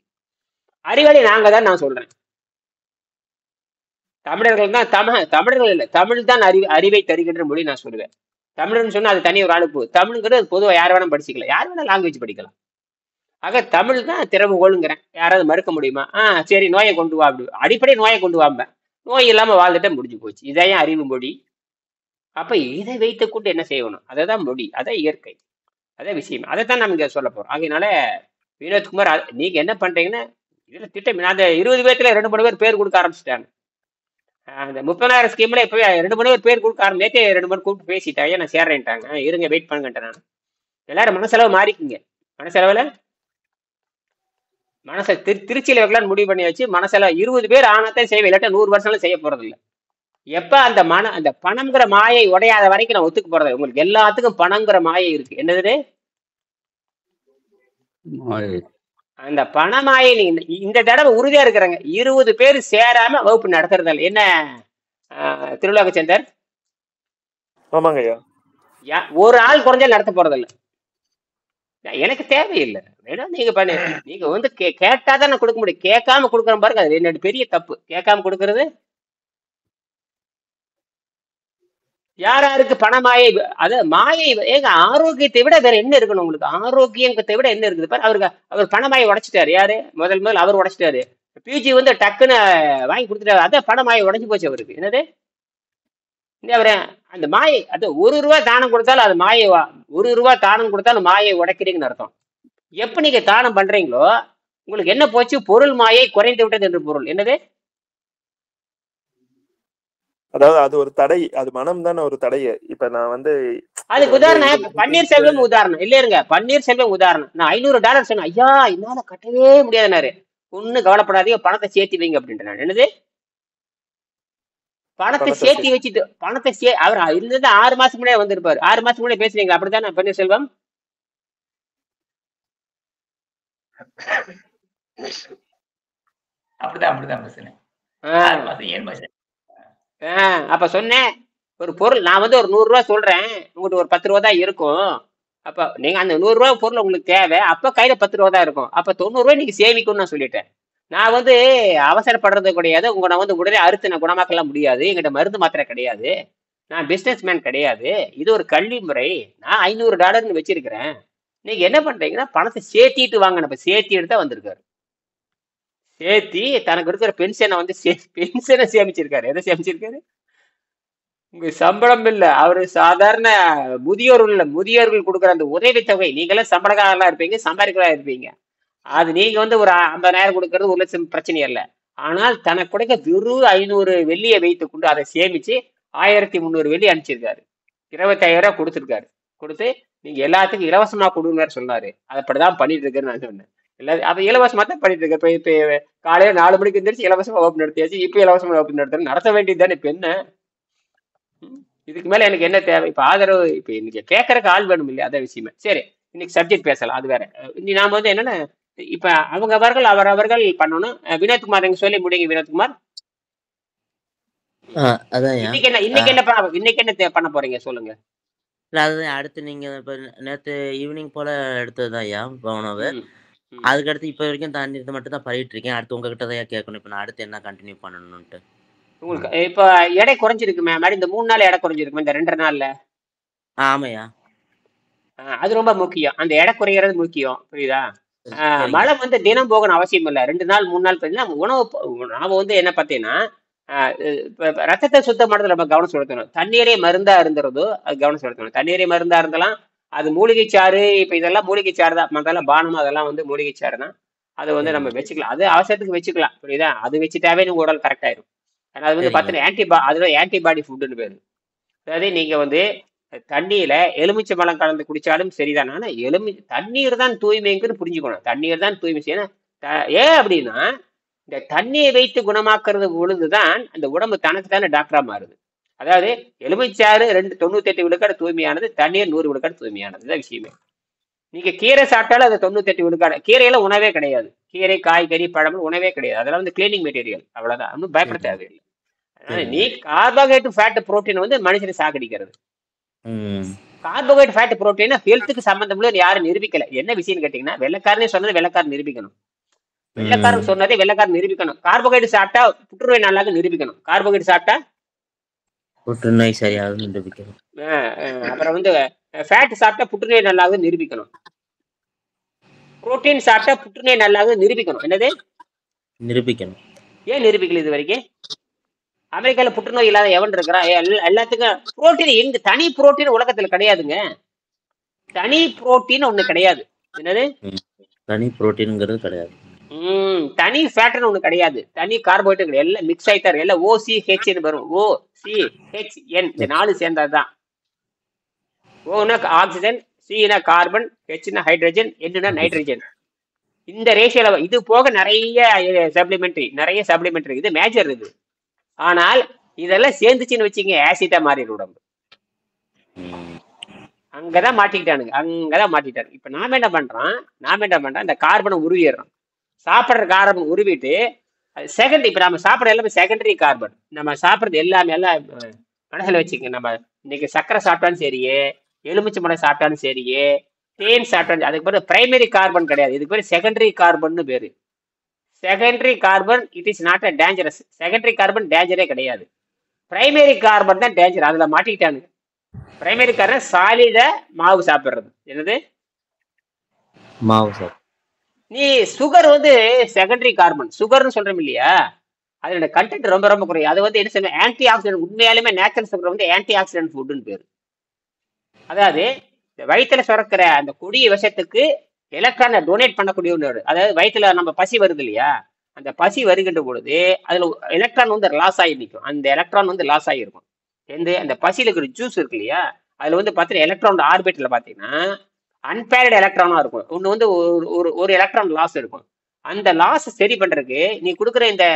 [SPEAKER 2] அறிவாளி நாங்க தான். நான் சொல்றேன் தமிழர்கள் தான். தமிழர்கள் இல்லை, தமிழ் தான் அறிவை தருகின்ற மொழி நான் சொல்லுவேன். தமிழ்னு சொன்னா அது தனி ஒரு அனுப்பு. தமிழ்ங்கிறது பொதுவாக யார் வேணாலும் படிச்சுக்கலாம், யார் வேணாலும் லாங்குவேஜ் படிக்கலாம். ஆக தமிழ் தான் திறவுகோளுங்கிறேன். யாராவது மறுக்க முடியுமா? சரி நோயை கொண்டு வா, அப்படி அடிப்படை நோயை கொண்டு வாம்பேன். நோய் இல்லாம வாழ்ந்துட்ட முடிஞ்சு போச்சு. இதையும் அறிவு மொழி. அப்ப இதை வைத்துக் கொண்டு என்ன செய்யணும்? அதைதான் மொழி, அதான் இயற்கை, அதான் விஷயம். அதைத்தான் நம்ம இங்க சொல்ல போறோம். அதனால வினோத்குமார், நீங்க என்ன பண்றீங்கன்னா இதுல திட்டம். அந்த 20 பேர்த்துல 2-3 பேர் கொடுக்க ஆரம்பிச்சுட்டாங்க. அந்த 30,000 ஸ்கீம்ல இப்பவே 2-3 பேர் கொடுக்க நேற்றே 2 பேர் கூப்பிட்டு பேசிட்டாங்க. நான் சேர்றேன்ட்டாங்க. இருங்க வெயிட் பண்ணுங்கட்டேன். நான் எல்லாரும் மனசெலவு மாறிக்குங்க. மனசெலவுல திருச்சியில வைக்கலான்னு முடிவு பண்ணி வச்சு மனசெலவு 20 பேர் ஆனத்தான் செய்வேன். இல்லாட்ட 100 வருஷம்லாம் செய்ய போறது இல்லை. எப்ப அந்த பணம்ங்கிற மாயை உடையாத வரைக்கும் நான் ஒத்துக்க போறது. உங்களுக்கு எல்லாத்துக்கும் பணம்ங்கிற மாயை இருக்கு. என்னது?
[SPEAKER 7] மாயை.
[SPEAKER 2] அந்த பணமாயை நீங்க இந்த தடவை உறுதியா இருக்கிறாங்க. 20 பேர் சேராம வகுப்பு நடத்துறது இல்லை. என்ன திருவிழாக்கு சேர்ந்தார்?
[SPEAKER 5] ஆமாங்க ஐயா.
[SPEAKER 2] ஒரு ஆள் குறைஞ்சா நடத்த போறதில்ல. எனக்கு தேவையில்லை. வேணா நீங்க பண்ணு. நீங்க வந்து கேட்டாதான் நான் கொடுக்க முடியும். கேட்காம கொடுக்குற பாருங்க, அது என்னோட பெரிய தப்பு. கேட்காம கொடுக்கறது. யாருக்கு பணமாயை, அது மாயை. ஏங்க ஆரோக்கியத்தை விட வேற என்ன இருக்கணும் உங்களுக்கு? ஆரோக்கியத்தை விட என்ன இருக்குது பாரு. அவர் பணமாயை உடைச்சிட்டாரு. யாரு முதல் அவர் உடைச்சிட்டாரு. பிஜி வந்து டக்குன்னு வாங்கி கொடுத்துட்டாரு. அதான் பணமாயை உடைஞ்சு போச்சு அவருக்கு. என்னது அவரு அந்த மாயை, அது 1 ரூபா தானம் கொடுத்தாலும் அது மாயை. 1 ரூபா தானம் கொடுத்தாலும் மாயை உடைக்கிறீங்கன்னு அர்த்தம். எப்ப நீங்க தானம் பண்றீங்களோ உங்களுக்கு என்ன போச்சு? பொருள் மாயை குறைந்து விட்டது என்று பொருள். என்னது?
[SPEAKER 5] அதாவது அது ஒரு தடை, அது மனம் தானே ஒரு தடைய. இப்ப நான் வந்து
[SPEAKER 2] அதுக்கு உதாரணம் பன்னீர்செல்வம் உதாரணம் இல்லையருங்க. பன்னீர்செல்வம் உதாரணம். நான் $500 சொன்னேன். ஐயா என்னால கட்டவே முடியாதுனாரு. ஒண்ணு கவலைப்படாதீங்க, பணத்தை சேர்த்து வைங்க அப்படின்ட்டு. நான் என்னது பணத்தை சேர்த்து வச்சுட்டு பணத்தை அவர் இருந்தது 6 மாசம் முன்னாடியே வந்திருப்பாரு. 6 மாசம் முன்னாடி பேசுறீங்க அப்படித்தானே பன்னீர்செல்வம்?
[SPEAKER 3] அப்படிதான் பேசுறேன்.
[SPEAKER 2] அப்ப சொன்னேன் ஒரு பொருள் நான் வந்து ஒரு 100 ரூபா சொல்றேன், உங்கள்கிட்ட ஒரு 10 ரூபா தான் இருக்கும். அப்ப நீங்க அந்த 100 ரூபா பொருள் உங்களுக்கு தேவை, அப்ப கையில 10 ரூபா தான் இருக்கும். அப்ப 90 ரூபாய் நீங்க சேமிக்கணும்னு நான் சொல்லிட்டேன். நான் வந்து அவசரப்படுறது கிடையாது. உங்க நான் வந்து உடனே அறுத்து நான் குணமாக்கலாம் முடியாது. எங்கிட்ட மருந்து மாத்திரை கிடையாது. நான் பிசினஸ் மேன் கிடையாது. இது ஒரு கல்வி முறை. நான் $500 வச்சிருக்கிறேன். நீங்க என்ன பண்றீங்கன்னா பணத்தை சேர்த்திட்டு வாங்க. இப்ப சேர்த்தி எடுத்தா வந்திருக்காரு. சேர்த்தி தனக்கு இருக்கிற பென்ஷனை வந்து பென்ஷனை சேமிச்சிருக்காரு. எதை சேமிச்சிருக்காரு? உங்க சம்பளம் இல்ல, அவரு சாதாரண முதியோர்கள் கொடுக்குற அந்த உதவித்தொகை. நீங்களாம் சம்பளக்காரெல்லாம் இருப்பீங்க, சம்பாதிக்கிறா இருப்பீங்க. அது நீங்க வந்து ஒரு 50,000 கொடுக்கறது 1 லட்சம் பிரச்சனை இல்லை. ஆனால் தனக்கு கொடுக்க வெறும் 500 வெள்ளியை வைத்துக் கொண்டு அதை சேமிச்சு 1300 வெள்ளி அனுப்பிச்சிருக்காரு. 25,000 கொடுத்துருக்காரு. கொடுத்து நீங்க எல்லாத்துக்கும் இலவசமா கொடுங்க சொன்னாரு. அதை அப்படிதான் பண்ணிட்டு இருக்கேன்னு நான் சொன்னேன். அதை இலவசமா தான் பண்ணிட்டு இருக்கேன். இப்ப காலையில 4 மணிக்கு எந்திரிச்சு இலவசமா வகுப்பு நடத்தியாச்சு. இப்ப இலவசமா வகுப்பு நடத்த வேண்டியது தானே. இப்ப என்ன இதுக்கு மேல எனக்கு என்ன தேவை? இப்ப ஆதரவு இப்ப இன்னைக்கு கேட்கறக்கு ஆள் வேணும் இல்லையா? அதான் விஷயமே. சரி, இன்னைக்கு சப்ஜெக்ட் பேசலாம், அது வேற. நாம வந்து என்னன்னா இப்ப அவர்கள் பண்ணணும். வினோத்குமார் நீங்க சொல்லி முடியுங்க. வினோத்குமார் இன்னைக்கு என்ன பண்ண போறீங்க சொல்லுங்க.
[SPEAKER 6] அதுதான் அடுத்து நீங்க இப்ப நேத்து ஈவினிங் போல எடுத்ததுதான் ஐயா உணவு. அதுக்கடுத்து இப்ப வரைக்கும் தண்ணீர் மட்டும் தான் பண்ணிட்டு இருக்கேன். அடுத்து உங்ககிட்ட தான் கேட்கணும். இப்ப நான் அடுத்து என்ன கண்டினியூ பண்ணணும்ட்டு.
[SPEAKER 2] உங்களுக்கு இப்ப எடை குறைஞ்சிருக்குமே மாதிரி, இந்த 3 நாள் எடை குறைஞ்சிருக்குமே, இந்த 2 நாள்ல.
[SPEAKER 6] ஆமையா,
[SPEAKER 2] அது ரொம்ப முக்கியம். அந்த எடை குறைகிறது முக்கியம், புரியுதா? மலம் வந்து தினம் போகணும் அவசியம் இல்லை. 2 நாள் 3 நாள் பார்த்தீங்கன்னா உணவு நாம வந்து என்ன பார்த்தீங்கன்னா ரத்தத்தை சுத்தம் பண்ணுறது நம்ம கவனம் செலுத்தணும். தண்ணீரே மருந்தா இருந்துறதோ அது கவனம் செலுத்தணும். தண்ணீரே மருந்தா இருந்தாலும் அது மூலிகை சாறு. இப்ப இதெல்லாம் மூலிகை சாறு தான். மற்றெல்லாம் பானம் அதெல்லாம் வந்து மூலிகை சாறு தான். அதை வந்து நம்ம வச்சுக்கலாம். அது அவசரத்துக்கு வச்சுக்கலாம், புரியுதா? அது வச்சுட்டாவே உங்க உடல் கரெக்ட் ஆயிரும். ஏன்னா அது வந்து பார்த்தீங்கன்னா அதுல ஆன்டிபாடி ஃபுட்டுன்னு பேரு. அதாவது நீங்க வந்து தண்ணியில எலுமிச்சை பழம் கலந்து குடிச்சாலும் சரிதான். ஆனா தண்ணீர் தான் தூய்மைங்குன்னு புரிஞ்சுக்கணும். தண்ணீர் தான் தூய்மை செய்யணும். ஏன் அப்படின்னா இந்த தண்ணியை வைத்து குணமாக்குறது பொழுதுதான் அந்த உடம்பு தனக்கு தானே டாக்டரா மாறுது. அதாவது எலுமிச்சாறு 98 விழுக்காடு தூய்மையானது, தண்ணீர் 100 விழுக்காடு தூய்மையானது. தான் விஷயமே. நீங்க கீரை சாப்பிட்டாலும் அது 98 விழுக்காடு. கீரையெல்லாம் உணவே கிடையாது. கீரை, காய்கறி, பழம் உணவே கிடையாது. அதெல்லாம் வந்து கிளீனிங் மெட்டீரியல். அவ்வளவுதான். ஒன்றும் பயப்பட தேவையில்லை. நீ கார்போஹைட்ரேட், ஃபேட், புரோட்டீன் வந்து மனுஷனை சாகடிக்கிறது. கார்போஹைட்ரேட், ஃபேட், புரோட்டீன் ஹெல்த்துக்கு சம்பந்தம் யாரும் நிரூபிக்கல. என்ன விஷயம் கேட்டீங்கன்னா வெள்ளைக்காரனே சொன்னது வெள்ளைக்காரன் நிரூபிக்கணும். வெள்ளைக்காரன் சொன்னதே வெள்ளைக்காரன் நிரூபிக்கணும். கார்போஹைட்ரேட் சாப்பிட்டா புற்றுநோய் நல்லாக நிரூபிக்கணும். கார்போஹைட்ரேட் சாப்பிட்டா
[SPEAKER 6] புற்றுநோய் சரியாக நிரூபிக்கணும்.
[SPEAKER 2] அப்புறம் வந்து ஃபேட் சாப்பிட்டா புற்றுநோய் நல்லாக நிரூபிக்கணும். புரோட்டீன் சாப்பிட்டா புற்றுநோய் நல்லாக நிரூபிக்கணும். என்னது
[SPEAKER 6] நிரூபிக்கணும்? ஏன்
[SPEAKER 2] நிரூபிக்கல இது வரைக்கும்? அமெரிக்கால புற்றுநோய் இல்லாத எவன் இருக்கிறா? எல்லாத்துக்கும் புரோட்டீன். எங்க தனி புரோட்டீன் உலகத்துல கிடையாதுங்க. தனி புரோட்டீன் ஒண்ணு கிடையாது. என்னது
[SPEAKER 6] தனி புரோட்டீன்ங்கிறது கிடையாது.
[SPEAKER 2] தனி ஃபேட்னு ஒண்ணு கிடையாது. தனி கார்போஹைட்ரேட் கிடையாது. எல்லாம் மிக்ஸ் ஆயிட்டாரு. எல்லாம் OCHN வரும். OCHN இந்த 4 சேர்ந்ததுதான். ஓனா ஆக்சிஜன், சினா கார்பன், ஹெச்னா ஹைட்ரஜன், என்னன்னா நைட்ரஜன். இந்த ரேஷியோல இது போக நிறைய சப்ளிமெண்ட்ரி இது மேஜர் இது. ஆனால் இதெல்லாம் சேர்ந்துச்சுன்னு வச்சுங்க ஆசிட்டா மாறிடும் உடம்பு. அங்கதான் மாட்டிக்கிட்டானுங்க. இப்ப நாம என்ன பண்றோம், இந்த கார்பனை உருவிடுறோம். சாப்பிட்ற கார்பன் உருவிட்டு அது செகண்டரி. இப்ப நம்ம சாப்பிட்ற எல்லாமே செகண்டரி கார்பன். நம்ம சாப்பிட்றது எல்லாமே எல்லாம் மனசுல வச்சுக்க. நம்ம இன்னைக்கு சக்கரை சாப்பிட்டாலும் சரியே, எலுமிச்சை மலை சாப்பிட்டாலும் சரியே, தேன் சாப்பிட்டாலும், அதுக்கு பேர் பிரைமரி கார்பன் கிடையாது, இதுக்கு பேர் செகண்டரி கார்பன் பேரு. Secondary carbon it is not a dangerous. Secondary carbon டேஞ்சரே கிடையாது. பிரைமரி கார்பன் தான் டேஞ்சர். அதுல மாட்டிக்கிட்டானுங்க. பிரைமரி கார்பன் சாலிட மாவு சாப்பிடுறது. என்னது
[SPEAKER 6] மாவு சார்.
[SPEAKER 2] நீ சுகர் வந்து செகண்டரி கார்பன். சுகர்னு சொல்றோம் இல்லையா, அதோட கண்டென்ட் ரொம்ப ரொம்ப குறையும். அது வந்து என்ன சொல்லுங்க, ஆன்டி ஆக்சிடென்ட். உண்மையாலுமே நேச்சுரல் சுகர் வந்து ஆன்டி ஆக்சிடென்ட் ஃபுட்னு பேரு. அதாவது இந்த வயிற்றுல சுரக்கிற அந்த கொடிய விஷத்துக்கு எலக்ட்ரானை டொனேட் பண்ணக்கூடிய ஒன்று. அதாவது வயிற்றுல நம்ம பசி வருது இல்லையா, அந்த பசி வருகின்ற பொழுது அதுல எலக்ட்ரான் வந்து லாஸ் ஆகி நிற்கும். அந்த எலக்ட்ரான் வந்து லாஸ் ஆகிருக்கும். அந்த பசியில் இருக்கிற ஜூஸ் இருக்கு இல்லையா, அதுல வந்து பார்த்தீங்கன்னா எலக்ட்ரான் ஆர்பிட்ல பார்த்தீங்கன்னா அன்பேர்டு எலக்ட்ரானா இருக்கும். ஒன்று வந்து ஒரு எலக்ட்ரான் லாஸ் இருக்கும். அந்த லாஸ் சரி பண்றதுக்கு நீ கொடுக்குற இந்த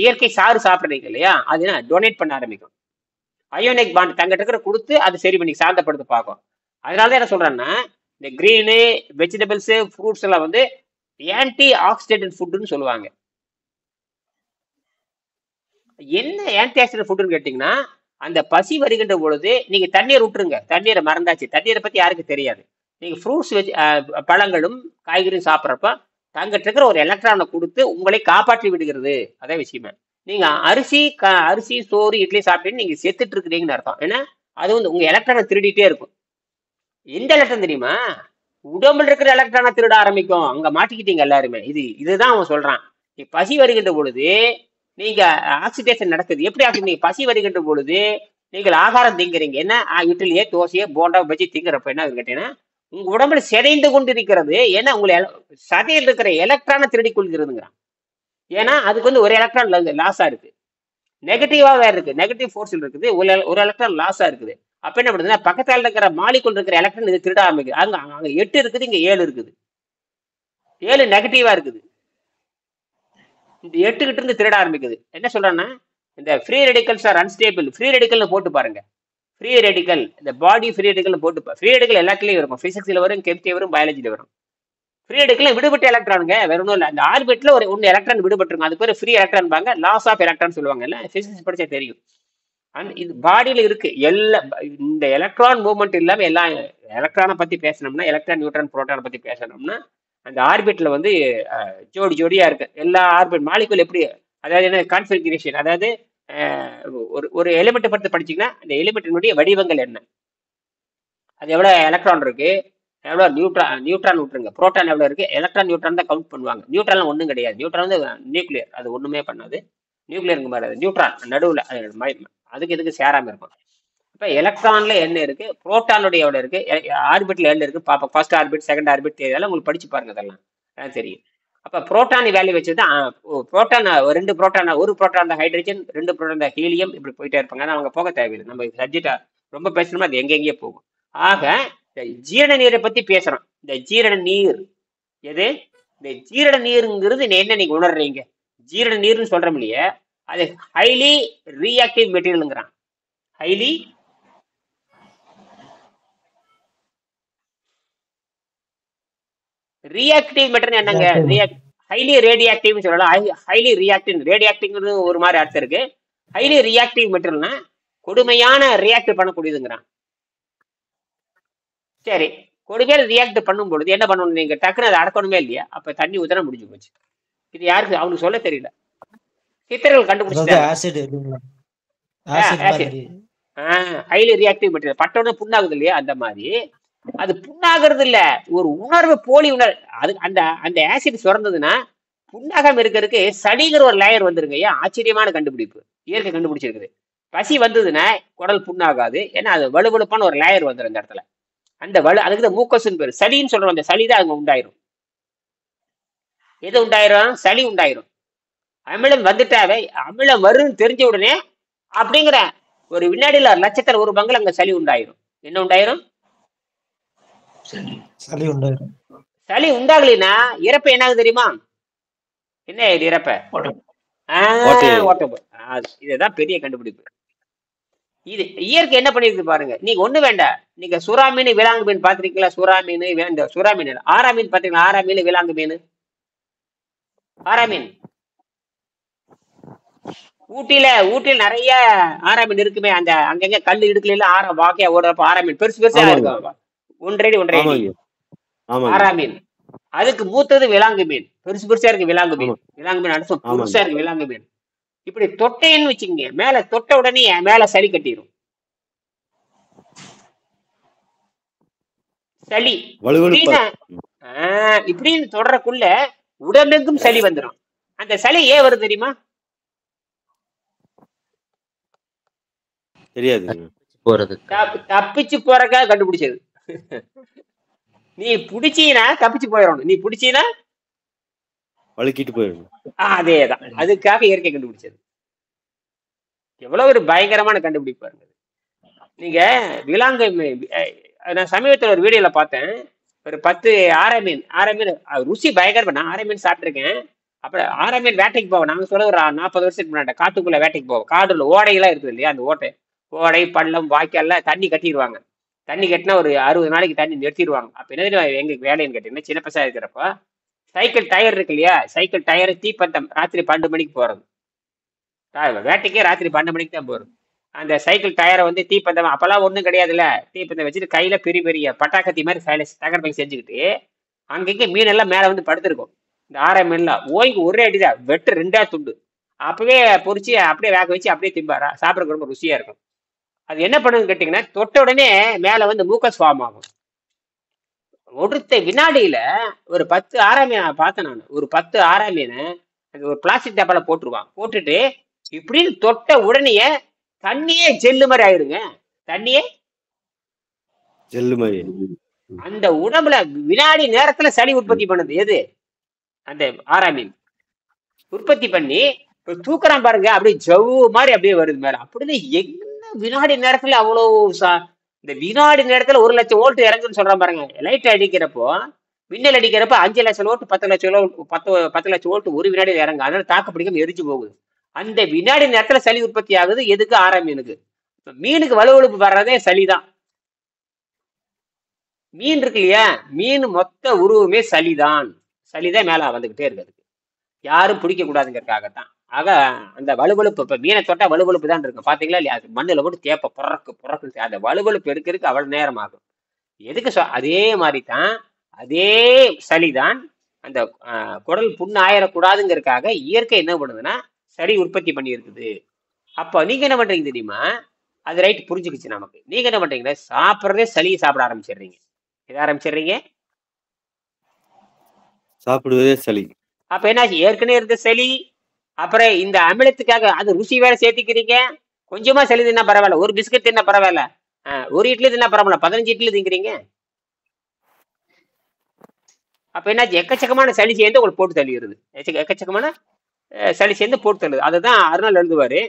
[SPEAKER 2] இயற்கை சாறு சாப்பிட்றீங்க இல்லையா, அது டொனேட் பண்ண ஆரம்பிக்கும். அயோனிக் பாண்ட் தங்கிட்ட இருக்கிற கொடுத்து அது சரி பண்ணி சாந்தப்படுத்த பார்க்கும். அதனாலதான் என்ன சொல்றேன்னா, இந்த கிரீனு வெஜிடபிள்ஸ் ஃப்ரூட்ஸ் எல்லாம் வந்து ஆன்டி ஆக்சிடென்ட் ஃபுட்னு சொல்லுவாங்க. என்ன ஆன்டி ஆக்சிடென்ட் ஃபுட்னு கேட்டீங்கன்னா, அந்த பசி வருகின்ற பொழுது நீங்க தண்ணீர் விட்டுருங்க. தண்ணீரை மறந்தாச்சு. தண்ணீரை பத்தி யாருக்கும் தெரியாது. நீங்க ஃப்ரூட்ஸ் பழங்களும் காய்கறியும் சாப்பிட்றப்ப தங்கிட்ட இருக்கிற ஒரு எலக்ட்ரானை கொடுத்து உங்களை காப்பாற்றி விடுகிறது. அதே விஷயமே. நீங்க அரிசி சோறு இட்லி சாப்பிட்டு நீங்க செத்துட்டு இருக்கிறீங்கன்னு அர்த்தம். ஏன்னா அது வந்து உங்க எலக்ட்ரானை திருடிட்டே இருக்கும். எந்த எலக்ட்ரான் தெரியுமா, உடம்புல இருக்கிற எலக்ட்ரானை திருட ஆரம்பிக்கும். அங்க மாட்டிக்கிட்டீங்க எல்லாருமே. இதுதான் அவன் சொல்றான். நீ பசி வருகின்ற பொழுது நீங்க ஆக்சிடேஷன் நடக்குது. எப்படி ஆகுது, நீங்க பசி வருகின்ற பொழுது நீங்கள் ஆகாரம் திங்கிறீங்க. என்ன இட்லியே தோசையே போண்டா பஜ்ஜி திங்கிறப்ப என்ன கேட்டீங்கன்னா உங்க உடம்புல சிதைந்து கொண்டு இருக்கிறது. ஏன்னா உங்களை சதையில் இருக்கிற எலக்ட்ரானை திருடி கொள்கிறதுங்கிறான். ஏன்னா அதுக்கு வந்து ஒரு எலக்ட்ரான் லாஸா இருக்கு, நெகட்டிவா வேற இருக்கு, நெகட்டிவ் ஃபோர்ஸ் இருக்குது, ஒரு எலக்ட்ரான் லாஸா இருக்குது. அப்ப என்ன பண்ணுதுன்னா பக்கத்தால் இருக்கிற மாலிகுல் இருக்கிற எலக்ட்ரான் இது திருட ஆரம்பிக்குது. அங்க 8 இருக்குது, இங்க 7 இருக்குது. 7 நெகட்டிவா இருக்குது. இந்த 8 கிட்ட இருந்து திருட ஆரம்பிக்குது. என்ன சொல்றான்னா, இந்த free radicals R unstable. Free radical போட்டு பாருங்க. ஃப்ரீ ரெடிக்கல், இந்த பாடி ஃப்ரீ ரெடிக்கல் போட்டு. ஃப்ரீ ரெடிக்கல் எல்லாத்துலயும் இருக்கும். பிசிக்ஸ்ல வரும், கெமிஸ்ட்ரி வரும், பயாலஜில வரும். ஃப்ரீ ரெடிக்கல் விடுபட்ட எலக்ட்ரானுங்க, வேற ஒன்றும் இல்லை. அந்த ஆர்பிட்ல ஒன்னு எலக்ட்ரான் விடுபட்டுருக்கும். அது பேர் ஃப்ரீ எலக்ட்ரான் பாங்க, லாஸ் ஆஃப் எலக்ட்ரான் சொல்லுவாங்க. இல்ல பிசிக்ஸ் படிச்சா தெரியும். இது பாடியில இருக்கு. இந்த எலக்ட்ரான் மூவ்மெண்ட் இல்லாம எல்லா எலக்ட்ரானை பத்தி பேசணும்னா, எலக்ட்ரான் நியூட்ரான் புரோட்டானை பத்தி பேசணும்னா அந்த ஆர்பிட்ல வந்து ஜோடியா இருக்கு எல்லா ஆர்பிட் மாலிகுல். எப்படி அதாவது என்ன கான்ஃபிகரேஷன், அதாவது ஒரு எலிமெண்ட் பத்தி படிச்சீங்கன்னா அந்த எலிமெண்ட்டினுடைய வடிவங்கள் என்ன, அது எவ்வளவு எலக்ட்ரான் இருக்கு, எவ்வளவு நியூட்ரான் விட்டுருங்க, புரோட்டான் எவ்வளவு இருக்கு, எலக்ட்ரான் நியூட்ரான் தான் கவுண்ட் பண்ணுவாங்க. நியூட்ரான் ஒன்றும் கிடையாது. நியூட்ரான் வந்து நியூக்ளியர், அது ஒண்ணுமே பண்ணாது. நியூக்ளியருங்க மாதிரி நியூட்ரான் நடுவுல அதுக்கு இதுக்கு சேராம இருக்கும். இப்ப எலக்ட்ரான்ல என்ன இருக்கு, புரோட்டானுடைய எவ்வளவு இருக்கு, ஆர்பிட்ல என்ன இருக்கு பாப்பா. ஃபர்ஸ்ட் ஆர்பிட், செகண்ட் ஆர்பிட் இதெல்லாம் உங்களுக்கு படிச்சு பாருங்க, அதெல்லாம் தெரியும். அப்ப புரோட்டான் வேல்யூ வச்சுதான் புரோட்டான், ஒரு புரோட்டான் தான் ஹைட்ரஜன், 2 புரோட்டான் தான் ஹீலியம், இப்படி போயிட்டே இருப்பாங்க. ஆனா அவங்க போக தேவையில்லை. நம்ம சப்ஜெக்டா ரொம்ப பேசணும்னா அது எங்கெங்கே போகும். ஆக இந்த ஜீரண நீரை பத்தி பேசுறோம். இந்த ஜீரண நீர் எது, இந்த ஜீரண நீருங்கிறது என்ன நீங்க உணர்றீங்க. ஜீரண நீர்னு சொல்றோம் இல்லையா, அது ஹைலி ரியாக்டிவ் மெட்டீரியல்ங்கிறான். ஹைலி ரியாக்டிவ் மெட்டீரியல் என்னங்க, ஹைலி ரேடியாக்டிவ் சொல்லலாம். ஹைலி ரியாக்டிவ், ரேடியாக்டிவ்ங்கிறது ஒரு மாதிரி அர்த்தம் இருக்கு. ஹைலி ரியாக்டிவ் மெட்டீரியல்னா கொடுமையான ரியாக்ட் பண்ணக்கூடியதுங்கிறான். சரி, கொடுமையான ரியாக்ட் பண்ணும் பொழுது என்ன பண்ணணும், நீங்க டக்குன்னு அதை அடக்கணுமே இல்லையா, அப்ப தண்ணி ஊத்தினா முடிஞ்சு போச்சு. இது யாருக்கு அவனுக்கு சொல்ல தெரியல, சித்தர்கள் கண்டுபிடிச்சிட்டாங்க. ஹைலி ரியாக்டிவ் மெட்டீரியல் பட்டோட புண்ணாகுது இல்லையா, அந்த மாதிரி அது புண்ணாகிறது இல்ல, ஒரு உணர்வு, போலி உணர்வு. அது அந்த ஆசிட் சுரந்ததுன்னா புண்ணாகம் இருக்கிறதுக்கு சளிங்கிற ஒரு லேயர் வந்துருங்க. ஏன் ஆச்சரியமான கண்டுபிடிப்பு, இயற்கை கண்டுபிடிச்சிருக்குது. பசி வந்ததுன்னா குடல் புண்ணாகாது, ஏன்னா அது வலுவலுப்பான ஒரு லேயர் வந்துடும் அந்த இடத்துல. அந்த அதுக்கு தான் மூக்கஸ்ன்னு பேரு. சளின்னு சொல்றோம், அந்த சளி தான் அங்க உண்டாயிரும். எது உண்டாயிரும், சளி உண்டாயிரும். அமிலம் வந்துட்டாவே, அமிலம் வருன்னு தெரிஞ்ச உடனே அப்படிங்கிற ஒரு வினாடியில லட்சத்துல ஒரு பங்குல அங்க சளி உண்டாயிரும். என்ன உண்டாயிரும், சளி உண்டாகலினா இறப்ப என்ன ஆகுது தெரியுமா, என்ன இது இறப்ப, இதுதான் பெரிய கண்டுபிடிப்பு. இது இயற்கை என்ன பண்ணிருக்கு பாருங்க. நீங்க ஒண்ணு வேண்டாம், நீங்க சுறா மீன் விலாங்கு மீன் பாத்திருக்கீங்களா? சுறா மீன் இந்த சுறா மீன் ஆரா மீன் பாத்தீங்களா? ஆரா மீன் விலாங்கு மீன் ஆரா மீன் ஊட்டியில நிறைய ஆரா மீன் இருக்குமே. அந்த அங்கங்க கல்லு இடுக்கல ஆரா வாக்கையா ஓடுறப்ப ஆரா மீன் பெருசு பெருசா இருக்கும். 1.5 அடி 1.5 அடி ஆரா மீன். அதுக்கு மூத்தது விலாங்கு மீன், பெருசு பெருசா இருக்கு விலாங்கு மீன். விலாங்கு மீன் அடுத்து பெருசா இருக்கு விலாங்கு மீன். இப்படி தொட்டைன்னு வச்சுக்கோங்க, மேல தொட்ட உடனே மேல சளி கட்டிடும். சளி இப்படின்னு தொடரக்குள்ள உடம்பெங்கும் சளி வந்துடும். அந்த சளி ஏன் வருது தெரியுமா?
[SPEAKER 7] தெரியாது.
[SPEAKER 2] தப்பிச்சு போறக்கா கண்டுபிடிச்சது. நீ புடிச்சீனா தப்பிச்சு போயிடணும், நீ புடிச்சீனா
[SPEAKER 7] வழுக்கிட்டு போயிடணும்.
[SPEAKER 2] அதேதான், அதுக்காக இயற்கை கண்டுபிடிச்சது. எவ்வளவு ஒரு பயங்கரமான கண்டுபிடிப்பாருங்க. நீங்க விலாங்கு நான் சமீபத்தில் ஒரு வீடியோல பார்த்தேன். ஒரு 10 ஆரை மீன் ருசி பயங்கரமா. நான் ஆரை மீன் சாப்பிட்டுருக்கேன். அப்புறம் ஆரை மீன் வேட்டைக்கு போவோம். நாங்க சொல்ல ஒரு 40 வருஷத்துக்கு முன்னாடி காட்டுக்குள்ள வேட்டைக்கு போவோம். காடுல ஓடையெல்லாம் இருக்குது இல்லையா? அந்த ஓடை பள்ளம் வாய்க்கால்ல தண்ணி கட்டிடுவாங்க. தண்ணி கட்டினா ஒரு 60 நாளைக்கு தண்ணி நிறுத்திடுவாங்க. அப்ப என்ன எங்களுக்கு வேலைன்னு கேட்டீங்கன்னா, சின்ன பசங்க இருக்கிறப்ப சைக்கிள் டயர் இருக்கு இல்லையா? சைக்கிள் டயர் தீப்பந்தம் ராத்திரி 12 மணிக்கு போறது. வேட்டைக்கே ராத்திரி 12 மணிக்கு தான் போறது. அந்த சைக்கிள் டயரை வந்து தீப்பந்தம் அப்பெல்லாம் ஒன்றும் கிடையாதுல்ல. தீப்பந்தம் வச்சுட்டு கையில பெரிய பெரிய பட்டாக்கத்தி மாதிரி தகரப்பை செஞ்சுக்கிட்டு அங்கங்க மீன் எல்லாம் மேல வந்து படுத்திருக்கும். இந்த ஆரை மீன்லாம் ஓய்க்கு ஒரே அடிதான், வெட்டு 2 துண்டு. அப்பவே பொறிச்சு அப்படியே வேக வச்சு அப்படியே திம்பாரா, சாப்பிட்றதுக்கு ரொம்ப ருசியா இருக்கும். அது என்ன பண்ணுன்னு கேட்டீங்கன்னா, தொட்ட உடனே மேல வந்து மூக்கஸ் ஃபார்ம் ஆகும். ஒருத்த வினாடியில ஒரு 10 ஆரை மீன் பார்த்தேன் நான். ஒரு 10 ஆரை மீனை ஒரு பிளாஸ்டிக் டப்பால போட்டுருவான். போட்டுட்டு இப்படின்னு தொட்ட உடனே தண்ணியே ஜெல்லு மாதிரி ஆயிடுங்க. தண்ணியே
[SPEAKER 7] ஜெல்லு மாதிரி.
[SPEAKER 2] அந்த உடம்புல வினாடி நேரத்துல சளி உற்பத்தி பண்ணுது. எது? அந்த ஆரா மீன் உற்பத்தி பண்ணி தூக்குறான் பாருங்க, அப்படியே ஜவ்வு மாதிரி அப்படியே வருது மேல. அப்படின்னு என்ன வினாடி நேரத்துல அவ்வளவு இந்த வினாடி நேரத்துல 1 லட்சம் வோல்ட் இறங்குன்னு சொல்றான் பாருங்க. லைட் அடிக்கிறப்போ, மின்னல் அடிக்கிறப்ப 5 லட்சம் வோல்ட் 10 லட்சம் 10 லட்சம் வோல்ட் ஒரு வினாடியில் இறங்கு. அதனால தாக்கு பிடிக்காம எரிஞ்சு போகுது. அந்த வினாடி நேரத்துல சளி உற்பத்தி ஆகுது. எதுக்கு? ஆரா மீனுக்கு. மீனுக்கு வலுவழுப்பு வர்றதே சளிதான். மீன் இருக்கு இல்லையா? மீன் மொத்த உருவமே சளிதான். சளிதான் மேல வந்துகிட்டே இருக்குது. யாரும் பிடிக்க கூடாதுங்கிறதுக்காகத்தான். ஆக அந்த வலுவழுப்பு, இப்ப மீனை தொட்டா வலுவழுப்பு தான் இருக்கும். பாத்தீங்களா இல்லையா? மண்ணுல போட்டு தேப்ப புறக்கு அந்த வலுவழுப்பு எடுக்கிறதுக்கு அவ்வளவு நேரம் ஆகும். எதுக்கு? அதே மாதிரி தான், அதே சளிதான் அந்த குடல் புண்ணு ஆயிடக்கூடாதுங்கிறதுக்காக இயற்கை என்ன பண்ணுதுன்னா சளி உற்பத்தி பண்ணி இருக்குது. அப்ப நீங்க என்ன பண்றீங்க தெரியுமா? அது ரைட், புரிஞ்சுக்கிச்சு நமக்கு. நீங்க என்ன பண்றீங்கன்னா, சாப்பிட்றதே சளியை சாப்பிட ஆரம்பிச்சிடுறீங்க. எதை ஆரம்பிச்சிடுறீங்க?
[SPEAKER 7] சாப்பிடுவதே சளி.
[SPEAKER 2] அப்ப என்ன? ஏற்கனவே இருந்த சளி, அப்புறம் இந்த அமிலத்துக்காக அது ருசி வேற சேர்த்திக்கிறீங்க. கொஞ்சமா சளி தின்னா பரவாயில்ல, ஒரு பிஸ்கட் தின்னா பரவாயில்ல, ஒரு இட்லி தின்னா பரவாயில்ல, 15 இட்லி திங்கிறீங்க. அப்ப என்னாச்சு? எக்கச்சக்கமான சளி சேர்ந்து உங்களுக்கு போட்டு தள்ளிடுது. எக்கச்சக்கமான சளி சேர்ந்து போட்டு தள்ளுது. அதுதான் அருணால் எழுதுவாரு,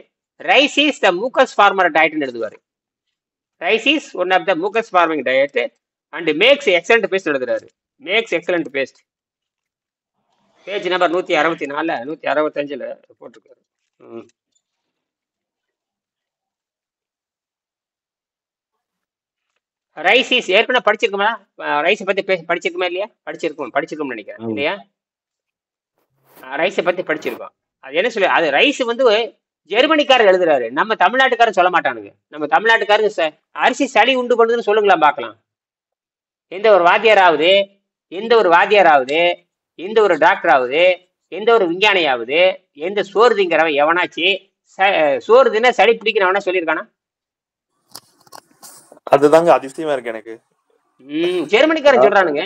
[SPEAKER 2] rice is the mucus former டயட்னு எழுதுவாரு. Rice is one of the mucus forming diet and makes excellent paste எழுதுறாரு. Makes excellent paste. Page number 164 165 போட்டிருக்காரு. ரைஸ் இஸ் ஏற்கனவே படிச்சிருக்கோமா? ரைஸை பத்தி படிச்சிருக்கோமா இல்லையா? படிச்சிருக்கோம்னு நினைக்கிறேன் இல்லையா? ரைஸை பத்தி படிச்சிருக்கோம். அது என்ன சொல்லு, அது ரைஸ் வந்து ஜெர்மனிக்காரர் எழுதுறாரு, நம்ம தமிழ்நாட்டுக்காரன் சொல்ல மாட்டானுங்க. நம்ம தமிழ்நாட்டுக்காரங்க அரிசி சளி உண்டு பண்ணுதுன்னு சொல்லுங்களா பார்க்கலாம். எந்த ஒரு வாத்தியாராவது, எந்த ஒரு டாக்டராவது, எந்த ஒரு விஞ்ஞானியாவது, எந்த சோறு திங்கிறவன் எவனாச்சு சோறு தின்னா சளி பிடிக்கிறவனா சொல்லியிருக்கானா?
[SPEAKER 5] அதுதாங்க அதிசயமா இருக்கு எனக்கு.
[SPEAKER 2] ஜெர்மனிக்காரன் சொல்றானுங்க.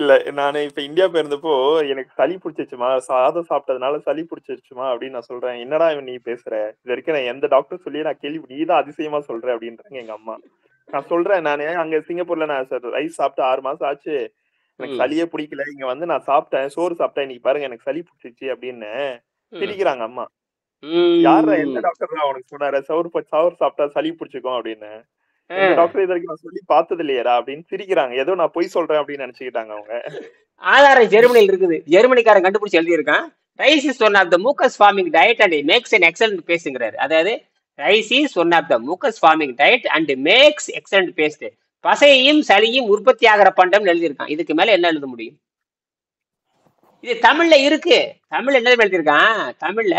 [SPEAKER 5] இல்ல, நானு இப்ப இந்தியா போயிருந்தப்போ எனக்கு சளி பிடிச்சிருச்சுமா, சாதம் சாப்பிட்டதுனால சளி பிடிச்சிருச்சுமா அப்படின்னு நான் சொல்றேன். என்னடா நீ பேசுற, இது வரைக்கும் நான் எந்த டாக்டர் சொல்லி நான் கேள்வி, நீதான் அதிசயமா சொல்ற அப்படின்றாங்க எங்க அம்மா. நான் சொல்றேன், நானு அங்க சிங்கப்பூர்ல நான் ரைஸ் சாப்பிட்டு 6 மாசம் ஆச்சு, எனக்கு சளியே பிடிக்கல, இங்க வந்து நான் சாப்பிட்டேன், சோறு சாப்பிட்டேன், இன்னைக்கு பாருங்க எனக்கு சளி பிடிச்சிருச்சு அப்படின்னு சிரிக்கிறாங்க அம்மா. யாரா, எந்த டாக்டர் தான் உனக்கு சொன்னாரு சோறு சாப்பிட்டா சளி பிடிச்சிக்கும் அப்படின்னு? இந்த டாக்டர் இது வரைக்கும் நான் சொல்லி பார்த்தது இல்லையடா அப்படின்னு சிரிக்கிறாங்க. ஏதோ நான் பொய் சொல்றேன் அப்படின்னு நினைச்சுக்கிட்டாங்க அவங்க.
[SPEAKER 2] ஆதாரம் ஜெர்மனியில் இருக்குது. ஜெர்மனிக்காரன் கண்டுபிடிச்சு எழுதியிருக்கான். Rice is one of the mucus forming diet and makes an excellent பேஸ்ட்ங்கிறாரு. அதாவது rice is one of the mucus forming diet and makes excellent paste. பசையையும் சளியும் உற்பத்தி ஆகிற பண்டம் எழுதியிருக்கான். இதுக்கு மேல என்ன எழுத முடியும்? இது தமிழ்ல இருக்கு. தமிழ்ல என்ன எழுதியிருக்கான்? தமிழ்ல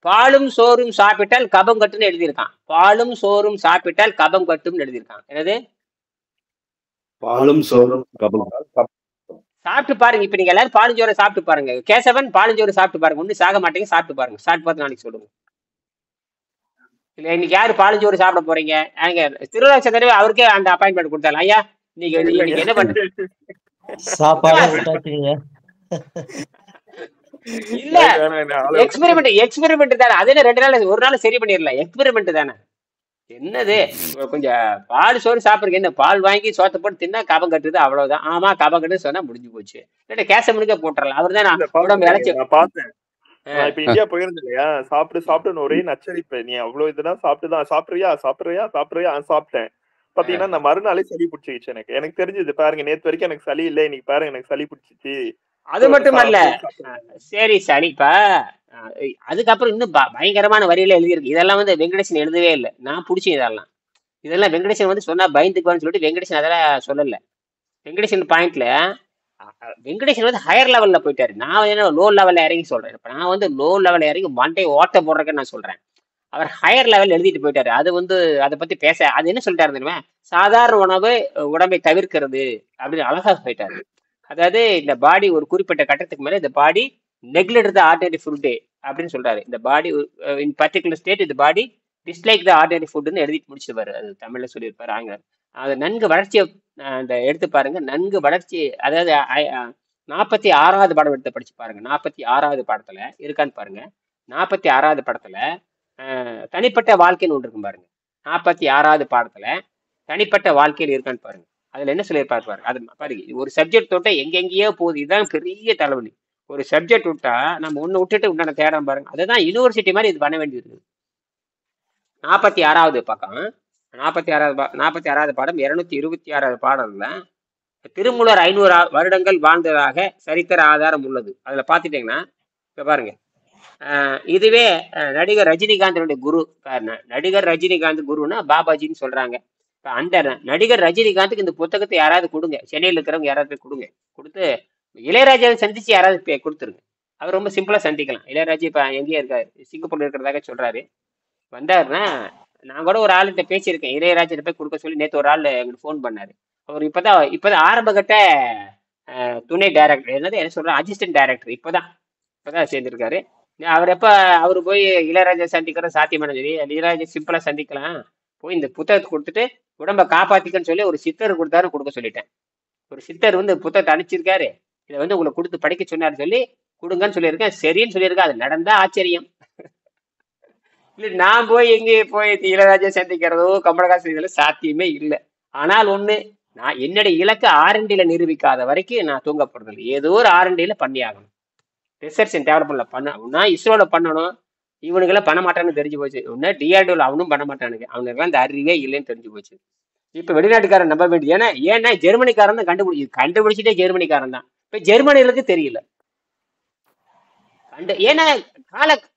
[SPEAKER 2] பாலும் சோறும் சாப்பிட்டால் கபம் கட்டுன்னு எழுதியிருக்கான். பாலும் சோறும் சாப்பிட்டால் கபம் கட்டும்னு எழுதியிருக்கான். என்னது?
[SPEAKER 7] பாலும் சோறும் கபம்.
[SPEAKER 2] சாப்பிட்டு பாருங்க. இப்ப நீங்க எல்லாரும் பாலுஞ்சோரை சாப்பிட்டு பாருங்க. கேசவன் பாலுஞ்சோறு சாப்பிட்டு பாருங்க. ஒன்னும் சாக மாட்டீங்க. சாப்பிட்டு பாருங்க. சாப்பிட்டு பார்த்து நாளைக்கு சொல்லுங்க. இல்ல இன்னைக்கு யாரு பாலுஞ்சோறு சாப்பிட போறீங்க? திருவிழா தடவை அவருக்கே அந்த அப்பாயின்மெண்ட் கொடுத்தாலும் ஐயா இன்னைக்கு என்ன பண்றீங்க?
[SPEAKER 4] சாப்பாடு விட்டாச்சுங்க.
[SPEAKER 2] இல்ல எக்ஸ்பெரிமெண்ட் தானே. அது என்ன 2 நாள் ஒரு நாள் சரி பண்ணிடலாம். எக்ஸ்பெரிமெண்ட் தானே. என்னது கொஞ்சம் பால் சோறு சாப்பிடுறீங்க. என்ன பால் வாங்கி சோத்தை போட்டு தின்னா கபம் கட்டுது, அவ்வளவுதான். ஆமா கபம் கட்டுன்னு சொன்னா முடிஞ்சு போச்சு. இல்ல கேசவனுக்கே போட்டுறலாம். அவர் தான் உடம்பு இழைச்சு.
[SPEAKER 5] நான் பார்த்தேன். நான் இப்ப இந்தியா போயிருந்தேன் இல்லையா, சாப்பிட்டு ஒரே நச்சரிப்பு. நீ அவ்வளவு இதெல்லாம் சாப்பிட்டுதான் சாப்பிடுறியா சாப்பிட்டேன். பாத்தீங்கன்னா நான் மறுநாளே சளி பிடிச்சிச்சு. எனக்கு தெரிஞ்சது பாருங்க, நேத்து வரைக்கும் எனக்கு சளி இல்லை, இன்னைக்கு பாருங்க எனக்கு சளி பிடிச்சிச்சு.
[SPEAKER 2] அது மட்டும் அல்ல, சரி சளிப்பா. அதுக்கப்புறம் இன்னும் பயங்கரமான வரியில எழுதியிருக்கு. இதெல்லாம் வந்து வெங்கடேசன் எழுதவே இல்லை. நான் பிடிச்சேன் இதெல்லாம் வெங்கடேசன் வந்து சொன்னா பயந்துக்குவான்னு சொல்லிட்டு வெங்கடேசன் அதெல்லாம் சொல்லல. வெங்கடேசன் பாயிண்ட்ல வெங்கடேசன் வந்து ஹையர் லெவல்ல போயிட்டாரு. நான் என்ன லோ லெவல்ல இறங்கி சொல்றேன். இப்ப நான் வந்து லோ லெவல்ல இறங்கி மண்டை ஓட்ட போடுறேன்னு நான் சொல்றேன். அவர் ஹையர் லெவல் எழுதிட்டு போயிட்டாரு. அது வந்து அதை பத்தி அது என்ன சொல்லிட்டாரு தெரியுமா? சாதாரண உணவு உடம்பை தவிர்க்கிறது அப்படின்னு அழகா போயிட்டாரு. அதாவது இந்த பாடி ஒரு குறிப்பிட்ட கட்டத்துக்கு மேல இந்த பாடி நெக்லெக்ட் த ஆர்டினரி ஃபுட் அப்படின்னு சொல்றாரு. இந்த பாடி இன் பர்டிகுலர் ஸ்டேட் இந்த பாடி டிஸ்லைக் த ஆர்டினரி ஃபுட்னு எழுதிட்டு முடிச்சிருப்பாரு. அது தமிழ்ல சொல்லியிருப்பாரு. ஆங்கிலம் அது நன்கு வளர்ச்சியை அந்த எடுத்து பாருங்க. நன்கு வளர்ச்சி, அதாவது 46வது படம் எடுத்து படிச்சு பாருங்க. 46வது படத்துல இருக்கான்னு பாருங்க. 46வது படத்துல தனிப்பட்ட வாழ்க்கைன்னு ஒன்று இருக்கும் பாருங்க. 46வது பாடத்துல தனிப்பட்ட வாழ்க்கையில் இருக்கான்னு பாருங்க. அதுல என்ன சொல்லியிருப்பாரு பாருங்க. அது பாருங்க, ஒரு சப்ஜெக்ட் தொட்டா எங்கெங்கேயோ போகுது. இதுதான் பெரிய தலைவலி. ஒரு சப்ஜெக்ட் விட்டா நம்ம ஒண்ணு விட்டுட்டு உண்டான தேடம் பாருங்க. அதுதான் யூனிவர்சிட்டி மாதிரி இது பண்ண வேண்டியது. 46வது பக்கம், 46வது பாடம் 226வது பாடம்ல திருமூலர் 500 வருடங்கள் வாழ்ந்ததாக சரித்திர ஆதாரம் உள்ளது. அதுல பாத்துட்டீங்கன்னா இப்ப பாருங்க, இதுவே நடிகர் ரஜினிகாந்தனுடைய குரு. நடிகர் ரஜினிகாந்த் குருன்னா பாபாஜின்னு சொல்றாங்க. இப்ப அந்த நடிகர் ரஜினிகாந்துக்கு இந்த புத்தகத்தை யாராவது கொடுங்க. சென்னையில் இருக்கிறவங்க யாராவது போய் கொடுங்க. கொடுத்து இளையராஜாவை சந்திச்சு யாராவது கொடுத்துருங்க. அவர் ரொம்ப சிம்பிளா சந்திக்கலாம். இளையராஜா இப்ப எங்கேயே இருக்காரு, சிங்கப்பூர்ல இருக்கிறதாக சொல்றாரு. வந்தாருன்னா நான் கூட ஒரு ஆளுகிட்ட பேசியிருக்கேன். இளையராஜா போய் கொடுக்க சொல்லி நேற்று ஒரு ஆள் எங்களுக்கு ஃபோன் பண்ணாரு. அவர் இப்பதான் ஆரம்ப கட்ட துணை டைரக்டர், என்ன சொல்ற அசிஸ்டன்ட் டைரக்டர் இப்பதான் சேர்ந்திருக்காரு. அவர் அவர் போய் இளையராஜா சந்திக்கிற சாத்தியமான சொல்லி இளையராஜா சிம்பிளா சந்திக்கலாம். போய் இந்த புத்தகத்தை கொடுத்துட்டு உடம்ப காப்பாத்திக்கன்னு சொல்லி ஒரு சித்தர் கொடுக்க சொல்லிட்டேன். ஒரு சித்தர் வந்து புத்தகத்தை அனுப்பிச்சிருக்காரு, இதை வந்து உங்களுக்கு கொடுத்து படிக்க சொன்னாரு சொல்லி கொடுங்கன்னு சொல்லியிருக்கேன். சரின்னு சொல்லியிருக்கேன். அது நடந்தா ஆச்சரியம். இல்ல நான் போய் எங்கேயே போய் இளையராஜா சந்திக்கிறதோ கமலஹாசன் இதெல்லாம் சாத்தியமே இல்லை. ஆனால் ஒண்ணு, நான் என்னுடைய இலக்கு R&Dல நிரூபிக்காத வரைக்கும் நான் தூங்கப்படுறது. ஏதோ ஒரு R&Dல பண்ணி ஆகணும். ரிசர்ச் அண்ட் டெவலப்மெண்ட்ல பண்ணா இஸ்ரோல பண்ணணும். இவனுக்கெல்லாம் பண்ண மாட்டான்னு தெரிஞ்சு போச்சு. ஒன்னா DRDOல அவனும் பண்ண மாட்டானுங்க. அவனுக்கெல்லாம் இந்த அறிவே இல்லைன்னு தெரிஞ்சு போச்சு. இப்ப வெளிநாட்டுக்காரன் நம்ப வேண்டியது. ஏன்னா ஜெர்மனிக்காரன் தான் கண்டுபிடிச்சிட்டே ஜெர்மனிக்காரன் தான். இப்ப ஜெர்மனிகளுக்கு தெரியல. ஏன்னா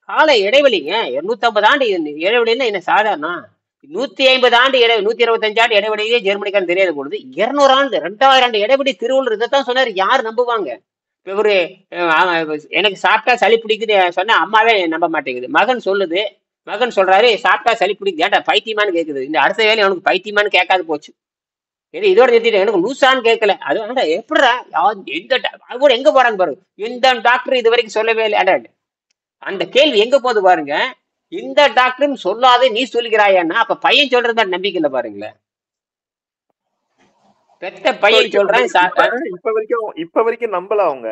[SPEAKER 2] கால இடைவெளிங்க 250 ஆண்டு இடைவெளின்னா என்ன சாதாரணம்? 150 ஆண்டு 125 ஆண்டு இடைவெளியே ஜெர்மனிக்காரன் தெரியாத பொழுது 200 ஆண்டு 2000 ஆண்டு இடைவெளி திருவள்ளுவர் இதைத்தான் சொன்னாரு. யார் நம்புவாங்க? இவரு எனக்கு சாப்பிட்டா சளி பிடிக்குது சொன்னா அம்மாவே நம்ப மாட்டேங்குது. மகன் சொல்றாரு சாப்பிட்டா சளி பிடிக்குது, ஏன்டா பைத்தியமானு கேக்குது. இந்த அடுத்த வேலை அவனுக்கு பைத்தியமானு கேட்காது போச்சு. இதோட நிறுத்திட்டேன். எனக்கு லூசான்னு கேட்கல. அது எப்படா எந்த கூட எங்க போறாங்க பாருங்க. எந்த டாக்டர் இது வரைக்கும் சொல்லவே இல்லை. அந்த கேள்வி எங்க போகுது பாருங்க. இந்த டாக்டரும் சொல்லாதே நீ சொல்லுகிறாயன்னா அப்ப பையன் சொல்றது மாதிரி நம்பிக்கை இல்லை பாருங்களேன். பெத்த பையன் சொல்றேன்.
[SPEAKER 5] இப்ப வரைக்கும் நம்பல அவங்க.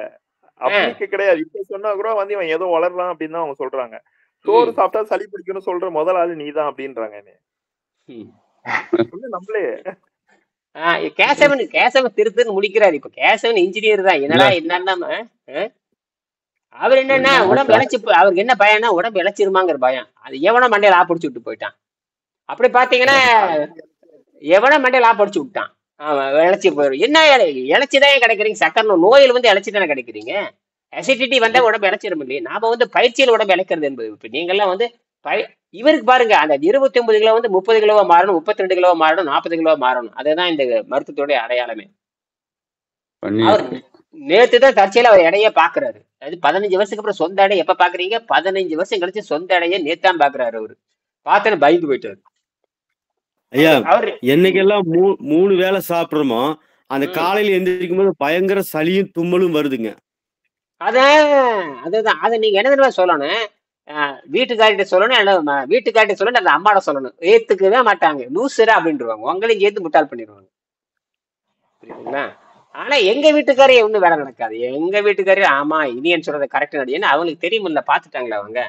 [SPEAKER 5] அப்படி கிடையாது. இப்ப சொன்னா கூட வந்து இவன் ஏதோ வளரலாம் அப்படின்னு தான் அவங்க சொல்றாங்க. சோறு சாப்பிட்டா சளி பிடிக்கும்னு சொல்ற முதல் ஆளு நீதான் அப்படின்றாங்க. நம்மளே
[SPEAKER 2] கேசவன் திருத்துன்னு முடிக்கிறாரு. இப்ப கேசவன் இன்ஜினியர் தான். என்னன்னா அவர் என்னன்னா உடம்பு இழைச்சி, அவருக்கு என்ன பயம்னா உடம்பு இழைச்சிருமாங்கிற பயம். அது எவனோ மண்டையில ஆப்பிடிச்சு விட்டு போயிட்டான். அப்படி பாத்தீங்கன்னா எவனோ மண்டையில ஆப்பிடிச்சு விட்டான். இழைச்சி போயிடும். என்ன இழைச்சிதான் கிடைக்கிறீங்க? சக்கரை நோயில் வந்து இழைச்சி தானே கிடைக்கிறீங்க. அசிடிட்டி வந்தா உடம்பு இழைச்சிடும் இல்லையே. நாம வந்து பயிற்சியில் உடம்பு இழைக்கிறது என்பது. இப்ப நீங்கெல்லாம் வந்து இவருக்கு பாருங்க, அந்த 29 கிலோ வந்து 30 கிலோவா மாறணும், 32 கிலோவா மாறணும், 40 கிலோவா மாறணும். அதுதான் இந்த மருத்துவத்தோட அடையாளமே. அவர் நேத்து தான் தற்செயல அவர் எடையே பாக்குறாரு. அது 15 வருஷத்துக்கு அப்புறம் சொந்த எடை எப்ப பாக்குறீங்க? 15 வருஷம் கழிச்சு சொந்த எடையை நேத்தான் பாக்குறாரு அவரு. பார்த்தேன்னு பயந்து போயிட்டாரு.
[SPEAKER 7] ஐயா
[SPEAKER 2] அவரு
[SPEAKER 7] என்னைக்கெல்லாம் 3 வேளை சாப்பிடுறோமோ அந்த காலையில எந்திரிக்கும் போது பயங்கர சளியும் தும்மலும் வருதுங்க.
[SPEAKER 2] அதுதான் அதை நீங்க என்ன தெரியுமா சொல்லணும்? வீட்டுக்காரிட்ட சொல்லணும், இல்ல வீட்டுக்காரிட்ட சொல்லணும், அந்த அம்மாட சொல்லணும். ஏத்துக்கவே மாட்டாங்க. லூசுரா அப்படின்ட்டுருவாங்க. உங்களையும் சேர்த்து முட்டாள் பண்ணிடுவாங்க. புரியுதுங்களா? ஆனா எங்க வீட்டுக்காரே ஒண்ணும் வேலை நடக்காது. எங்க வீட்டுக்காரே ஆமா இனியன் சொல்றத கரெக்ட் ஏன்னா அவங்களுக்கு தெரியுமில்ல, பாத்துட்டாங்களா அவங்க.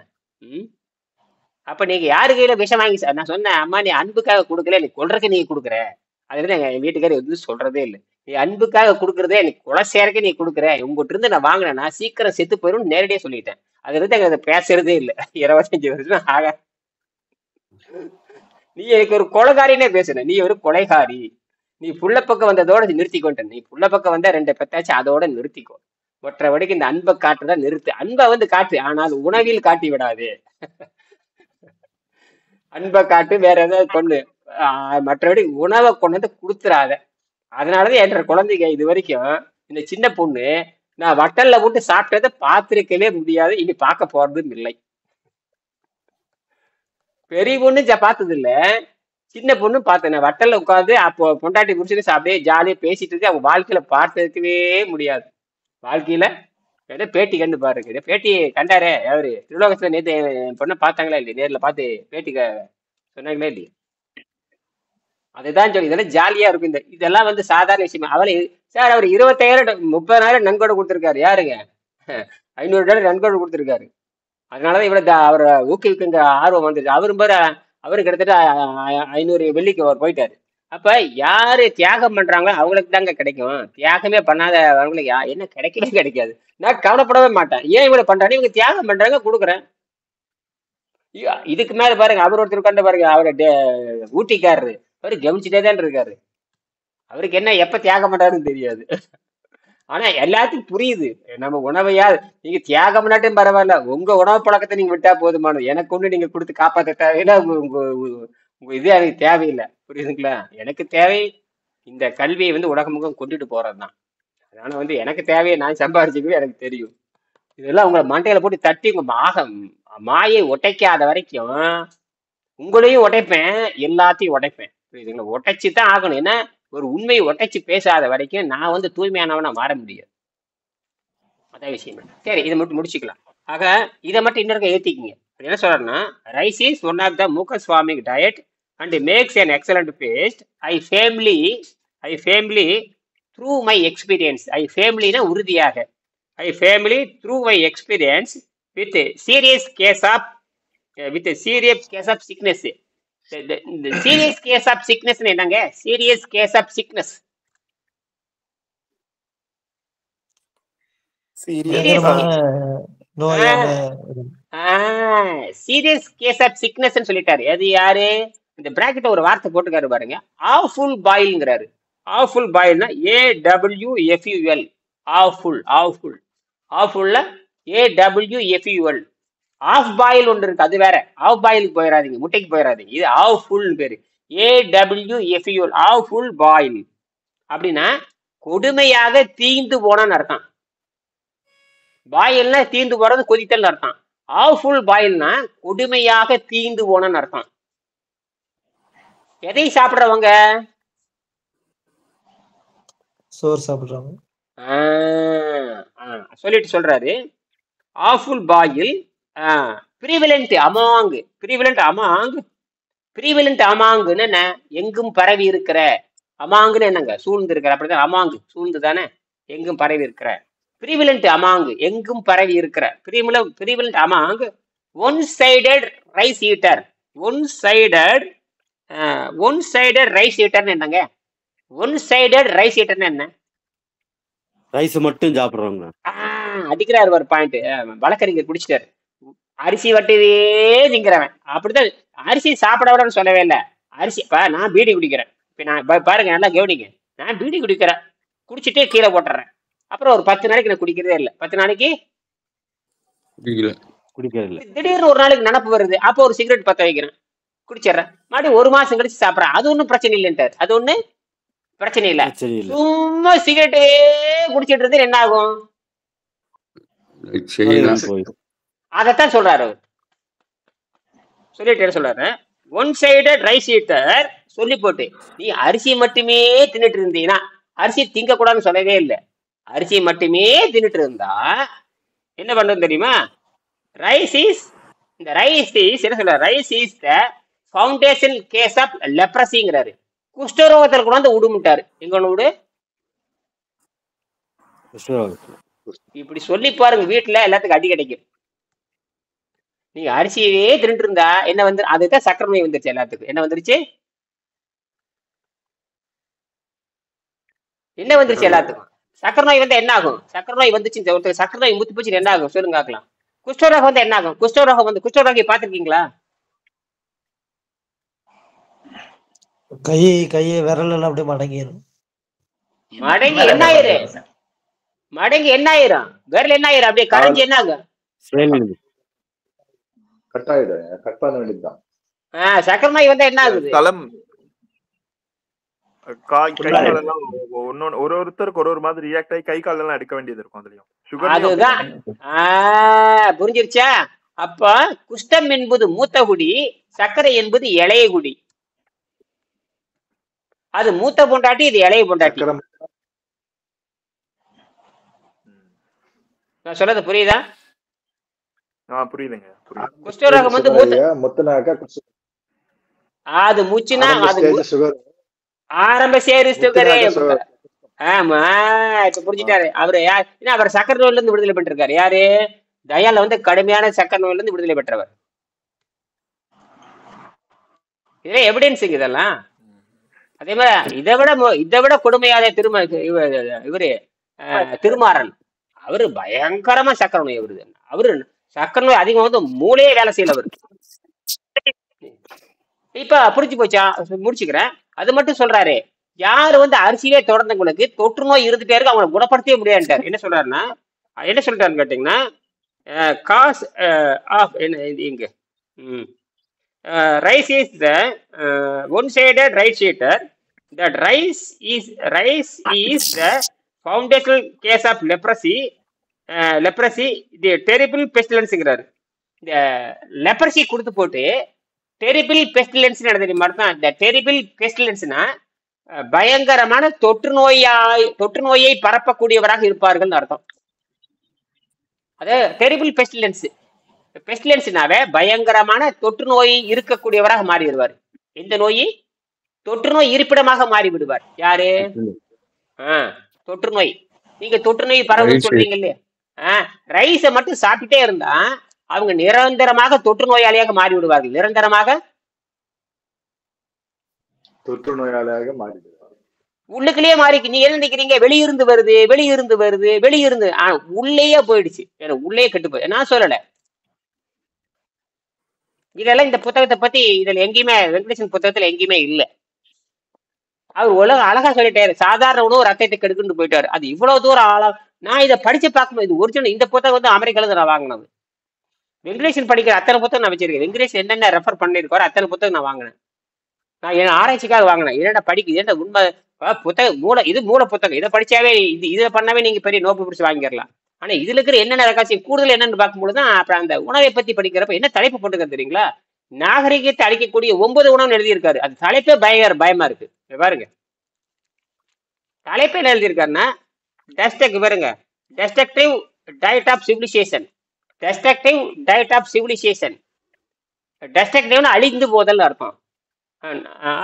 [SPEAKER 2] அப்ப நீங்க யாரு கையில விஷம் வாங்கி நான் சொன்னேன், அம்மா நீ அன்புக்காக கொடுக்கல, நீ கொள்றதுக்கு நீ கொடுக்குற. அதுல என் வீட்டுக்காரி வந்து சொல்றதே இல்லை. நீ அன்புக்காக கொடுக்குறதே நீ கொலை சேரக்கு நீ கொடுக்குற. உங்ககிட்ட இருந்து நான் வாங்கினேன்னா சீக்கிரம் செத்து போயிடும் நேரடியா சொல்லிட்டேன். அதுல இருந்து அதை பேசுறதே இல்லை. 25 வருஷம் ஆக நீ எனக்கு ஒரு கொலைகாரினே பேசுன. நீ ஒரு கொலைகாரி. நீ புள்ள பக்கம் வந்ததோட நிறுத்திக்கொண்ட. நீ புள்ள பக்கம் வந்தா 2 பெத்தாச்சு, அதோட நிறுத்திக்கோ. மற்றபடிக்கு இந்த அன்பை காட்டுறதா நிறுத்து. அன்பை வந்து காட்டு, ஆனால் உணவில் காட்டி விடாது. அன்பை காட்டு, வேற ஏதாவது கொண்டு, மற்றபடி உணவை கொண்டு வந்து கொடுத்துறாத. அதனாலதான் என்ற குழந்தைங்க இது வரைக்கும், இந்த சின்ன பொண்ணு நான் வட்டல்ல போட்டு சாப்பிட்டதை பார்த்திருக்கவே முடியாது, இனி பார்க்க போறதும் இல்லை. பெரிய பொண்ணு பார்த்தது இல்ல, சின்ன பொண்ணு பார்த்தேன். வட்டல்ல உட்காந்து அப்போ பொண்டாட்டி முடிச்சுட்டு சாப்பிட்டே ஜாலியா பேசிட்டு இருக்கு. அவங்க வாழ்க்கையில பார்த்துருக்கவே முடியாது. வாழ்க்கையில ஏதோ பேட்டி கண்டு பாருங்க. பேட்டி கண்டாரே அவரு திருலோகத்துல நேற்று பொண்ணை பார்த்தாங்களா இல்லையா? நேர்ல பார்த்து பேட்டி சொன்னாங்களே இல்லையா? அதுதான் சொல்லி இதெல்லாம் ஜாலியா இருக்கும். இதெல்லாம் வந்து சாதாரண விஷயம். அவளை சார் அவர் 25,000 30,000 நன்கொடை கொடுத்துருக்காரு. யாருங்க? $500 நன்கொடை கொடுத்துருக்காரு. அதனாலதான் இவ்வளவு அவரை ஊக்குவிக்குங்கிற ஆர்வம் வந்துருச்சு. அவரு கிட்டத்தட்ட 500 வெள்ளிக்கு அவர் போயிட்டாரு. அப்ப யாரு தியாகம் பண்றாங்களோ அவங்களுக்கு தாங்க கிடைக்கும். தியாகமே பண்ணாத அவங்களுக்கு என்ன கிடைக்கவே கிடைக்காது. நான் கவலைப்படவே மாட்டேன். ஏன் இவ்வளவு பண்றாங்க? இவங்க தியாகம் பண்றாங்க, கொடுக்குறேன். இதுக்கு மேல பாருங்க, அவர் ஒருத்தர் கண்டு பாருங்க, அவரு ஊட்டிக்காரரு, அவரு கவனிச்சுட்டே தான் இருக்காரு. அவருக்கு என்ன எப்ப தியாகம் பண்றாருன்னு தெரியாது. ஆனா எல்லாத்துக்கும் புரியுது. நம்ம உணவையா நீங்க தியாகம் பண்ணாட்டும் பரவாயில்ல, உங்க உணவு பழக்கத்தை நீங்க விட்டா போதுமானது. எனக்கு ஒண்ணு நீங்க கொடுத்து காப்பாற்ற தேவையில்லை. உங்க இது எனக்கு தேவையில்லை. புரியுதுங்களா? எனக்கு தேவை இந்த கல்வியை வந்து உலகமுகம் கொண்டுட்டு போறதுதான். அதனால வந்து எனக்கு தேவையை நான் சம்பாதிச்சுக்கவே எனக்கு தெரியும். இதெல்லாம் உங்களை மண்டையில போட்டு தட்டி உங்க மாயை உடைக்காத வரைக்கும் உங்களையும் உடைப்பேன், எல்லாத்தையும் உடைப்பேன். புரியுதுங்களா? உடைச்சுதான் ஆகணும். ஏன்னா ஒரு உண்மையை உடைச்சு பேசாத வரைக்கும் நான் வந்து தூய்மையானவனா மாற முடியாது. அதான் விஷயம். சரி, இதை மட்டும் முடிச்சுக்கலாம். ஆக இதை மட்டும் இன்னொரு ஏத்திக்கிங்க. என்ன சொல்றேன்னா, rice is one of the முகஸ்வாமிக் diet and makes an excellent paste. I firmly through my experience. I firmlyனா உறுதியாக. I firmly through my experience with a serious case of sickness. The serious case of sickness என்னங்க? serious case of sickness. Serious case of sickness சொல்லிட்டாரு. அது யாரு? இந்த bracket ஒரு வார்த்தை போட்டுக்காரு பாருங்க, ஆஃபுல் பாயில்ங்கிறாரு. ஆஃபுல் பாயில்னா AWFUL. ஆஃபுல்ல AWFUL. ஆஃப் பாயில் ஒன்று இருக்கு, அது வேற. ஆஃப் பாயிலுக்கு போயிடாதீங்க, முட்டைக்கு போயிடாதீங்க. இது ஆஃபுல் பேரு. AWFUL, awful boil. அப்படின்னா கொடுமையாக தீந்து போனான்னு அர்த்தம். பாயில்னா தீந்து போறது கொதித்தல் அர்த்தம். ஆஃபுல் பாயில்னா கொடுமையாக தீந்து போனன்னு அர்த்தம். எதை சாப்பிடுறவங்க?
[SPEAKER 4] சோறு சாப்பிடுறவங்க.
[SPEAKER 2] சொல்லிட்டு சொல்றாரு, ஆஃபுல் பாயில் பிரிவிலண்ட் அமாங்குன்னு என்ன? எங்கும் பரவி இருக்கிற. அமாங்குன்னு என்னங்க? சூழ்ந்து இருக்கிற. அப்படிதான் அமாங்கு சூழ்ந்து தானே, எங்கும் பரவி இருக்கிற. பிரிவிலண்ட் அமாங்கு எங்கும் பரவி இருக்கிற. Prevalent among one sided rice eater. One sided rice ஈட்டர்னு என்னங்க? ஒன் சைடட் ரைஸ் ஈட்டர்னு என்ன?
[SPEAKER 7] ரைஸ் மட்டும் சாப்பிடுறவங்க.
[SPEAKER 2] அடிக்கிறாரு ஒரு பாயிண்ட். வழக்கறிஞர் குடிச்சிட்டாரு. அரிசி வட்டுவே திங்கிறவன். அப்படிதான். அரிசி சாப்பிட விடன்னு சொல்லவே இல்லை. அரிசி நான் பீடி குடிக்கிறேன். இப்ப நான் பாருங்க, நல்லா கவனிங்க. நான் பீடி குடிக்கிறேன், குடிச்சிட்டே கீழே போட்டுறேன். அப்புறம் ஒரு 10 நாளைக்கு நான் குடிக்கிறதே இல்லை. 10 நாளைக்கு
[SPEAKER 7] குடிக்கிறது இல்ல.
[SPEAKER 2] திடீர்னு ஒரு நாளைக்கு நினப்பு வருது, அப்போ ஒரு சிகரெட் பத்த வைக்கிறேன், குடிச்சிடுறேன், மறுபடியும் 1 மாசம் கழிச்சு சாப்பிட்றேன், அது ஒன்றும் பிரச்சனை இல்லைன்ட்டார். அது ஒண்ணு பிரச்சனை இல்லை.
[SPEAKER 7] பிரச்சனை இல்ல.
[SPEAKER 2] சும்மா சிகரெட்டே குடிச்சிட்டு இருந்து என்ன ஆகும்?
[SPEAKER 7] நோயெல்லாம் போயிடும்.
[SPEAKER 2] அதைத்தான் சொல்றாரு அவர். சொல்லிட்டு என்ன சொல்றாரு, ஒன் சைடட் ரைஸ் ஈட்டர் சொல்லி போட்டு நீ அரிசி மட்டுமே தின்னுட்டு இருந்தீங்கன்னா, அரிசி திங்க கூடாதுன்னு சொல்லவே இல்லை, அரிசி மட்டுமே தின்னுட்டு இருந்தா என்ன பண்றது தெரியுமா? ரைஸ் இஸ் இந்த ரைஸ் இஸ் என்ன சொல்ற, rice is the foundation cause of லெப்ரசிங்கிறாரு. குஷ்டரோகத்தில் கூட வந்து விடுமுட்டாரு. எங்க ஒண்ணு விடு, இப்படி சொல்லி பாருங்க, வீட்டுல எல்லாத்துக்கும் அடி கிடைக்கும். நீங்க அரிசியே தின்னுட்டு இருந்தா என்ன வந்து, அதுதான் சக்கரை நோய் வந்துருச்சு எல்லாத்துக்கும். என்ன வந்துருச்சு? என்ன வந்துருச்சு எல்லாத்துக்கும்? சக்கரை நோய் வந்து என்ன ஆகும்? சக்கரை நோய் வந்துச்சு, ஒருத்தர் சக்கரை நோய் முத்து போச்சு என்ன ஆகும் சொல்லுங்க பார்க்கலாம். குஷ்டரோகம் வந்து என்ன ஆகும்? குஷ்டரோகம் வந்து, குஷ்டரோகி பாத்திருக்கீங்களா?
[SPEAKER 4] கையை விரல் எல்லாம் அப்படியே மடங்கிடும்.
[SPEAKER 2] மடங்கி என்ன ஆயிரும்? மடங்கி என்ன ஆயிரும்? விரல் என்ன ஆயிரும்? அப்படியே கரைஞ்சி என்ன ஆகும்?
[SPEAKER 1] கட் ஆயிடும், கட் பண்ண வேண்டியதுதான்.
[SPEAKER 2] சக்கரை நோய் வந்து என்ன ஆகுது?
[SPEAKER 5] தலம் கை கால் எல்லாம் ஒருத்தருக்கு ஒரு மாதிரி ரியாக்ட் ஆகி கை கால் எல்லாம் எடுக்க வேண்டியது இருக்கும். அதுலயும் சுகர்.
[SPEAKER 2] அதுதான் புரிஞ்சிருச்சா? அப்ப குஷ்டம் என்பது மூத்த குடி, சர்க்கரை என்பது இளைய குடி. அது மூத்த பொண்டாட்டி, இது இளைய பொண்டாட்டி. நான் சொல்றது புரியுதா?
[SPEAKER 5] புரியுதுங்க.
[SPEAKER 2] குஷ்டரோகம் வந்து அது மூச்சுனா அது ஆரம்ப சேரு சுகரே. ஆமா, இப்ப புரிஞ்சுட்டாரு அவரு. யார் அவர் சக்கரை நோயில இருந்து விடுதலை பெற்றிருக்காரு. யாரு? தயால வந்து கடுமையான சக்கரை நோயில இருந்து விடுதலை பெற்றவர். இதெல்லாம் எவிடன்ஸுங்க இதெல்லாம். அதே மாதிரி இதை விட கொடுமையாத இவரு திருமாறன், அவரு பயங்கரமா சக்கரை நோய் வருது. அவரு சக்கரை நோய் அதிகம் வந்து மூளையே வேலை செய்யல அவரு. இப்ப புரிஞ்சு போச்சா? முடிச்சுக்கிறேன். அது மட்டும் சொல்றாரு, யாரு வந்து அரிசியிலே தொடர்ந்தவங்களுக்கு தொற்று நோய் இருந்துட்டே இருக்கு, அவங்களை குணப்படுத்தவே முடியாதுட்டார். என்ன சொல்றாருன்னா, என்ன சொல்றாருன்னு கேட்டீங்கன்னா, காஸ் ஆஃப் இங்க rice is the one-sided rice eater. That rice is the foundational case of leprosy. Leprosy, the terrible pestilence-ங்கிறாரு. இந்த leprosy கொடுத்து போட்டு terrible pestilence தெரியுமா? இந்த terrible pestilence-னா பயங்கரமான தொற்று நோயை பரப்பக்கூடியவராக இருப்பார்கள் அர்த்தம். அது terrible pestilence. பெஸ்டிலன்ஸ்னாவே பயங்கரமான தொற்று நோய் இருக்கக்கூடியவராக மாறி விடுவார். எந்த நோய்? தொற்று நோய் இருப்பிடமாக மாறி விடுவார். யாரு? தொற்று நோய். நீங்க தொற்று நோய் பரவுன்னு சொல்றீங்க இல்லையா? ரைஸை மட்டும் சாப்பிட்டே இருந்தா அவங்க நிரந்தரமாக தொற்று நோயாளியாக மாறி விடுவார்கள். நிரந்தரமாக
[SPEAKER 1] தொற்று நோயாளியாக மாறி விடுவார்கள்.
[SPEAKER 2] உள்ளுக்குள்ளேயே மாறி. நீங்க என்ன நினைக்கிறீங்க? வெளியிருந்து வருது. உள்ளேயே போயிடுச்சு. உள்ளே கெட்டு போய். நான் சொல்லல இதெல்லாம். இந்த புத்தகத்தை பத்தி இதுல எங்கேயுமே, வெங்கடேசன் புத்தகத்துல எங்கேயுமே இல்லை. அவர் அழகா சொல்லிட்டாரு, சாதாரண உணவு ரத்தத்தை கெடுக்குன்னு போயிட்டாரு. அது இவ்வளவு தூரம் நான் இதை படிச்சு பார்க்கணும். இது ஒரிஜினல். இந்த புத்தகம் வந்து அமெரிக்கால நான் வாங்கினது. வெங்கடேசன் படிக்கிற அத்தனை புத்தகம் நான் வச்சிருக்கேன். வெங்கடேசன் என்னென்ன ரெஃபர் பண்ணிருக்காரோ அத்தனை புத்தகம் நான் வாங்கினேன். நான் என் ஆராய்ச்சிக்காக வாங்கினேன். என்னடா படிக்குது உண்மை புத்தகம் இது மூல புத்தகம். இதை படிச்சாவே இதை பண்ணாவே நீங்க பெரிய நோப்பு பிடிச்சி வாங்கிடலாம். ஆனா இதுல இருக்கிற என்னென்ன ரகசியம் கூடுதல் என்னன்னு பார்க்கும்போதுதான் அப்புறம் அந்த உணவை பத்தி படிக்கிறப்ப என்ன தலைப்பு போட்டுக்க தெரியுங்களா? நாகரிகத்தை அழிக்கக்கூடிய 9 உணவுன்னு எழுதியிருக்காரு. அது தலைப்பே பயமா இருக்கு. பாருங்க தலைப்பே என்ன எழுதியிருக்காருன்னா, டெஸ்ட்ரக்டிவ் டயட் ஆஃப் சிவிலைசேஷன். டெஸ்ட்ரக்டிவ்னு அழிந்து போதல் அர்த்தம்.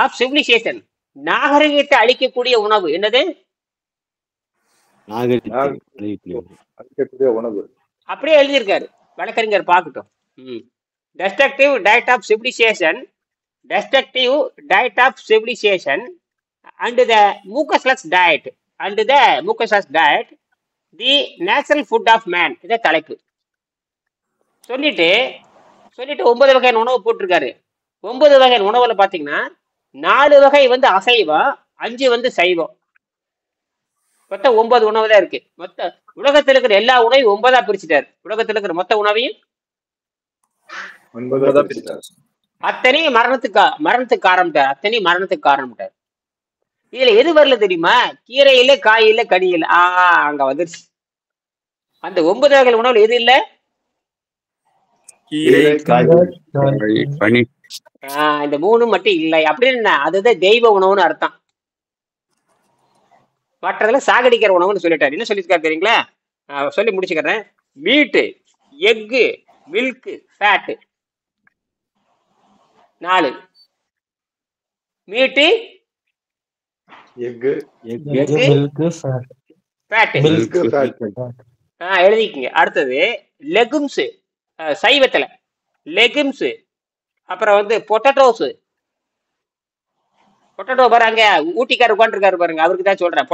[SPEAKER 2] ஆஃப் சிவிலைசேஷன், நாகரிகத்தை அழிக்கக்கூடிய உணவு. என்னது?
[SPEAKER 1] உணவு.
[SPEAKER 2] அப்படியே எழுதியிருக்காரு. வழக்கறிஞர் பார்க்கட்டும். destructive diet of civilization and the mucusless diet the natural food of man. இத தலைப்பு சொல்லிட்டு 9 வகையான உணவு போட்டிருக்காரு. 9 வகையான உணவுல பாத்தீங்கன்னா 4 வகை வந்து அசைவம், 5 வந்து சைவம். மொத்தம் 9 உணவு தான் இருக்கு. உலகத்துல இருக்கிற எல்லா உணவையும் 9ஆ பிரிச்சுட்டாரு. உலகத்துல இருக்கிற மொத்த உணவையும்
[SPEAKER 1] 9ஆ பிரிச்சுட்டாரு.
[SPEAKER 2] அத்தனையும் மரணத்துக்கு காரணம்ட்டார். அத்தனையும் மரணத்துக்கு காரணம்ட்டார். இதுல எது வரல தெரியுமா? கீரை இல்ல, காய் இல்ல, கனி இல்ல. அங்க வந்துருச்சு. அந்த 9 வகை உணவுல எது இல்ல?
[SPEAKER 5] கீரை, காய்,
[SPEAKER 7] பனி.
[SPEAKER 2] இந்த 3 மட்டும் இல்லை அப்படின்னு அதுதான் தெய்வ உணவுன்னு அர்த்தம். மற்றதுல சாகடிக்கிற உணவுன்னு சொல்லிட்டாரு. என்ன சொல்லியிருக்காரு தெரியுங்களா? சொல்லி முடிச்சுக்கிறேன். மீட்டு, எக்கு, மில்க், ஃபேட்டு. 4 மீட்டு,
[SPEAKER 1] எக்கு,
[SPEAKER 2] ஃபேட்டு. எழுதிக்கங்க. அடுத்தது லெகும்ஸ், சைவத்துல லெகும்ஸ். அப்புறம் வந்து பொட்டேட்டோஸ். பொட்டேட்டோ பாருங்க, ஊட்டிக்கார உட்காந்துருக்காரு பாருங்க, அவருக்கு தான் சொல்றேன்.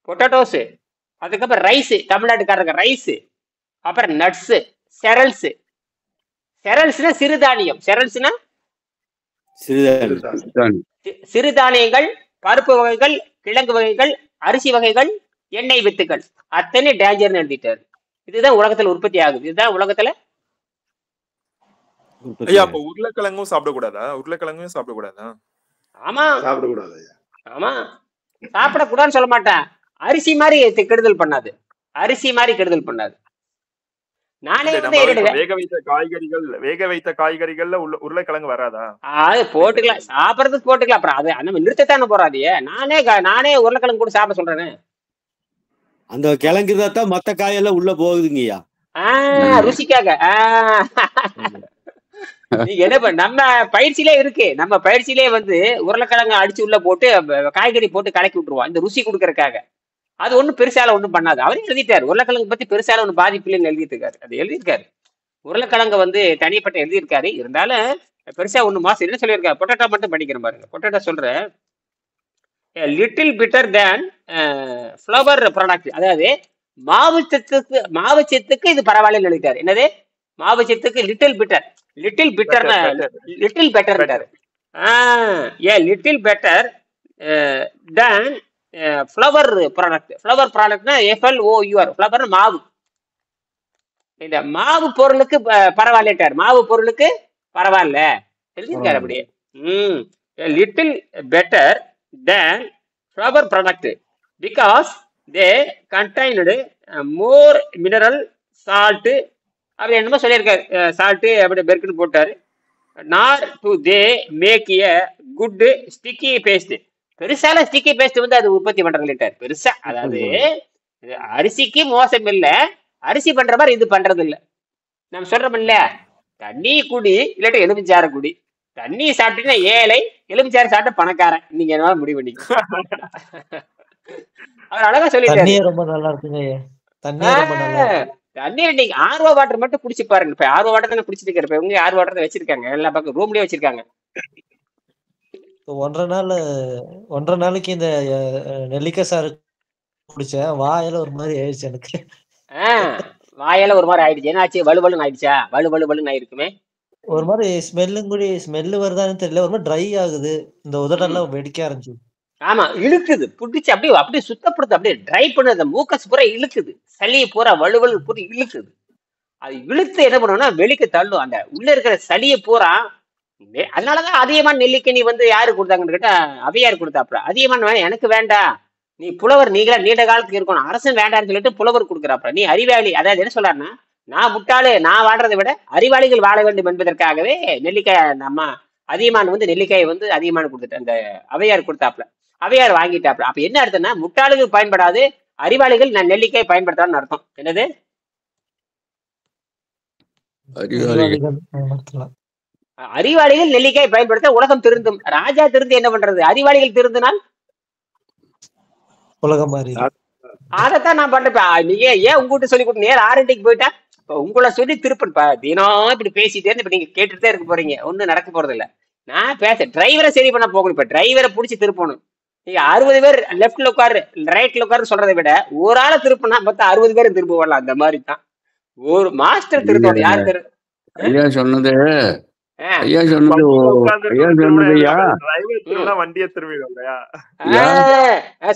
[SPEAKER 2] பொட்டேட்டோஸ். அதுக்கப்புறம் ரைஸ், தமிழ்நாட்டுக்காரங்க ரைஸ். அப்புறம் நட்ஸ், செரல்ஸ். செரல்ஸ்னா சிறுதானியம். செரல்ஸ்னா சிறுதானியங்கள், பருப்பு வகைகள், கிழங்கு வகைகள், அரிசி வகைகள், எண்ணெய் வித்துக்கள். அத்தனை டேஞ்சர்னு எழுதிட்டாரு. இதுதான் உலகத்துல உற்பத்தி ஆகுது. இதுதான் உலகத்துல.
[SPEAKER 5] ஐயா அப்ப உருளைக்கிழங்கும் சாப்பிடக்கூடாதா? உருளைக்கிழங்கும் சாப்பிடக்கூடாதா?
[SPEAKER 2] ஆமா,
[SPEAKER 1] சாப்பிடக்கூடாது.
[SPEAKER 2] ஆமா, சாப்பிடக்கூடாதுன்னு சொல்ல மாட்டேன். அரிசி மாதிரி கெடுதல் பண்ணாது. அரிசி மாதிரி கெடுதல் பண்ணாது. நானே
[SPEAKER 5] வேக வைத்த காய்கறிகள்ல உருளைக்கிழங்கு வராதா?
[SPEAKER 2] அது போட்டுக்கலாம், சாப்பிடறதுக்கு போட்டுக்கலாம். அப்புறம் அது நம்ம நிறுத்தத்தானே போறாதியே. நானே உருளைக்கிழங்கு கூட சாப்பிட சொல்றேன்னு.
[SPEAKER 7] அந்த கிழங்கு தான் மத்த காயெல்லாம் உள்ள போகுதுங்கய்யா.
[SPEAKER 2] ருசிக்காக. நீங்க என்ன நம்ம பயிற்சியிலே இருக்கு. நம்ம பயிற்சியிலே வந்து உருளைக்கிழங்கு அடிச்சு உள்ள போட்டு காய்கறி போட்டு கலக்கி விட்டுருவோம், இந்த ருசி கொடுக்கறதுக்காக. அது ஒண்ணும் பெருசால ஒண்ணும் பண்ணாது. அவரே எழுதிட்டாரு. உருளைக்கிழங்கு பத்தி பெருசால ஒண்ணு பாதிப்பு இல்லைன்னு எழுதிட்டு இருக்காரு. அது எழுதியிருக்காரு. உருளைக்கிழங்கு வந்து தனிப்பட்ட எழுதியிருக்காரு. இருந்தாலும் பெருசா ஒண்ணு மாசம் என்ன சொல்லியிருக்காரு. பொட்டேட்டோ மட்டும் படிக்கிறேன் பாருங்க. பொட்டேட்டோ சொல்ற little bitter than flour product. அதாவது மாவுச்சத்துக்கு இது பரவாயில்லன்னு எழுதிட்டாரு. என்னது? மாவுச்சத்துக்கு little bitter. Little better little better than flour product. Flour ப்ராடக்ட்னா FLOUR. ஃப்ளவர் மாவு. இந்த மாவு பொருளுக்கு பரவாயில்லைட்டார். மாவு பொருளுக்கு பரவாயில்ல எழுதியிருக்காரு அப்படியே. Little better than flour product because they contained more mineral salt. அப்படி என்னமோ சொல்லியிருக்காரு. சால்ட்டு அப்படி பெருக்குன்னு போட்டாரு. Nor do they make a good sticky paste. பெருசால ஸ்டிக்கி பேஸ்ட் வந்து அது உற்பத்தி பண்றது பெருசா. அதாவது அரிசிக்கு மோசம் இல்ல, அரிசி பண்ற மாதிரி இது பண்றது இல்ல. நம்ம சொல்றோம் இல்ல, தண்ணி குடி இல்லாட்டி எலுமிச்சார குடி. தண்ணி சாப்பிட்டீங்கன்னா ஏழை, எலுமிச்சார சாப்பிட்ட பணக்காரன். நீங்க என்ன முடிவு பண்ணி அவர் அழகா சொல்லிட்டாரு.
[SPEAKER 4] ரொம்ப நல்லா இருக்குங்க.
[SPEAKER 2] தண்ணி நீங்க RO வாட்டர் மட்டும் குடிச்சு பாருங்க. இப்ப RO வாட்டர் தானே குடிச்சிட்டு இருக்க. இவங்க RO வாட்டர் தான் வச்சிருக்காங்க. எல்லா பக்கம் ரூம்லயே வச்சிருக்காங்க.
[SPEAKER 4] 1.5 நாளைக்கு இந்த நெல்லிக்காய் சாறு குடிச்சேன். வாயில ஒரு மாதிரி ஆயிடுச்சு எனக்கு.
[SPEAKER 2] வாயில ஒரு மாதிரி ஆயிடுச்சு. என்னாச்சு? வலுவலுன்னு ஆயிடுச்சா? வலுவலுன்னு ஆயிருக்குமே.
[SPEAKER 4] ஒரு மாதிரி ஸ்மெல்லு வருதான்னு தெரியல. ஒரு மாதிரி ட்ரை ஆகுது. இந்த உதடெல்லாம் வெடிக்க ஆரம்பிச்சு.
[SPEAKER 2] ஆமா, இழுக்குது. புடிச்சு அப்படியே சுத்தப்படுத்து, அப்படியே ட்ரை பண்ணுது. மூக்கஸ் பூரா இழுக்குது. சளியை பூரா வலுவலு பூரா இழுக்குது. அது இழுத்து என்ன பண்ணுவோம்னா வெளிக்கு தள்ளும். அந்த உள்ள இருக்கிற சளியை பூரா. அதனாலதான் அதிகமான நெல்லிக்கனி வந்து யாரு கொடுத்தாங்கன்னு கேட்டா அவையார் கொடுத்தாப்புல. அதிகமான எனக்கு வேண்டாம், நீ புலவர், நீங்களா நீண்ட காலத்துக்கு இருக்கணும், அரசன் வேண்டாம்னு சொல்லிட்டு புலவர் கொடுக்குறாப்புல. நீ அறிவாளி. அதாவது என்ன சொல்றாருன்னா, நான் முட்டாளு, நான் வாழ்றதை விட அறிவாளிகள் வாழ வேண்டும் என்பதற்காகவே நெல்லிக்காய் நம்ம அதிகமான வந்து நெல்லிக்காயை வந்து அதிகமான கொடுத்துட்டு அந்த அவையார் கொடுத்தாப்புல. அவையார் வாங்கிட்டாப்புல. அப்ப என்ன அர்த்தம்னா, முட்டாளிகள் பயன்படாது, அறிவாளிகள் நான் நெல்லிக்காய் பயன்படுத்தான்னு அர்த்தம். என்னது? அறிவாளிகள் நெல்லிக்காய் பயன்படுத்த உலகம் திருந்தும். ராஜா திருந்து என்ன பண்றது? அறிவாளிகள் திருந்தினால்
[SPEAKER 4] உலகம் மாறி.
[SPEAKER 2] அதைத்தான் நான் பண்றேன். நீங்க ஏன் உங்ககிட்ட சொல்லி கொடுத்து நேரம் ஆரண்டிக்கு போயிட்டா உங்களை சொல்லி திருப்பா தினம் இப்படி பேசிட்டே இருந்து இப்ப நீங்க கேட்டுட்டே இருக்க போறீங்க. ஒண்ணும் நடக்க போறது இல்ல. நான் டிரைவரை சரி பண்ண போகணும். இப்ப டிரைவரை பிடிச்சி திருப்பணும். நீங்க 60 பேர் லெப்ட்ல உட்காரு ரைட்ல உட்காரு சொல்றதை விட ஒரு ஆளை திருப்பினா மொத்தம் 60 பேரும் திருப்ப வரலாம். அந்த மாதிரி தான் ஒரு மாஸ்டர் திருப்பணும். யாரு
[SPEAKER 8] ஐயா சொன்னது
[SPEAKER 5] வண்டியை திரும்பிடும்.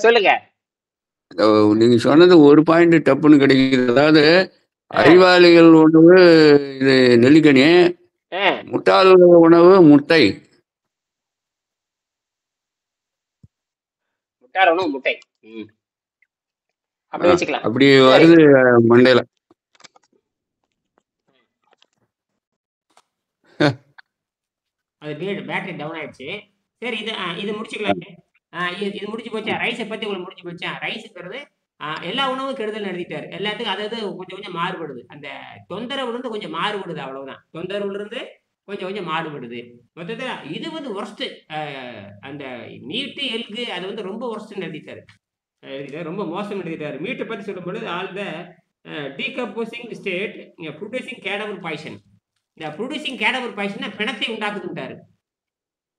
[SPEAKER 2] சொல்லுங்க.
[SPEAKER 8] நீங்க சொன்னது ஒரு பாயிண்ட் டப்புன்னு கிடைக்குது. அதாவது அறிவாளிகள் உணவு இது நெல்லிக்கனி, முட்டாள்கள் உணவு முட்டை.
[SPEAKER 2] முட்டாள் உணவு முட்டை. அப்படி வச்சுக்கலாம்.
[SPEAKER 8] அப்படி வருது மண்டையில.
[SPEAKER 2] அது பேட்டரி டவுன் ஆயிடுச்சு. சரி, இது முடிச்சுக்கலாம். இது முடிச்சு போச்சா? ரைஸை பத்தி உங்களுக்கு முடிச்சு போச்சா? ரைஸுங்கிறது எல்லா உணவும் கெடுதல் எழுதிட்டாரு. எல்லாத்துக்கும் அதாவது கொஞ்சம் கொஞ்சம் மாறுபடுது. அந்த தொந்தரவுல இருந்து கொஞ்சம் மாறுபடுது, அவ்வளவுதான். தொந்தரவுல இருந்து கொஞ்சம் கொஞ்சம் மாறுபடுது. மொத்தத்துல இது வந்து ஒர்ஸ்ட். அந்த மீட்டு எல்கு அது வந்து ரொம்ப ஒர்ஸ்ட்னு எழுதிட்டாரு. ரொம்ப மோசம் எழுதிட்டாரு. மீட்டை பத்தி சொல்லும் பொழுது all the decomposing state producing cadaver poison. இந்த ப்ரொடியூசிங் கேடவர் பாய்சன்னா பிணத்தை உண்டாக்குதுட்டாரு.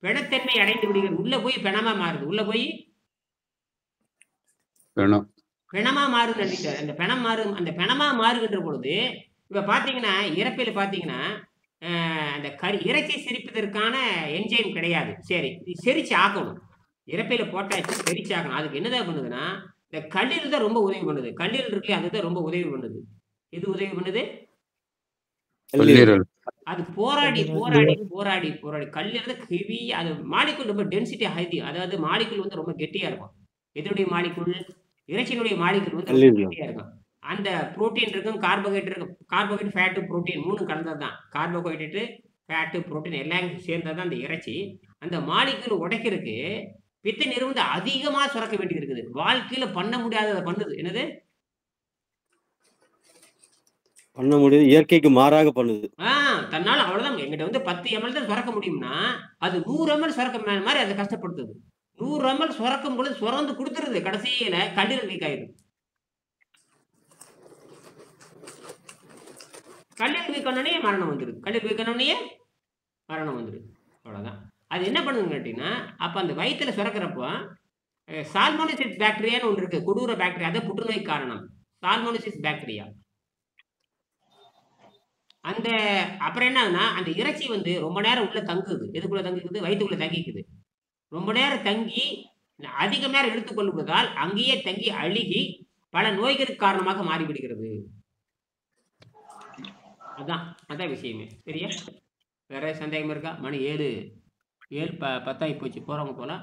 [SPEAKER 2] பிணத்தன்மை அடைந்து விடுகிறது. உள்ள போய் பிணமா மாறுது. உள்ள போய் பிணமா மாறுன்னு எழுதிட்டாரு. அந்த பிணம் மாறும். அந்த பிணமா மாறுகின்ற பொழுது இப்ப பாத்தீங்கன்னா இறப்பையில பாத்தீங்கன்னா அந்த இறைச்சி செரிப்பதற்கான என்ஜைம் கிடையாது. சரி, செரிச்சு ஆக்கணும். இறப்பையில போட்டாச்சு, செரிச்சு ஆக்கணும். அதுக்கு என்னதான் பண்ணுதுன்னா இந்த கல்லீரல் தான் ரொம்ப உதவி பண்ணுது. கல்லீரல் இருக்கு, அதுதான் ரொம்ப உதவி பண்ணுது. இது உதவி பண்ணுது. அது போராடி போராடி போராடி போராடி கல்லீரல் ஹெவி. அது மாலிகுல் ரொம்ப டென்சிட்டி ஹை. அதாவது மாலிகுல் வந்து ரொம்ப கெட்டியா இருக்கும். எதனுடைய மாலிகுல்? இறைச்சியினுடைய மாலிகுல் வந்து ரொம்ப கெட்டியா இருக்கும். அந்த புரோட்டீன் இருக்கும், கார்போஹைட்ரேட் இருக்கும். கார்போஹைட்ரேட், ஃபேட்டு, புரோட்டீன் மூணு கலந்தது தான். கார்போஹைட்ரேட்டு, ஃபேட்டு, புரோட்டீன் எல்லாம் சேர்ந்தது தான் அந்த இறைச்சி. அந்த மாலிகுல் உடைக்கிறதுக்கு பித்த நிறுவனத்தை அதிகமா சுரக்க வேண்டியது இருக்குது. வாழ்க்கையில பண்ண முடியாததை பண்ணுது. என்னது
[SPEAKER 7] பண்ண முடியுது? இயற்கைக்கு மாறாக பண்ணுது.
[SPEAKER 2] தன்னால அவ்வளவுதான். எங்கிட்ட வந்து 10 ml தான் சுரக்க முடியும்னா அது 100 ml சுரக்க மாதிரி அதை கஷ்டப்படுத்துது. 100 ml சுரக்கும் பொழுது சுரந்து கொடுத்துருது. கடைசியில கல்லீரல் வீக் ஆயிடுது. கல்லீரல் வீக் ஆனோடனே மரணம் வந்துடுது. கல்லீரல் வீக் ஆனோடனே மரணம் வந்துடுது. அவ்வளவுதான். அது என்ன பண்ணுதுன்னு கேட்டீங்கன்னா, அப்ப அந்த வயிற்றுல சுரக்கிறப்போ சால்மோனெசிஸ் பாக்டீரியான்னு ஒன்று இருக்கு. கொடூர பாக்டீரியா. அது புற்றுநோய் காரணம். சால்மோனெசிஸ் பாக்டீரியா. அந்த அப்புறம் என்னன்னா அந்த இறைச்சி வந்து ரொம்ப நேரம் உள்ள தங்குது. எதுக்குள்ள தங்குது? வயிற்றுக்குள்ள தங்கிக்குது. ரொம்ப நேரம் தங்கி அதிக நேரம் எடுத்துக்கொள்வதால் அங்கேயே தங்கி அழுகி பல நோய்களுக்கு காரணமாக மாறிவிடுகிறது. அதான் விஷயமே. சரியா? வேற சந்தேகம் இருக்கா? மணி 7:10 போச்சு. போறவங்க போலாம்,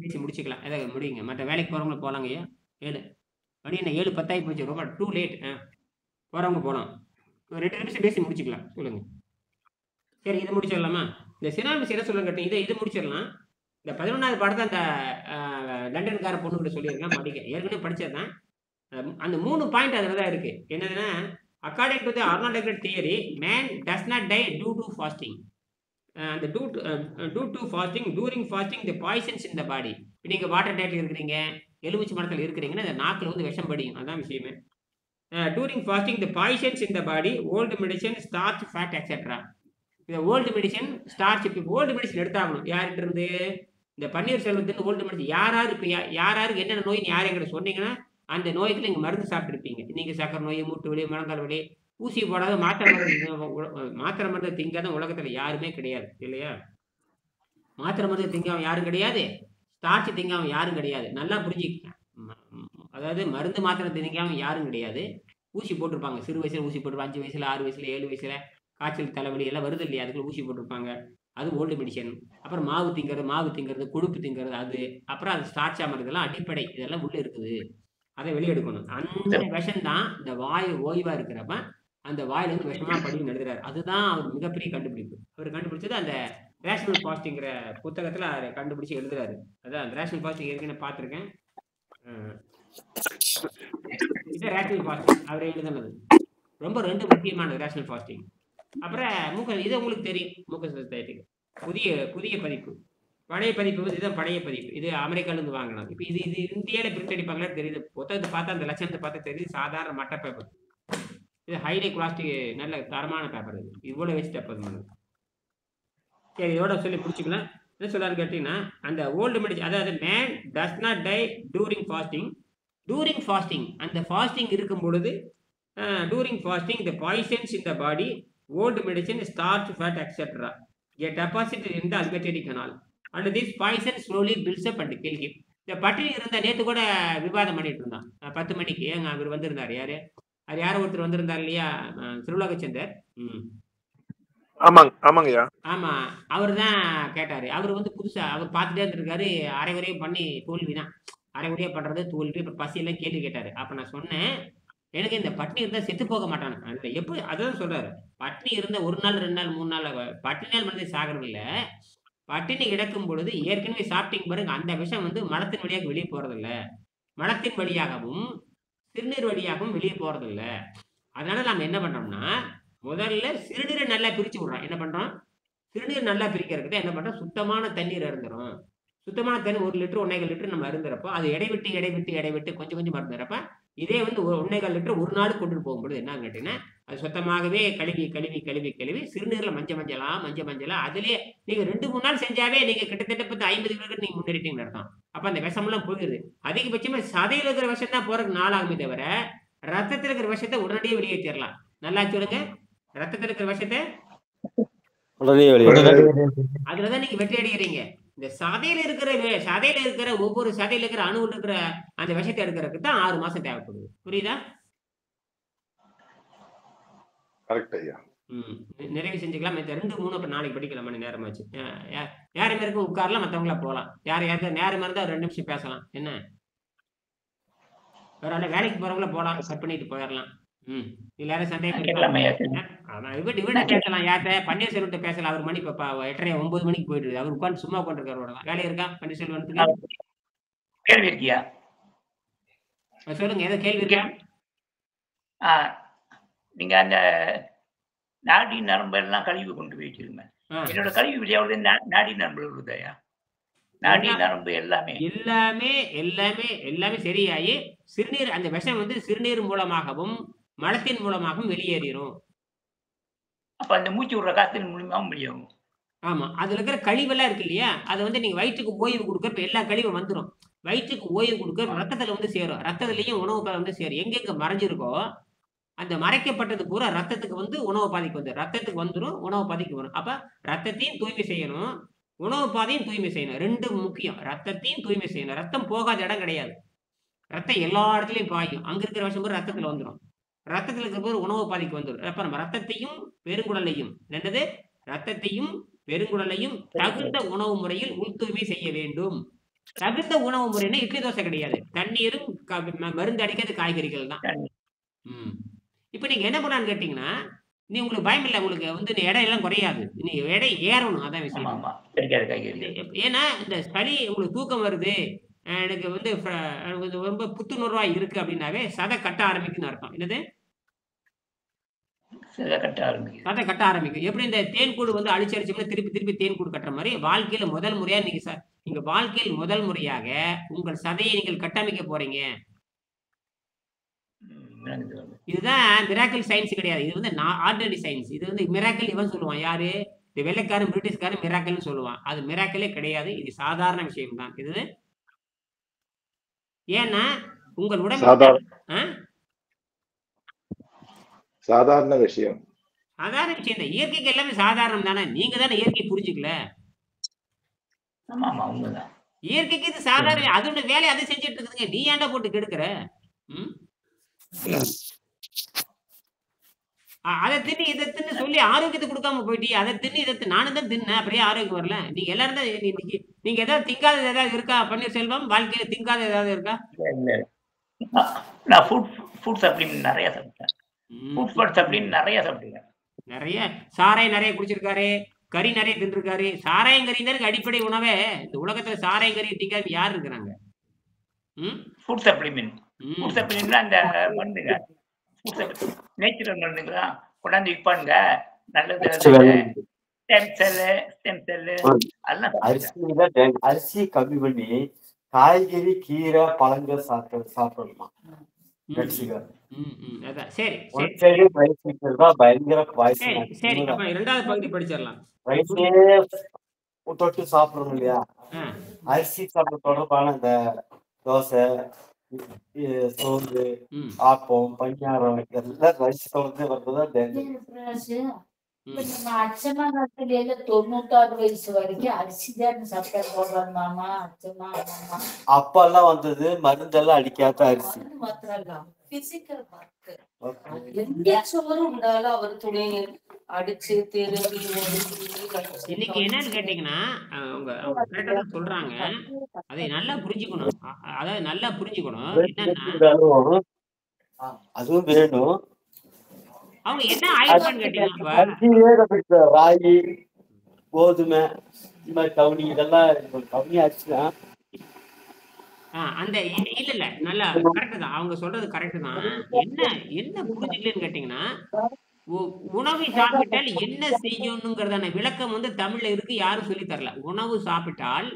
[SPEAKER 2] பேசி முடிச்சுக்கலாம். ஏதாவது முடியுங்க. மற்ற வேலைக்கு போறவங்க போலாங்க. ஐயா 7 மணி என்ன 7:10 போச்சு. ரொம்ப டூ லேட். போறவங்க போலாம். 2 நிமிஷம் பேசி முடிச்சுக்கலாம். சொல்லுங்க. சரி, இதை முடிச்சிடலாமா? இந்த சினாமிஸ் என்ன சொல்லுங்க கேட்டீங்க. இது முடிச்சிடலாம். இந்த 11வது பாடத்தை அந்த லண்டன்கார பொண்ணுகிட்ட சொல்லியிருக்கேன் படிக்க. ஏற்கனவே படிச்சதுதான். அந்த 3 பாயிண்ட் அதில் தான் இருக்கு. என்னதுன்னா, according to the Arnold Ehret theory, man does not die due to fasting. அந்த due to fasting, during fasting the poisons in the body. நீங்கள் வாட்டர் டேட்டில் இருக்கிறீங்க, எலுமிச்சை மரத்தில் இருக்கிறீங்கன்னா அந்த நாக்கில் வந்து விஷம் படியும். அதான் விஷயமே. During fasting, the poisons in the body, old medicine, starch, fat, etc. இந்த ஓல்டு மெடிசன், ஸ்டார்ச். இப்போ ஓல்டு மெடிசன் எடுத்தாகணும். யார்கிட்ட இருந்து? இந்த பன்னீர்செல்வத்துக்கு ஓல்டு மெடிசன். இப்போ யாராருக்கு என்னென்ன நோய்னு யார் எங்கிட்ட சொன்னீங்கன்னா அந்த நோய்க்கு நீங்கள் மருந்து சாப்பிட்ருப்பீங்க. நீங்கள் சக்கரை நோய், மூட்டு வலி, முழங்கால் வலி, ஊசி போடாத மாத்திரை மருந்து திங்காத உலகத்தில் யாருமே கிடையாது. இல்லையா? மாத்திரை மருந்து திங்காம யாரும் கிடையாது. ஸ்டார்ச் திங்காம யாரும் கிடையாது. நல்லா புரிஞ்சுக்க. அதாவது மருந்து மாத்திரை திணிக்காம யாரும் கிடையாது. ஊசி போட்டிருப்பாங்க. சிறு வயசுல ஊசி போட்டிருப்பாங்க. 5 வயசுல, 6 வயசுல, 7 வயசுல காய்ச்சல், தலைவலி எல்லாம் வருது இல்லையா? அதுக்குள்ள ஊசி போட்டிருப்பாங்க. அது ஓல்டு மெடிசன். அப்புறம் மாவு திங்கிறது, கொழுப்பு திங்கிறது, அது அப்புறம் அது ஸ்டார்ச்சா மருந்தெல்லாம் அடிப்படை. இதெல்லாம் உள்ள இருக்குது. அதை வெளியெடுக்கணும். அந்த விஷம் தான் இந்த வாயு ஓய்வா இருக்கிறப்ப அந்த வாயில இருந்து விஷமா படின்னு எழுதுறாரு. அதுதான் அவர் மிகப்பெரிய கண்டுபிடிப்பு. அவர் கண்டுபிடிச்சது அந்த ரேஷனல் ஃபாஸ்டிங்கிற புத்தகத்துல அதை கண்டுபிடிச்சு எழுதுறாரு. அதான் அந்த ரேஷனல் ஃபாஸ்டிங் ஏற்கனவே பார்த்துருக்கேன். இது ரேஷனல் ஃபாஸ்டிங் அவர் எழுதுனது. ரொம்ப 2 முக்கியமானது ரேஷனல் ஃபாஸ்டிங். அப்புறம் இது உங்களுக்கு தெரியும். மூக்க சொசைட்டிக்கு புதிய பதிப்பு. பழைய பதிப்பு வந்து இதுதான் பழைய பதிப்பு. இது அமெரிக்காவிலேருந்து வாங்கணும். இப்போ இது இந்தியாவில் பிரிண்ட் அடிப்பாங்களா தெரியுது. புத்தகத்தை பார்த்தா அந்த லட்சணத்தை பார்த்தா தெரியுது. சாதாரண மட்ட பேப்பர். இது ஹைலி குவாலிட்டி, நல்ல தரமான பேப்பர். இது இவ்வளோ வச்சுட்டு அப்போ சரி, இதோட சொல்லி பிடிச்சிக்கலாம். என்ன சொல்லான்னு கேட்டீங்கன்னா, அந்த ஓல்டு மெடிசன், அதாவது man does not die during fasting. During fasting, அந்த ஃபாஸ்டிங் இருக்கும் பொழுது during fasting the poisons in the body, old medicine, starch, fat, etcetera get deposited in the alimentary canal and this poison slowly builds up and kill him. இந்த பட்டினி இருந்த நேத்து கூட விவாதம் பண்ணிட்டு இருந்தான் 10 மணிக்கு அவர் வந்திருந்தார். யாரு அது? யாரோ ஒருத்தர் வந்திருந்தார் இல்லையா? திருவுலகச்சந்தர்.
[SPEAKER 5] ஆமாங்கய்யா.
[SPEAKER 2] ஆமா, அவர் தான் கேட்டாரு. அவர் வந்து புதுசா அவர் பார்த்துட்டே இருந்திருக்காரு. அரைகுறையே பண்ணி தோல்விதான், அரைகுறையா பண்றது தோல்வி. இப்ப பசியெல்லாம் கேள்வி கேட்டாரு. அப்ப நான் சொன்னேன், எனக்கு இந்த பட்டினி இருந்தா செத்து போக மாட்டானு. அதுல எப்படி அதான் சொல்றாரு, பட்டினி இருந்த 1 நாள் 2 நாள் 3 நாள் பட்டினியால் மனிதன் சாகிறது இல்ல. பட்டினி கிடக்கும் பொழுது ஏற்கனவே சாப்பிட்டீங்க பாருங்க, அந்த விஷம் வந்து மலத்தின் வழியாக வெளியே போறது இல்ல, மலத்தின் வழியாகவும் சிறுநீர் வழியாகவும் வெளியே போறது இல்ல. அதனால நம்ம என்ன பண்றோம்னா, முதல்ல சிறுநீரை நல்லா பிரிச்சு விடுறோம். என்ன பண்றோம்? சிறுநீர் நல்லா பிரிக்கிறதுக்கு என்ன பண்றோம்? சுத்தமான தண்ணீர் அருந்துறோம். சுத்தமான தண்ணி 1 லிட்டர் 1.25 லிட்டர் நம்ம அருந்துறப்போ, அது இடைவிட்டு கொஞ்சம் கொஞ்சம் அருந்துறப்ப, இதே வந்து 1.25 லிட்டர் ஒரு நாள் கொண்டுட்டு போகும்போது என்ன கேட்டீங்கன்னா, அது சுத்தமாகவே கழுவி சிறுநீர்ல மஞ்சளா அதுலயே நீங்க 2-3 நாள் செஞ்சாவே நீங்க கிட்டத்தட்ட 50 கிலோமீட்டர் நீங்க முன்னேறிட்டீங்கன்னு அர்த்தம். அப்ப அந்த விஷமெல்லாம் போயிடுது. அதிகபட்சமா சதையில இருக்கிற விஷம் தான் போறதுக்கு நாள் ஆகுமே தவிர, ரத்தத்தில் இருக்கிற விஷத்தை உடனடியே வெளியேற்றிடலாம். நல்லா சொல்லுங்க, ரத்தத்தில் இருக்கிற விஷத்தை
[SPEAKER 7] உடனே
[SPEAKER 2] அதுலதான் நீங்க வெற்றி அடைகிறீங்க. இந்த சதையில இருக்கிற ஒவ்வொரு சதையில இருக்கிற அணுவில் இருக்கிற அந்த விஷத்தை எடுக்கிறதுக்கு தான் 6 மாசம் தேவைப்படுது. புரியுதா?
[SPEAKER 1] கரெக்ட் ஐயா.
[SPEAKER 2] நிறைவு செஞ்சுக்கலாம். இந்த 2 3 அப்ப நாளைக்கு படிக்கலாம். மணி நேரமாச்சு. யாரும் இருக்கும் உட்காரலாம், மற்றவங்களா போகலாம். யாருக்கு நேரம் இருந்தா 2 நிமிஷம் பேசலாம். என்ன வேற வேலைக்கு போறவங்கள போலாம், கட் பண்ணிட்டு போயிடலாம். எல்லாரும் சந்தேகம் கேட்கலாம். யார்கிட்ட? பன்னீர்செல்வத்தை பேசலாம். அவர் மணி 8:30 9 மணிக்கு போயிட்டு அவர் உட்காந்து சும்மா உட்காந்துருக்காரு. வேலை இருக்கா பன்னீர்செல்வத்துக்கு?
[SPEAKER 3] கேள்வி இருக்கியா?
[SPEAKER 2] சொல்லுங்க, ஏதோ கேள்வி இருக்கா?
[SPEAKER 3] நீங்க அந்த நாடி நரம்பு எல்லாம் கழிவு கொண்டு போய் வச்சிருங்க. என்னோட கழிவு விளையாடு நாடி நரம்பு இருக்குதாயா? நாடி நரம்பு
[SPEAKER 2] எல்லாமே சரியாயி சிறுநீர் அந்த விஷம் வந்து சிறுநீர் மூலமாகவும் மலத்தின் மூலமாகவும் வெளியேறிடும்.
[SPEAKER 3] அப்ப அந்த மூச்சு விடுற காத்தின் மூலமாகவும் வெளியாகும்.
[SPEAKER 2] ஆமா, அதுல இருக்கிற கழிவெல்லாம் இருக்கு இல்லையா, அது வந்து நீங்க வயிற்றுக்கு ஓய்வு கொடுக்க எல்லா கழிவும் வந்துடும். வயிற்றுக்கு ஓய்வு கொடுக்க ரத்தத்துல வந்து சேரும். ரத்தத்திலையும் உணவு வந்து சேரும். எங்கெங்க மறைஞ்சிருக்கோ அந்த மறைக்கப்பட்டது பூரா ரத்தத்துக்கு வந்து உணவு பாதைக்கு வந்து ரத்தத்துக்கு வந்துடும், உணவு பாதைக்கு வரும். அப்ப ரத்தத்தையும் தூய்மை செய்யணும், உணவு பாதையும் தூய்மை செய்யணும். 2 முக்கியம். ரத்தத்தையும் தூய்மை செய்யணும். ரத்தம் போகாத இடம் கிடையாது. ரத்தம் எல்லா இடத்துலயும் பாயும். அங்க இருக்கிற விஷயம் பூரா ரத்தத்துல வந்துடும். ரத்தத்துல இருக்கிற போது உணவு பாதைக்கு வந்துடும். அப்ப நம்ம ரத்தத்தையும் பெருங்குடலையும் ரத்தத்தையும் பெருங்குடலையும் தகுந்த உணவு முறையில் உள் தூய்மை செய்ய வேண்டும். தகுந்த உணவு முறைன்னா இட்லி தோசை கிடையாது. தண்ணீரும் மருந்து அடிக்கிறது காய்கறிகள் தான். இப்ப நீங்க என்ன பண்ணான்னு கேட்டீங்கன்னா, நீ உங்களுக்கு பயம் இல்லை, உங்களுக்கு வந்து எடை எல்லாம் குறையாது, நீ எடை ஏறணும். அதான் விஷயம். ஏன்னா இந்த சளி உங்களுக்கு தூக்கம் வருது, எனக்கு வந்து ரொம்ப புத்துணர்வா இருக்கு அப்படின்னாவே சதை கட்ட ஆரம்பிக்குன்னு அர்த்தம். என்னது? சதை கட்ட ஆரம்பிக்கும். எப்படி இந்த தேன் கூடு வந்து அழிச்சு திருப்பி தேன் கூடு கட்டுற மாதிரி வாழ்க்கையில முதல் முறையா நீங்க வாழ்க்கையில் முதல் முறையாக உங்கள் சதையை நீங்கள் கட்டமைக்க போறீங்க. இதுதான் மிராக்கிள் சயின்ஸ் கிடையாது. இது வந்து ஆர்டினரி சயின்ஸ். இது வந்து மிராக்கிள் இவன் சொல்லுவான். யாரு? இந்த வெள்ளைக்காரன் பிரிட்டிஷ்காரன் மிராக்கிள்னு சொல்லுவான். அது மிராக்கிளே கிடையாது. இது சாதாரண விஷயம் தான். இது ஏன்னா உங்கள் உடம்பு
[SPEAKER 1] சாதாரண விஷயம்
[SPEAKER 2] தான். இயற்கைக்கு எல்லாமே சாதாரணம் தானே. நீங்க தானே இயற்கை புரிஞ்சுக்கல. இயற்கைக்கு இது சாதாரண, அதோட வேலையை அதை செஞ்சுட்டு இருக்குதுங்க. நீ ஏன்டா போட்டு கெடுக்கிற? அதை தின்னு இதை தின்னு சொல்லி ஆரோக்கியத்தை கொடுக்காம போயிட்டு அதை தின்னு இதை நானும் தான் தின்னேன், அப்படியே ஆரோக்கியம் வரல. நீங்க எல்லாரும் தான் நீங்க ஏதாவது திங்காத ஏதாவது இருக்கா பன்னீர்செல்வம்? வாழ்க்கையில திங்காத ஏதாவது இருக்கா?
[SPEAKER 3] நான் ஃபுட் சப்ளிமெண்ட் நிறைய சாப்பிட்டேன். ஃபுட் சப்ளிமெண்ட் நிறைய சாப்பிட்டேன்.
[SPEAKER 2] நிறைய சாராயம் நிறைய குடிச்சிருக்காரு, கறி நிறைய தின்றுருக்காரு. சாராயம் கறி தான் அடிப்படை உணவே. இந்த உலகத்துல சாராயம் கறி திங்காது யார் இருக்கிறாங்க?
[SPEAKER 3] ஃபுட் சப்ளிமெண்ட் அந்த மருந்துங்க, நேச்சுரல் மருந்துங்களா கொண்டாந்து விற்பானுங்க. நல்லது.
[SPEAKER 9] அரிசி கம்மி பண்ணி காய்கறி கீரை பழங்கள் சாப்பிடணுமா? தொட்டு சாப்பிடணும் இல்லையா? அரிசி சாப்பிட தொடர்பான இந்த தோசை, சோறு, ஆப்பம், பணியாரம் எல்லாம் ரைஸ் தொடர்ந்து வர்றதுதான்
[SPEAKER 10] இப்ப நம்ம அச்சமா நாட்டில 96 வயசு வரைக்கும் அரிசி தான் சாப்பிட்டா போடுறாங்க மாமா அச்சமா மாமா.
[SPEAKER 9] அப்பெல்லாம் வந்தது மருந்தெல்லாம் அடிக்காத அரிசி.
[SPEAKER 10] மருந்து மாத்திரம் இல்ல பிசிக்கல் ஒர்க். எந்த சோறும் உண்டாலும் அவர் துணி அடிச்சு திரும்பி
[SPEAKER 2] இன்னைக்கு என்னன்னு கேட்டீங்கன்னா அவங்க கரெக்டா தான் சொல்றாங்க. அதை நல்லா புரிஞ்சுக்கணும். அதாவது நல்லா புரிஞ்சுக்கணும் என்னன்னா
[SPEAKER 9] அதுவும் வேணும்.
[SPEAKER 2] அவங்க என்ன ஆயிருப்பான்னு கேட்டீங்கன்னா
[SPEAKER 9] அரிசியே நமக்கு ராகி கோதுமை இந்த மாதிரி கவுனி இதெல்லாம் கவுனி அரிசி தான்.
[SPEAKER 2] அந்த இல்ல நல்லா கரெக்ட் தான் அவங்க சொல்றது கரெக்ட் தான். என்ன புரிஞ்சுக்கலன்னு கேட்டீங்கன்னா உணவை சாப்பிட்டால் என்ன செய்யணுங்கிறதான விளக்கம் வந்து தமிழ்ல இருக்கு, யாரும் சொல்லி தரல. உணவு சாப்பிட்டால்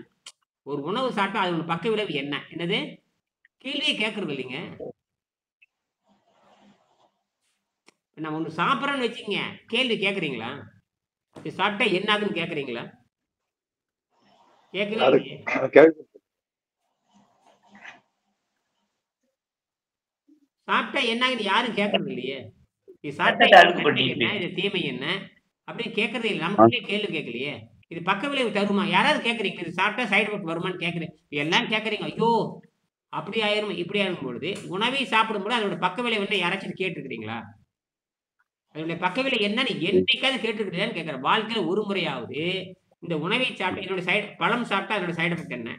[SPEAKER 2] ஒரு உணவு சாப்பிட்டா அது பக்க விளைவு என்னது கேள்வியே கேட்கறது இல்லைங்க. நான் ஒண்ணு சாப்பிட்றேன்னு வச்சுக்கங்க, கேள்வி கேட்குறீங்களா? இது சாப்பிட்டா என்ன ஆகுன்னு கேட்குறீங்களா? கேட்கவே சாப்பிட்டா என்ன ஆகுது யாரும் கேட்கறது இல்லையே. இது சாப்பிட்டா என்ன, இது தீமை என்ன அப்படின்னு கேட்கறதே இல்லை. நமக்குள்ளே கேள்வி கேட்கலையே. இது பக்க விளைவு தருமா யாராவது கேட்குறீங்க? இது சாப்பிட்டா சைடு எஃபெக்ட் வருமானு கேட்குறேன். எல்லாம் கேட்குறீங்க. ஐயோ அப்படி ஆயிரும் இப்படி ஆயிரும் பொழுது உணவை சாப்பிடும்போது அதோட பக்க விளைவு என்ன யாராச்சும் கேட்டுருக்கிறீங்களா? அதனுடைய பக்க விலை என்னன்னு என்னைக்காவது கேட்டுருக்கிறீங்கன்னு கேட்குறேன். வாழ்க்கையில ஒரு முறையாவது இந்த உணவை சாப்பிட்டு என்னோட பழம் சாப்பிட்டா அதோட சைடு எஃபெக்ட் என்ன,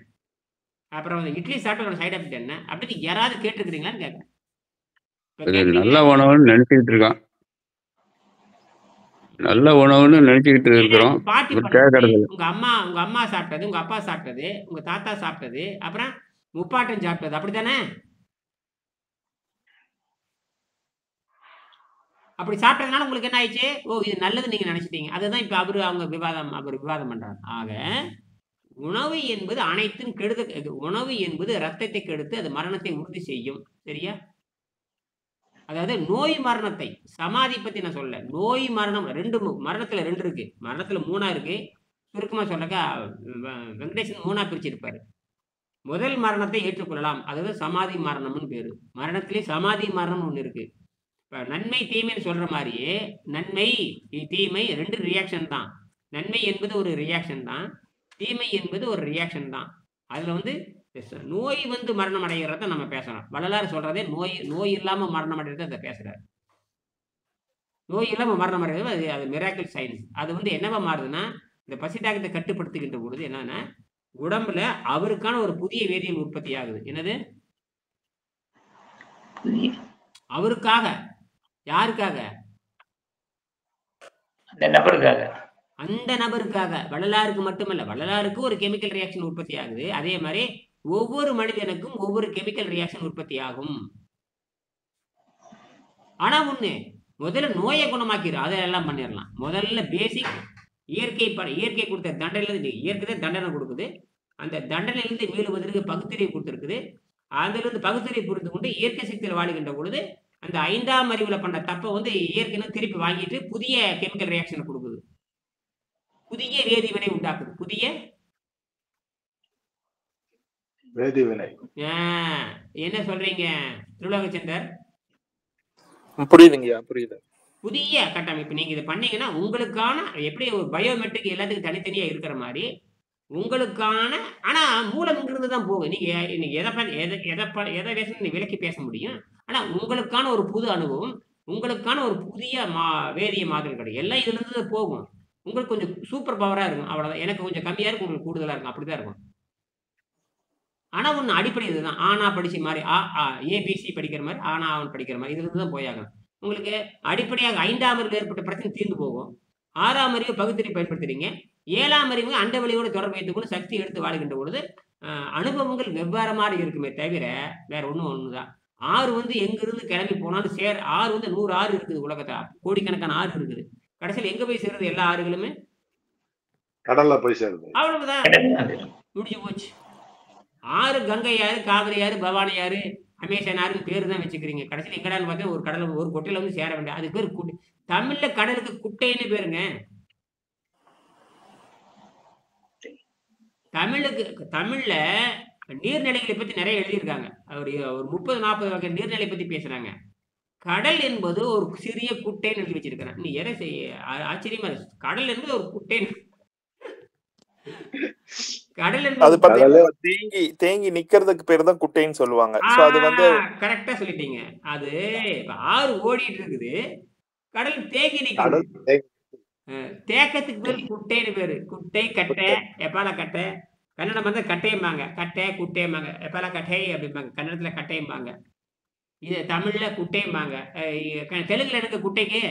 [SPEAKER 2] அப்புறம் இட்லி சாப்பிட்டா அதோட சைடு எஃபெக்ட் என்ன அப்படின்னு யாராவது கேட்டுருக்கிறீங்களான்னு கேட்குறேன்.
[SPEAKER 8] நல்ல உணவுன்னு நினைச்சுக்கிட்டு இருக்கான். நல்ல உணவுன்னு நினைச்சுக்கிட்டு இருக்கிறோம்.
[SPEAKER 2] உங்க அம்மா சாப்பிட்டது, உங்க அப்பா சாப்பிட்டது, உங்க தாத்தா சாப்பிட்டது, அப்புறம் முப்பாட்டன் சாப்பிட்டது, அப்படித்தானே? அப்படி சாப்பிட்டதுனால உங்களுக்கு என்ன ஆயிடுச்சு? ஓ இது நல்லது நீங்க நினைச்சிட்டீங்க. அதுதான் இப்ப அவங்க விவாதம் பண்றாங்க. ஆக உணவு என்பது அனைத்தும் கெடுத உணவு என்பது ரத்தத்தை கெடுத்து அது மரணத்தை உறுதி செய்யும். சரியா? அதாவது நோய் மரணத்தை சமாதி பத்தி நான் சொல்ல. நோய் மரணம் மரணத்துல 2 இருக்கு, மரணத்துல 3 இருக்கு. சுருக்கமா சொல்லக்கா வெங்கடேசன் 3 பிரிச்சிருப்பாரு. முதல் மரணத்தை ஏற்றுக்கொள்ளலாம், அதாவது சமாதி மரணம்னு பேரு. மரணத்திலே சமாதி மரணம் ஒண்ணு இருக்கு. இப்ப நன்மை தீமைன்னு சொல்ற மாதிரியே நன்மை தீமை 2 ரியாக்ஷன் தான். நன்மை என்பது ஒரு ரியாக்ஷன் தான், தீமை என்பது ஒரு ரியாக்ஷன் தான். அதுல வந்து நோய் வந்து மரணம் அடைகிறத நம்ம பேசணும். வள்ளலார் சொல்றதே நோய் இல்லாம மரணம் அடைகிறத அதை பேசுறாரு. நோய் இல்லாம மரணம் அடைகிறது அது மிராக்கிள் சயின்ஸ். அது வந்து என்னவா மாறுதுன்னா இந்த பசிதாகத்தை கட்டுப்படுத்துகின்ற பொழுது என்னன்னா உடம்புல அவருக்கான ஒரு புதிய வேதியியல் உற்பத்தி ஆகுது. என்னது? அவருக்காக. யாருக்காக? அந்த நபருக்காக. வள்ளலாருக்கு மட்டுமல்ல, வள்ளலாருக்கு ஒரு கெமிக்கல் ரியாக்ஷன் உற்பத்தி ஆகுது. அதே மாதிரி ஒவ்வொரு மனிதனுக்கும் ஒவ்வொரு கெமிக்கல் ரியாக்ஷன் உற்பத்தி ஆகும். ஆனா ஒண்ணு, முதல்ல நோயை குணமாக்கிடும். அதெல்லாம் பண்ணிடலாம். முதல்ல பேசிக் இயற்கை கொடுத்த தண்டனை, இயற்கை தண்டனை கொடுக்குது. அந்த தண்டனையிலிருந்து மீளுவதற்கு பகுத்தறிவு கொடுத்துருக்குது. அதிலிருந்து பகுத்தறிவு புரிந்து கொண்டு இயற்கை சக்தியில் வாழுகின்ற பொழுது அந்த 5ஆம் அறிவுல பண்ண தப்பை வந்து இயற்கைன்னு திருப்பி வாங்கிட்டு புதிய கெமிக்கல் ரியாக்ஷன் கொடுக்குது, புதிய வேதிவினை உண்டாக்குது. புதிய
[SPEAKER 1] வேதிவினை.
[SPEAKER 2] என்ன சொல்றீங்க திருலோகச்சந்தர்?
[SPEAKER 5] புரியுதுங்கய்யா, புரியுது.
[SPEAKER 2] புதிய கட்டமைப்பு நீங்க இதை பண்ணீங்கன்னா உங்களுக்கான எப்படி ஒரு பயோமெட்ரிக் எல்லாத்துக்கும் தனித்தனியா இருக்கிற மாதிரி உங்களுக்கான, ஆனா மூலம் இங்கிருந்து தான் போகும். நீங்க எதை பேசணும் விலக்கி பேச முடியும். ஆனா உங்களுக்கான ஒரு புது அனுபவம், உங்களுக்கான ஒரு புதிய வேதிய மாதிரி கிடையாது. எல்லாம் இதுல இருந்து போகும். உங்களுக்கு கொஞ்சம் சூப்பர் பவரா இருக்கும், அவ்வளவுதான். எனக்கு கொஞ்சம் கம்மியா இருக்கும், உங்களுக்கு கூடுதலா இருக்கும், அப்படிதான் இருக்கும். ஆனா ஒண்ணு அடிப்படை இதுதான். ஆனா படிச்ச மாதிரி ஏபிசி படிக்கிற மாதிரி ஆனா அவன் படிக்கிற மாதிரி இதுல இருந்து தான் போயாகணும். உங்களுக்கு அடிப்படையாக 5ஆம் அறிவில் ஏற்பட்ட பிரச்சனை தீர்ந்து போகும். 6ஆம் அறிவு பகுத்தறிவு பயன்படுத்துறீங்க. 7ஆம் அறிவு அண்ட வழியோடு தொடர்பு வைத்துக்கொண்டு சக்தி எடுத்து வாழ்கின்ற பொழுது அனுபவங்கள் வெவ்வேறு மாதிரி இருக்குமே தவிர வேற ஒண்ணுதான். 6 வந்து எங்கிருந்து கிளம்பி போனாலும் 6 வந்து 100 ஆறு இருக்குது உலகத்தை, கோடிக்கணக்கான ஆறு இருக்குது. கடைசியில் எங்க போய் சேர்றது? எல்லா ஆறுகளுமே
[SPEAKER 1] கடல்ல போய் சேருது.
[SPEAKER 2] அவ்வளவுதான், முடிஞ்சு போச்சு. 6 கங்கை யாரு, காவிரி யாரு, பவானி யாரு, அமேசான் யாருன்னு பேரு தான் வச்சுக்கிறீங்க. கடைசியில் எங்கடான்னு பார்த்தா ஒரு கடல், ஒரு கொட்டையில வந்து சேர வேண்டிய. அது பேர் குட்டை. தமிழ்ல கடலுக்கு குட்டைன்னு பேருங்க. தமிழ்ல நீர்நிலைகளை பத்தி நிறைய எழுதியிருக்காங்க. ஒரு 30-40 வகை நீர்நிலை பத்தி பேசுறாங்க. கடல் என்பது ஒரு சிறிய குட்டைன்னு எழுதி வச்சிருக்கிறேன். நீ எதை ஆச்சரியமா இருக்கு. கடல் என்பது ஒரு குட்டை. கடல்
[SPEAKER 5] அது
[SPEAKER 2] என்பது
[SPEAKER 5] பாத்தீங்கன்னா தேங்கி தேங்கி நிக்கிறதுக்கு பேர் தான் குட்டைன்னு சொல்லுவாங்க. சோ அது வந்து
[SPEAKER 2] கரெக்டா சொல்லிட்டீங்க. அது இப்ப ஆறு ஓடிட்டு இருக்குது, கடல் தேங்கி நிக்குது.
[SPEAKER 1] கடல் தேங்கி
[SPEAKER 2] தேக்கத்துக்கு பேரு குட்டைன்னு பேரு. குட்டை, கட்டை, எப்பால கட்டை. கன்னடம் வந்து கட்டைம்பாங்க, கட்டை குட்டைம்பாங்க, எப்பால கட்டை அப்படிம்பாங்க. கன்னடத்துல கட்டைம்பாங்க, இது தமிழ்ல குட்டைம்பாங்க. தெலுங்குல எனக்கு குட்டைக்கு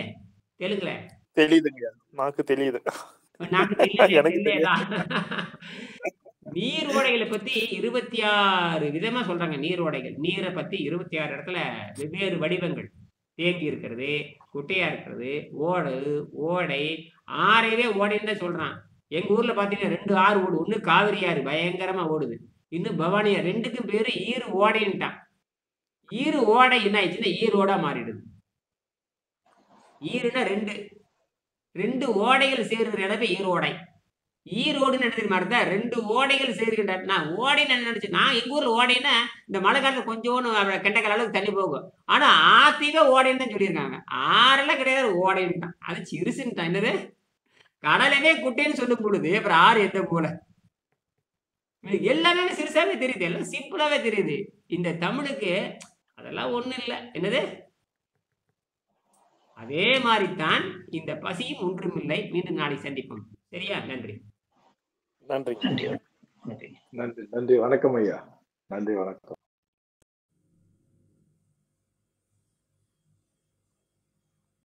[SPEAKER 2] தெலுங்குல
[SPEAKER 5] தெரியுதுங்க, நாக்கு தெரியுது.
[SPEAKER 2] நாக்கு
[SPEAKER 5] எனக்கு
[SPEAKER 2] தெரியல. நீரோடைகளை பத்தி 26 விதமா சொல்றாங்க. நீரோடைகள், நீரை பத்தி 26 இடத்துல வெவ்வேறு வடிவங்கள். தேங்கி இருக்கிறது, குட்டையா இருக்கிறது, ஓடு, ஓடை, ஆறையவே ஓடைன்னு தான் சொல்றான். எங்க ஊர்ல பாத்தீங்கன்னா 2 ஆறு ஓடு. ஒண்ணு காவிரி ஆறு பயங்கரமா ஓடுது, இன்னும் பவானி ஆறு. ரெண்டுக்கும் பேரு ஈரு ஓடைன்ட்டான். ஈரு ஓடை என்ன ஆயிடுச்சுன்னா ஈரோடா மாறிடுது. ஈருன்னா ரெண்டு ஓடைகள் சேர்கிற இடமே ஈரோடை. ஈரோடுன்னு நினைச்சிருக்க மாட்டேன். 2 ஓடைகள் சேர்க்கின்ற. நான் ஓடைன்னு நினைச்சு, நான் எங்க ஊர்ல ஓடைன்னா இந்த மழை காலத்துல கொஞ்சோன்னு கெண்டக்கால அளவுக்கு தண்ணி போகும். ஆனா ஆத்தீவே ஓடைன்னு தான் சொல்லியிருக்காங்க. ஆறெல்லாம் கிடையாது, ஓடைன்னு தான். அது சிறுசுன்ட்டான். என்னது கடலவே குட்டைன்னு சொல்லும் பொழுது அப்புறம் ஆறு எந்த போல எல்லாமே சிறுசாவே தெரியுது, எல்லாம் சிம்பிளாவே தெரியுது. இந்த தமிழுக்கு அதெல்லாம் ஒண்ணு இல்லை. என்னது அதே மாதிரித்தான் இந்த பசியும் ஒன்றுமில்லை. மீண்டும் நாளை சந்திப்போம். சரியா? நன்றி.
[SPEAKER 5] நன்றி.
[SPEAKER 1] நன்றி. வணக்கம் ஐயா. நன்றி, வணக்கம்.